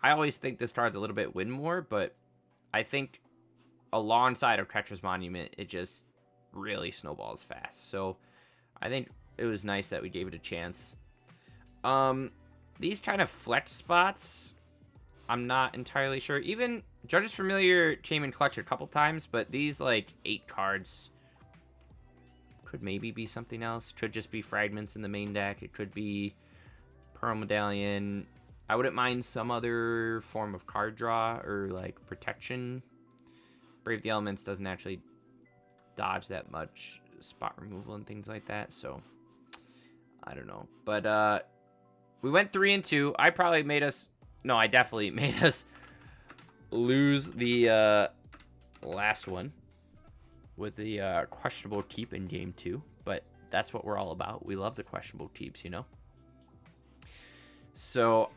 I always think this card's a little bit win more, but I think alongside of Oketra's Monument, it just really snowballs fast. So I think it was nice that we gave it a chance. These kind of flex spots, I'm not entirely sure. Even Judge's Familiar came in clutch a couple times, but these like 8 cards could maybe be something else. Could just be fragments in the main deck. It could be Pearl Medallion. I wouldn't mind some other form of card draw or like protection. Brave the Elements doesn't actually dodge that much spot removal and things like that, so I don't know. But we went 3-2. I definitely made us lose the last one with the questionable keep in game 2, but that's what we're all about. We love the questionable keeps, you know. So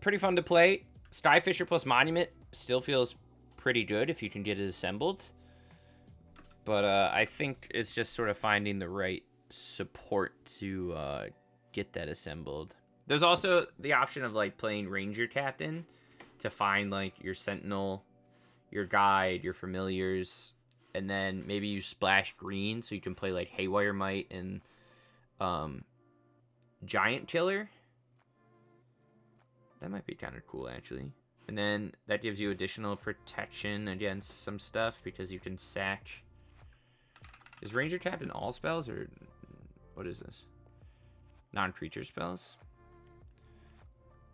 pretty fun to play. Skyfisher plus Monument still feels pretty good if you can get it assembled, but I think it's just sort of finding the right support to get that assembled. There's also the option of like playing Ranger Captain to find like your Sentinel, your Guide, your Familiars, and then maybe you splash green so you can play like Haywire Might and Giant Killer. That might be kind of cool actually. And then that gives you additional protection against some stuff because you can sack. Is Ranger Captain all spells, or what is this? Non-creature spells?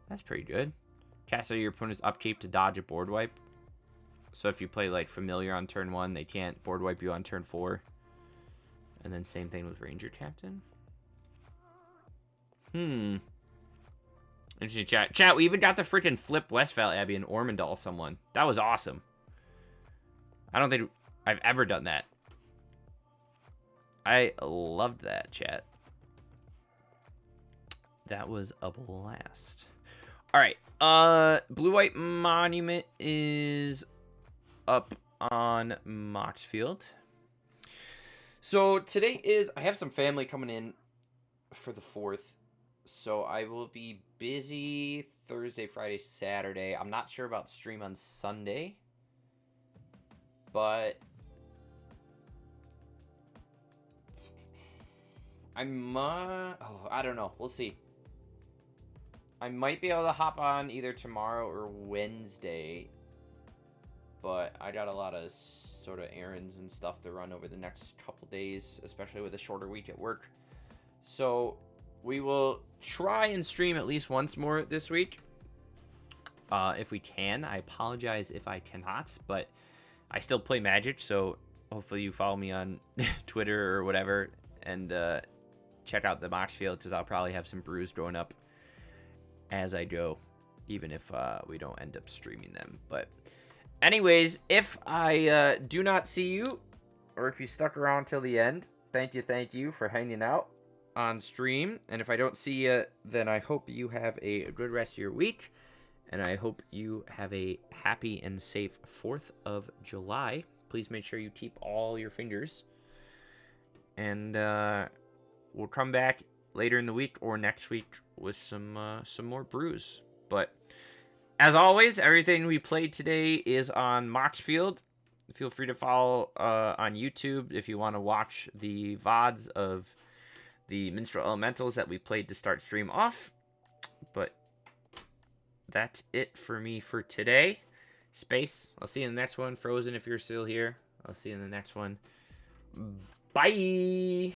That's pretty good. Cast your opponent's upkeep to dodge a board wipe. So if you play like Familiar on turn 1, they can't board wipe you on turn 4. And then same thing with Ranger Captain. Interesting chat. Chat, we even got the freaking flip Westphal Abbey and Ormondal someone. That was awesome. I don't think I've ever done that. I loved that, chat. That was a blast. All right. Blue-White Monument is up on Moxfield. So today I have some family coming in for the 4th. So I will be busy Thursday, Friday, Saturday. I'm not sure about stream on Sunday. But I don't know. We'll see. I might be able to hop on either tomorrow or Wednesday. But I got a lot of sort of errands and stuff to run over the next couple days, especially with a shorter week at work. So we will try and stream at least once more this week. If we can. I apologize if I cannot, but I still play Magic, so hopefully you follow me on Twitter or whatever, and check out the Moxfield, because I'll probably have some brews going up as I go, even if we don't end up streaming them. But anyways, if I do not see you, or if you stuck around till the end, thank you for hanging out on stream. And if I don't see you, then I hope you have a good rest of your week. And I hope you have a happy and safe 4th of July. Please make sure you keep all your fingers. And we'll come back later in the week or next week with some more brews. But as always, everything we played today is on Moxfield. Feel free to follow on YouTube if you want to watch the VODs of the Minstrel Elementals that we played to start stream off. But that's it for me for today. Space, I'll see you in the next one. Frozen, if you're still here, I'll see you in the next one. Bye!